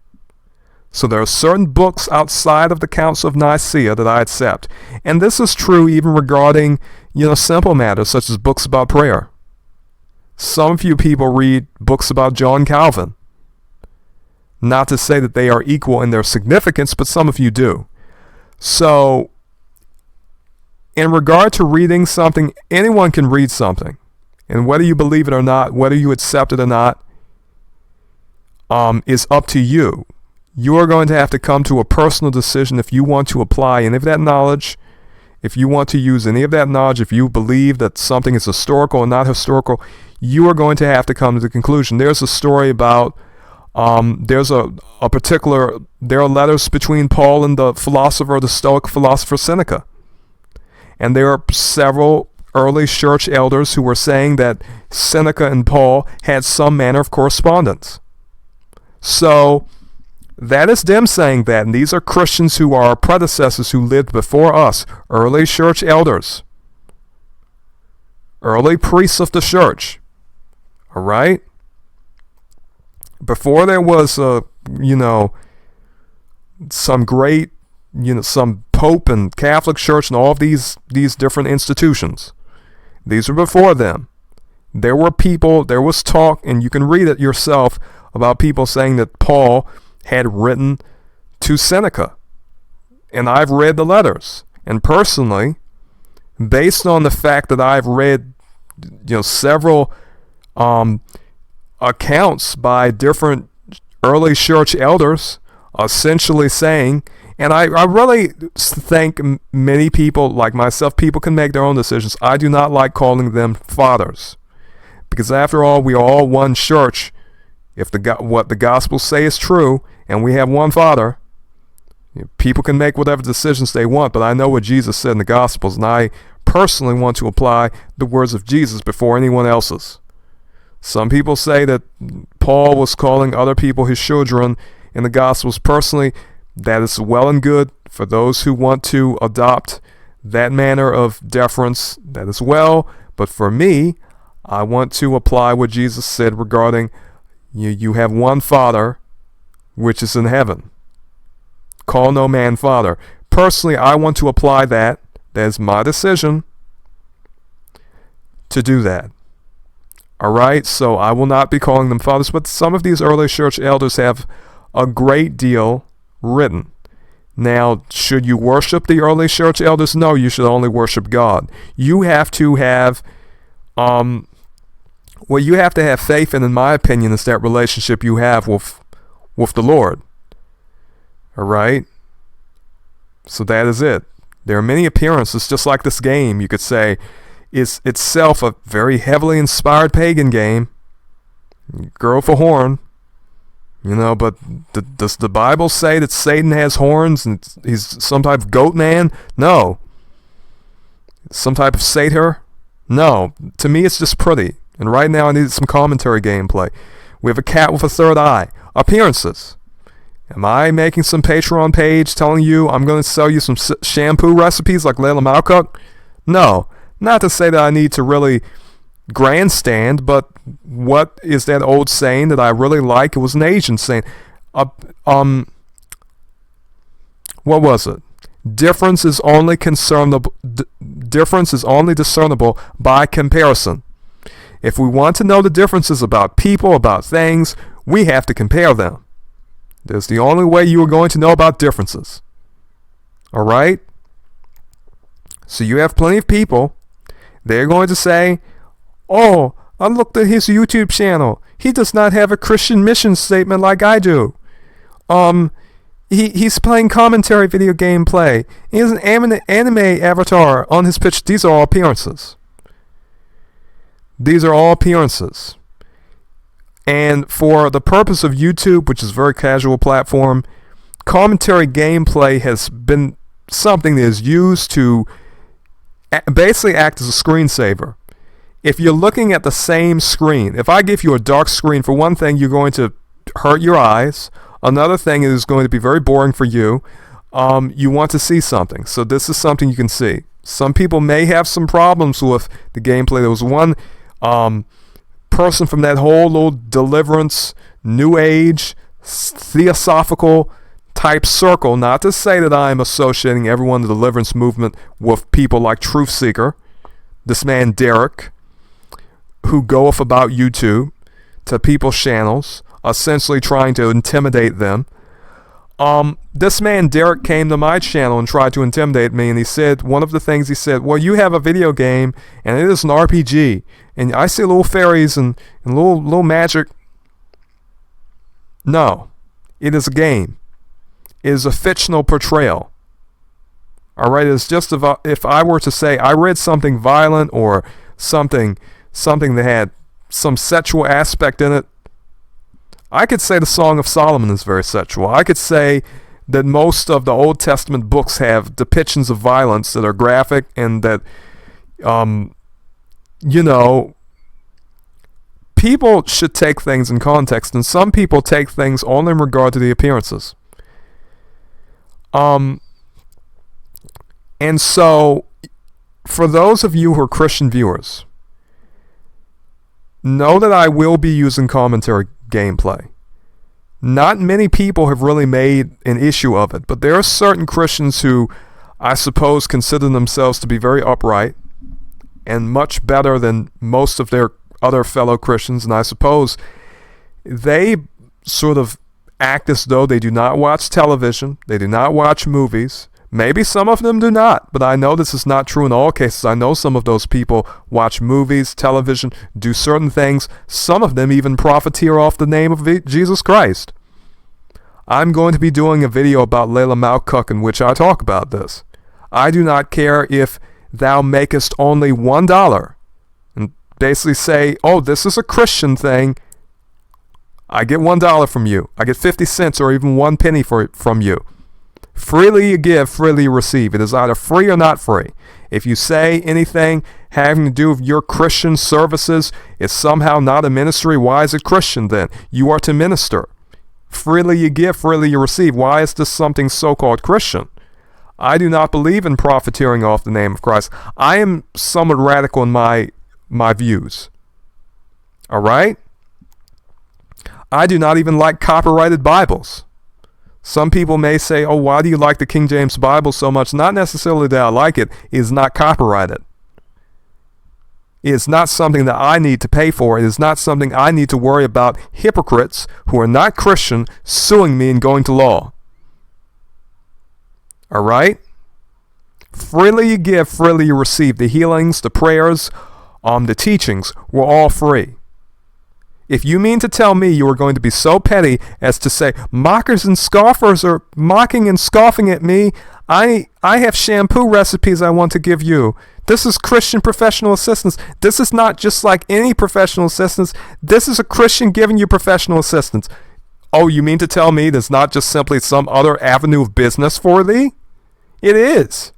So there are certain books outside of the Council of Nicaea that I accept. And this is true even regarding, simple matters such as books about prayer. Some of you people read books about John Calvin. Not to say that they are equal in their significance, but some of you do. So, in regard to reading something, anyone can read something. And whether you believe it or not, whether you accept it or not, is up to you. You are going to have to come to a personal decision if you want to apply any of that knowledge, if you want to use any of that knowledge, if you believe that something is historical or not historical. you are going to have to come to the conclusion. There's a story about, there are letters between Paul and the Stoic philosopher Seneca. And there are several early church elders who were saying that Seneca and Paul had some manner of correspondence. So that is them saying that, and these are Christians who are predecessors who lived before us, early church elders, early priests of the church. All right? Before there was, some great, some Pope and Catholic Church and all of these different institutions. These were before them. There were people, there was talk, and you can read it yourself, about people saying that Paul had written to Seneca. And I've read the letters. And personally, based on the fact that I've read, several accounts by different early church elders essentially saying, and I really think many people like myself, people can make their own decisions. I do not like calling them fathers, because after all, we are all one church. If what the Gospels say is true, and we have one Father, people can make whatever decisions they want, but I know what Jesus said in the Gospels, and I personally want to apply the words of Jesus before anyone else's. Some people say that Paul was calling other people his children in the Gospels. Personally, that is well and good for those who want to adopt that manner of deference. That is well, but for me, I want to apply what Jesus said regarding you have one Father, which is in heaven. Call no man father. Personally, I want to apply that. That is my decision to do that. All right, so I will not be calling them fathers, but some of these early church elders have a great deal written. Now, should you worship the early church elders? No, you should only worship God. You have to have, what you have to have faith in my opinion, is that relationship you have with the Lord. All right? So that is it. There are many appearances, just like this game, you could say, is itself a very heavily inspired pagan game. Girl for horn. But does the Bible say that Satan has horns and he's some type of goat man? No. Some type of satyr? No. To me, it's just pretty. And right now, I need some commentary gameplay. We have a cat with a third eye. Appearances. Am I making some Patreon page telling you I'm going to sell you some shampoo recipes like Layla Malcook? No. Not to say that I need to really grandstand, but what is that old saying that I really like? It was an Asian saying. What was it? Difference is only discernible by comparison. If we want to know the differences about people, about things, we have to compare them. That's the only way you are going to know about differences. All right? So you have plenty of people. They're going to say, oh, I looked at his YouTube channel. He does not have a Christian mission statement like I do. He's playing commentary video gameplay. He has an anime avatar on his pitch. These are all appearances. These are all appearances. And for the purpose of YouTube, which is a very casual platform, commentary gameplay has been something that is used to basically act as a screensaver. If you're looking at the same screen, if I give you a dark screen, for one thing, you're going to hurt your eyes. Another thing is going to be very boring for you. You want to see something. So this is something you can see. Some people may have some problems with the gameplay. There was one person from that whole little deliverance, new age, theosophical type circle. Not to say that I'm associating everyone in the deliverance movement with people like Truth Seeker, this man Derek, who goeth about YouTube to people's channels, essentially trying to intimidate them. This man Derek came to my channel and tried to intimidate me, and he said, one of the things he said, well, you have a video game and it is an RPG, and I see little fairies and little magic. No, it is a game. It is a fictional portrayal. Alright, it's just if I were to say I read something violent or something that had some sexual aspect in it. I could say the Song of Solomon is very sexual. I could say that most of the Old Testament books have depictions of violence that are graphic, and that, people should take things in context, and some people take things only in regard to the appearances. And so, for those of you who are Christian viewers, know that I will be using commentary gameplay. Not many people have really made an issue of it, but there are certain Christians who I suppose consider themselves to be very upright and much better than most of their other fellow Christians, and I suppose they sort of act as though they do not watch television, they do not watch movies. Maybe some of them do not, but I know this is not true in all cases. I know some of those people watch movies, television, do certain things. Some of them even profiteer off the name of Jesus Christ. I'm going to be doing a video about Layla Malkuk in which I talk about this. I do not care if thou makest only $1 and basically say, oh, this is a Christian thing. I get $1 from you. I get 50 cents or even 1 penny from you. Freely you give, freely you receive. It is either free or not free. If you say anything having to do with your Christian services is somehow not a ministry, why is it Christian then? You are to minister. Freely you give, freely you receive. Why is this something so-called Christian? I do not believe in profiteering off the name of Christ. I am somewhat radical in my views. All right? I do not even like copyrighted Bibles. Some people may say, oh, why do you like the King James Bible so much? Not necessarily that I like it. It is not copyrighted. It is not something that I need to pay for. It is not something I need to worry about hypocrites who are not Christian suing me and going to law. All right? Freely you give, freely you receive. The healings, the prayers, the teachings were all free. If you mean to tell me you are going to be so petty as to say, mockers and scoffers are mocking and scoffing at me, I have shampoo recipes I want to give you. This is Christian professional assistance. This is not just like any professional assistance. This is a Christian giving you professional assistance. Oh, you mean to tell me there's not just simply some other avenue of business for thee? It is.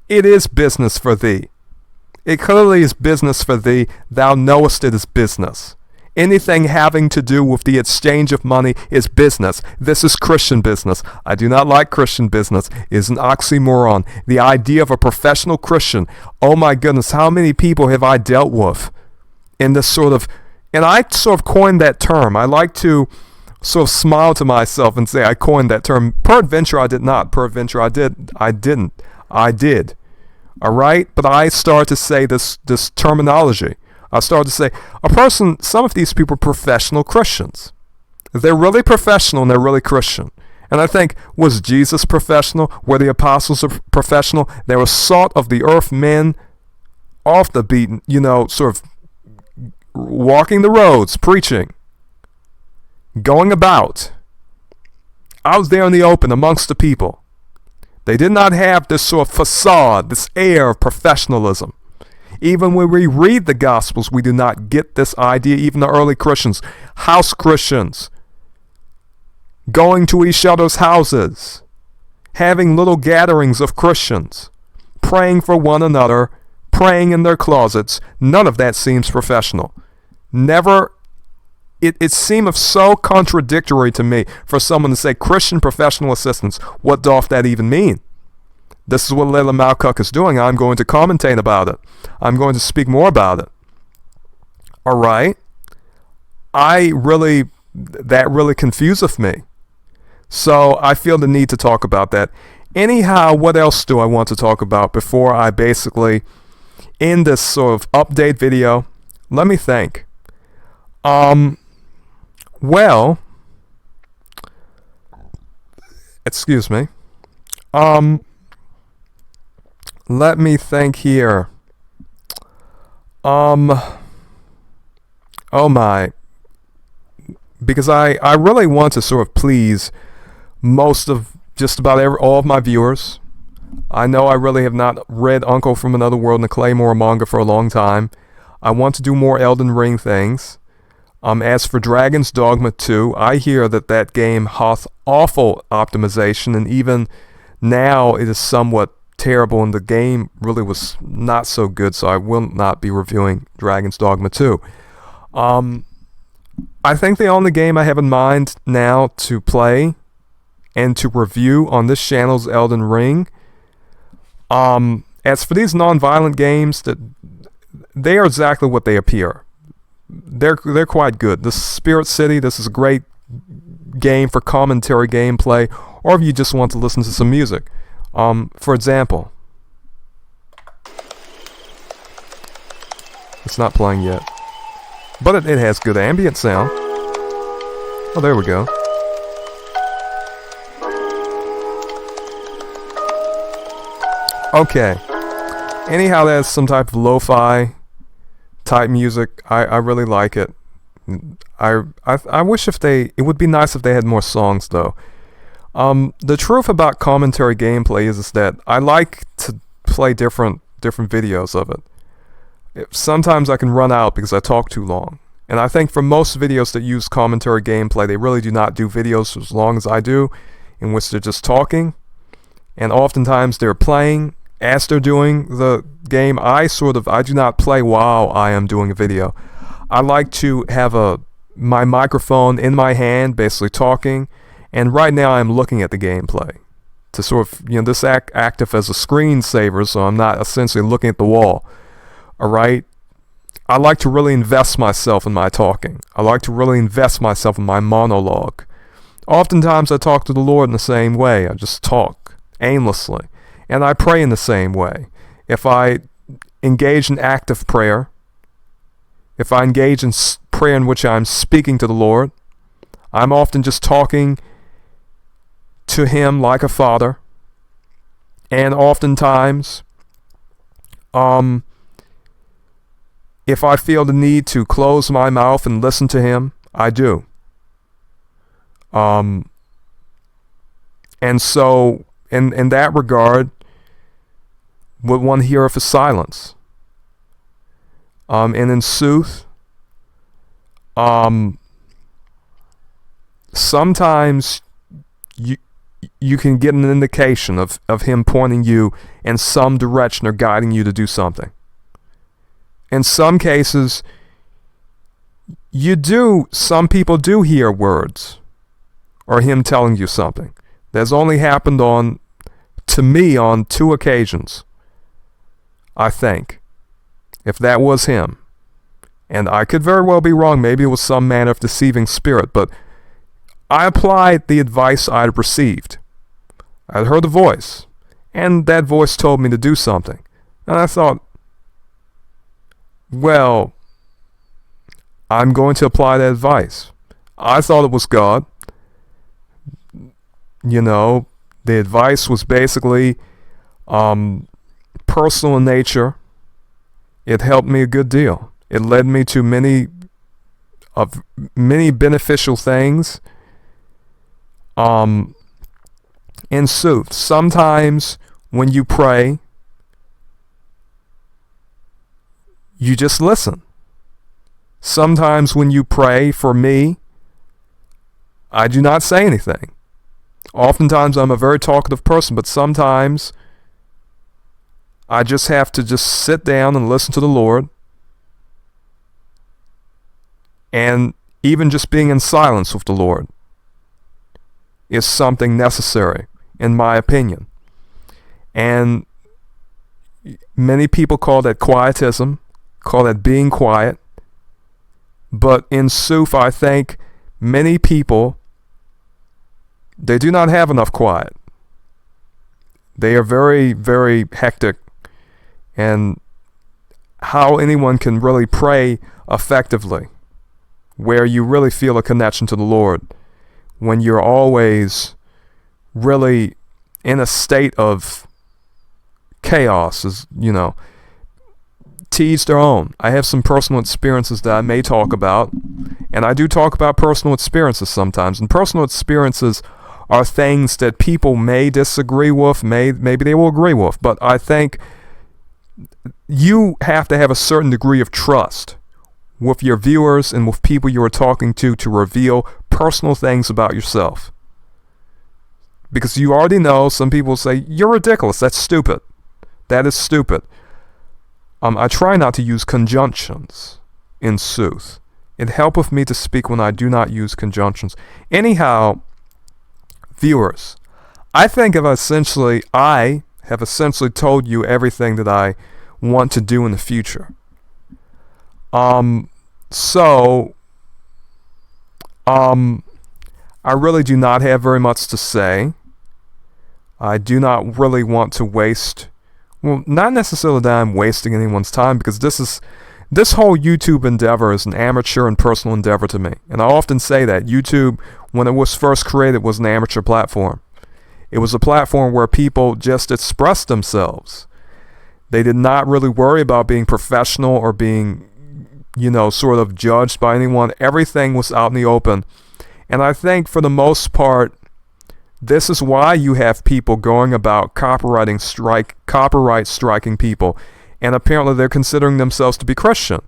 It is business for thee. It clearly is business for thee. Thou knowest it is business. Anything having to do with the exchange of money is business. This is Christian business. I do not like Christian business. It is an oxymoron. The idea of a professional Christian. Oh my goodness, how many people have I dealt with in this sort of, and I sort of coined that term. I like to sort of smile to myself and say I coined that term. Peradventure I did not. Peradventure I didn't. I did. All right? But I started to say this terminology. I started to say, some of these people are professional Christians. They're really professional and they're really Christian. And I think, was Jesus professional? Were the apostles professional? They were salt of the earth men, off the beaten, sort of walking the roads, preaching, going about, out there in the open amongst the people. They did not have this sort of facade, this air of professionalism. Even when we read the Gospels, we do not get this idea. Even the early Christians, house Christians, going to each other's houses, having little gatherings of Christians, praying for one another, praying in their closets. None of that seems professional. Never. It seemed so contradictory to me for someone to say Christian professional assistance. What doth that even mean? This is what Layla Malkuk is doing. I'm going to commentate about it. I'm going to speak more about it. All right? That really confuseth me. So I feel the need to talk about that. Anyhow, what else do I want to talk about before I basically end this sort of update video? Let me think. Well, excuse me. Let me think here. Oh my. Because I really want to sort of please most of just about all of my viewers. I know I really have not read Uncle from Another World and the Claymore manga for a long time. I want to do more Elden Ring things. As for Dragon's Dogma 2, I hear that game hath awful optimization, and even now it is somewhat terrible, and the game really was not so good, so I will not be reviewing Dragon's Dogma 2. I think the only game I have in mind now to play and to review on this channel is Elden Ring. As for these non-violent games, they are exactly what they appear. They're quite good. The Spirit City, this is a great game for commentary gameplay, or if you just want to listen to some music. For example, it's not playing yet, but it has good ambient sound. Oh, there we go. Okay. Anyhow, that's some type of lo-fi type music. I really like it. I wish it would be nice if they had more songs though. The truth about commentary gameplay is that I like to play different videos of it. Sometimes I can run out because I talk too long. And I think for most videos that use commentary gameplay, they really do not do videos as long as I do, in which they're just talking. And oftentimes they're playing as they're doing the game. I do not play while I am doing a video. I like to have my microphone in my hand, basically talking, and right now I'm looking at the gameplay to sort of, this active as a screensaver, so I'm not essentially looking at the wall. Alright? I like to really invest myself in my talking. I like to really invest myself in my monologue. Oftentimes I talk to the Lord in the same way. I just talk aimlessly. And I pray in the same way. If I engage in active prayer, if I engage in prayer in which I'm speaking to the Lord, I'm often just talking to Him like a father. And oftentimes, if I feel the need to close my mouth and listen to Him, I do. And so, in that regard, what one heareth is silence. And in sooth, sometimes you can get an indication of Him pointing you in some direction or guiding you to do something. In some cases, some people do hear words or Him telling you something. That's only happened to me on 2 occasions, I think, if that was Him. And I could very well be wrong. Maybe it was some manner of deceiving spirit, but I applied the advice I had received. I heard a voice, and that voice told me to do something. And I thought, well, I'm going to apply that advice. I thought it was God. The advice was basically personal in nature. It helped me a good deal. It led me to many beneficial things. In sooth, sometimes when you pray, you just listen. Sometimes when you pray, for me, I do not say anything. Oftentimes I'm a very talkative person, but sometimes I just have to just sit down and listen to the Lord. And even just being in silence with the Lord is something necessary, in my opinion. And many people call that quietism, call that being quiet. But in sooth, I think many people, they do not have enough quiet. They are very, very hectic. And how anyone can really pray effectively, where you really feel a connection to the Lord, when you're always really in a state of chaos, is, to each their own. I have some personal experiences that I may talk about, and I do talk about personal experiences sometimes, and personal experiences are things that people may disagree with, maybe they will agree with, but I think you have to have a certain degree of trust with your viewers and with people you are talking to reveal personal things about yourself. Because you already know, some people say, you're ridiculous, that's stupid. That is stupid. I try not to use conjunctions in sooth. It helpeth me to speak when I do not use conjunctions. Anyhow, viewers, I think I have essentially told you everything that I want to do in the future. I really do not have very much to say. I do not really want to waste, well, not necessarily that I'm wasting anyone's time, because this whole YouTube endeavor is an amateur and personal endeavor to me. And I often say that YouTube, when it was first created, was an amateur platform. It was a platform where people just expressed themselves. They did not really worry about being professional or being, sort of judged by anyone. Everything was out in the open. And I think for the most part, this is why you have people going about copyright striking people. And apparently they're considering themselves to be Christian.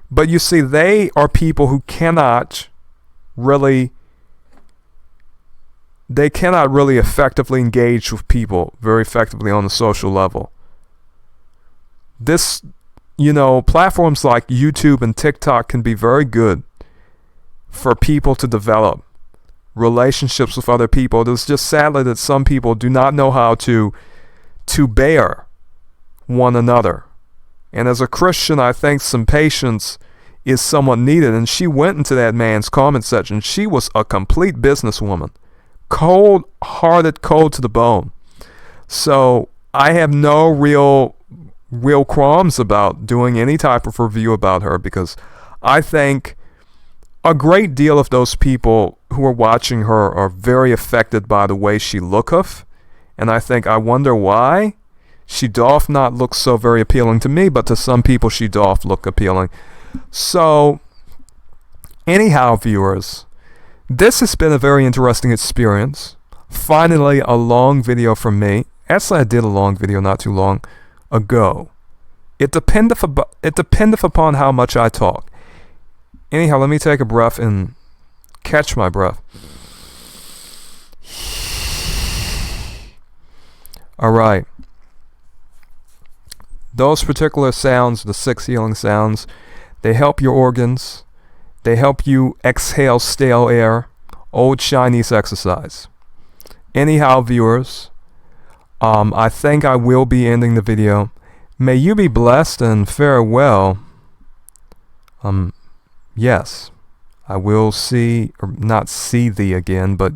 But you see, they are people who cannot really effectively engage with people very effectively on the social level. This, platforms like YouTube and TikTok can be very good for people to develop relationships with other people. It's just sadly that some people do not know how to bear one another. And as a Christian, I think some patience is somewhat needed. And she went into that man's comment section. She was a complete businesswoman. Cold-hearted, cold to the bone. So I have no real qualms about doing any type of review about her, because I think a great deal of those people who are watching her are very affected by the way she looketh. And I wonder why. She doth not look so very appealing to me, but to some people she doth look appealing. So, anyhow, viewers, this has been a very interesting experience. Finally, a long video from me. Actually, I did a long video not too long ago. It dependeth upon how much I talk. Anyhow, let me take a breath and catch my breath. All right. Those particular sounds, the 6 healing sounds, they help your organs. They help you exhale stale air. Old Chinese exercise. Anyhow, viewers, I think I will be ending the video. May you be blessed and farewell. Yes, I will not see thee again, but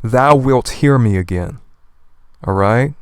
thou wilt hear me again. All right?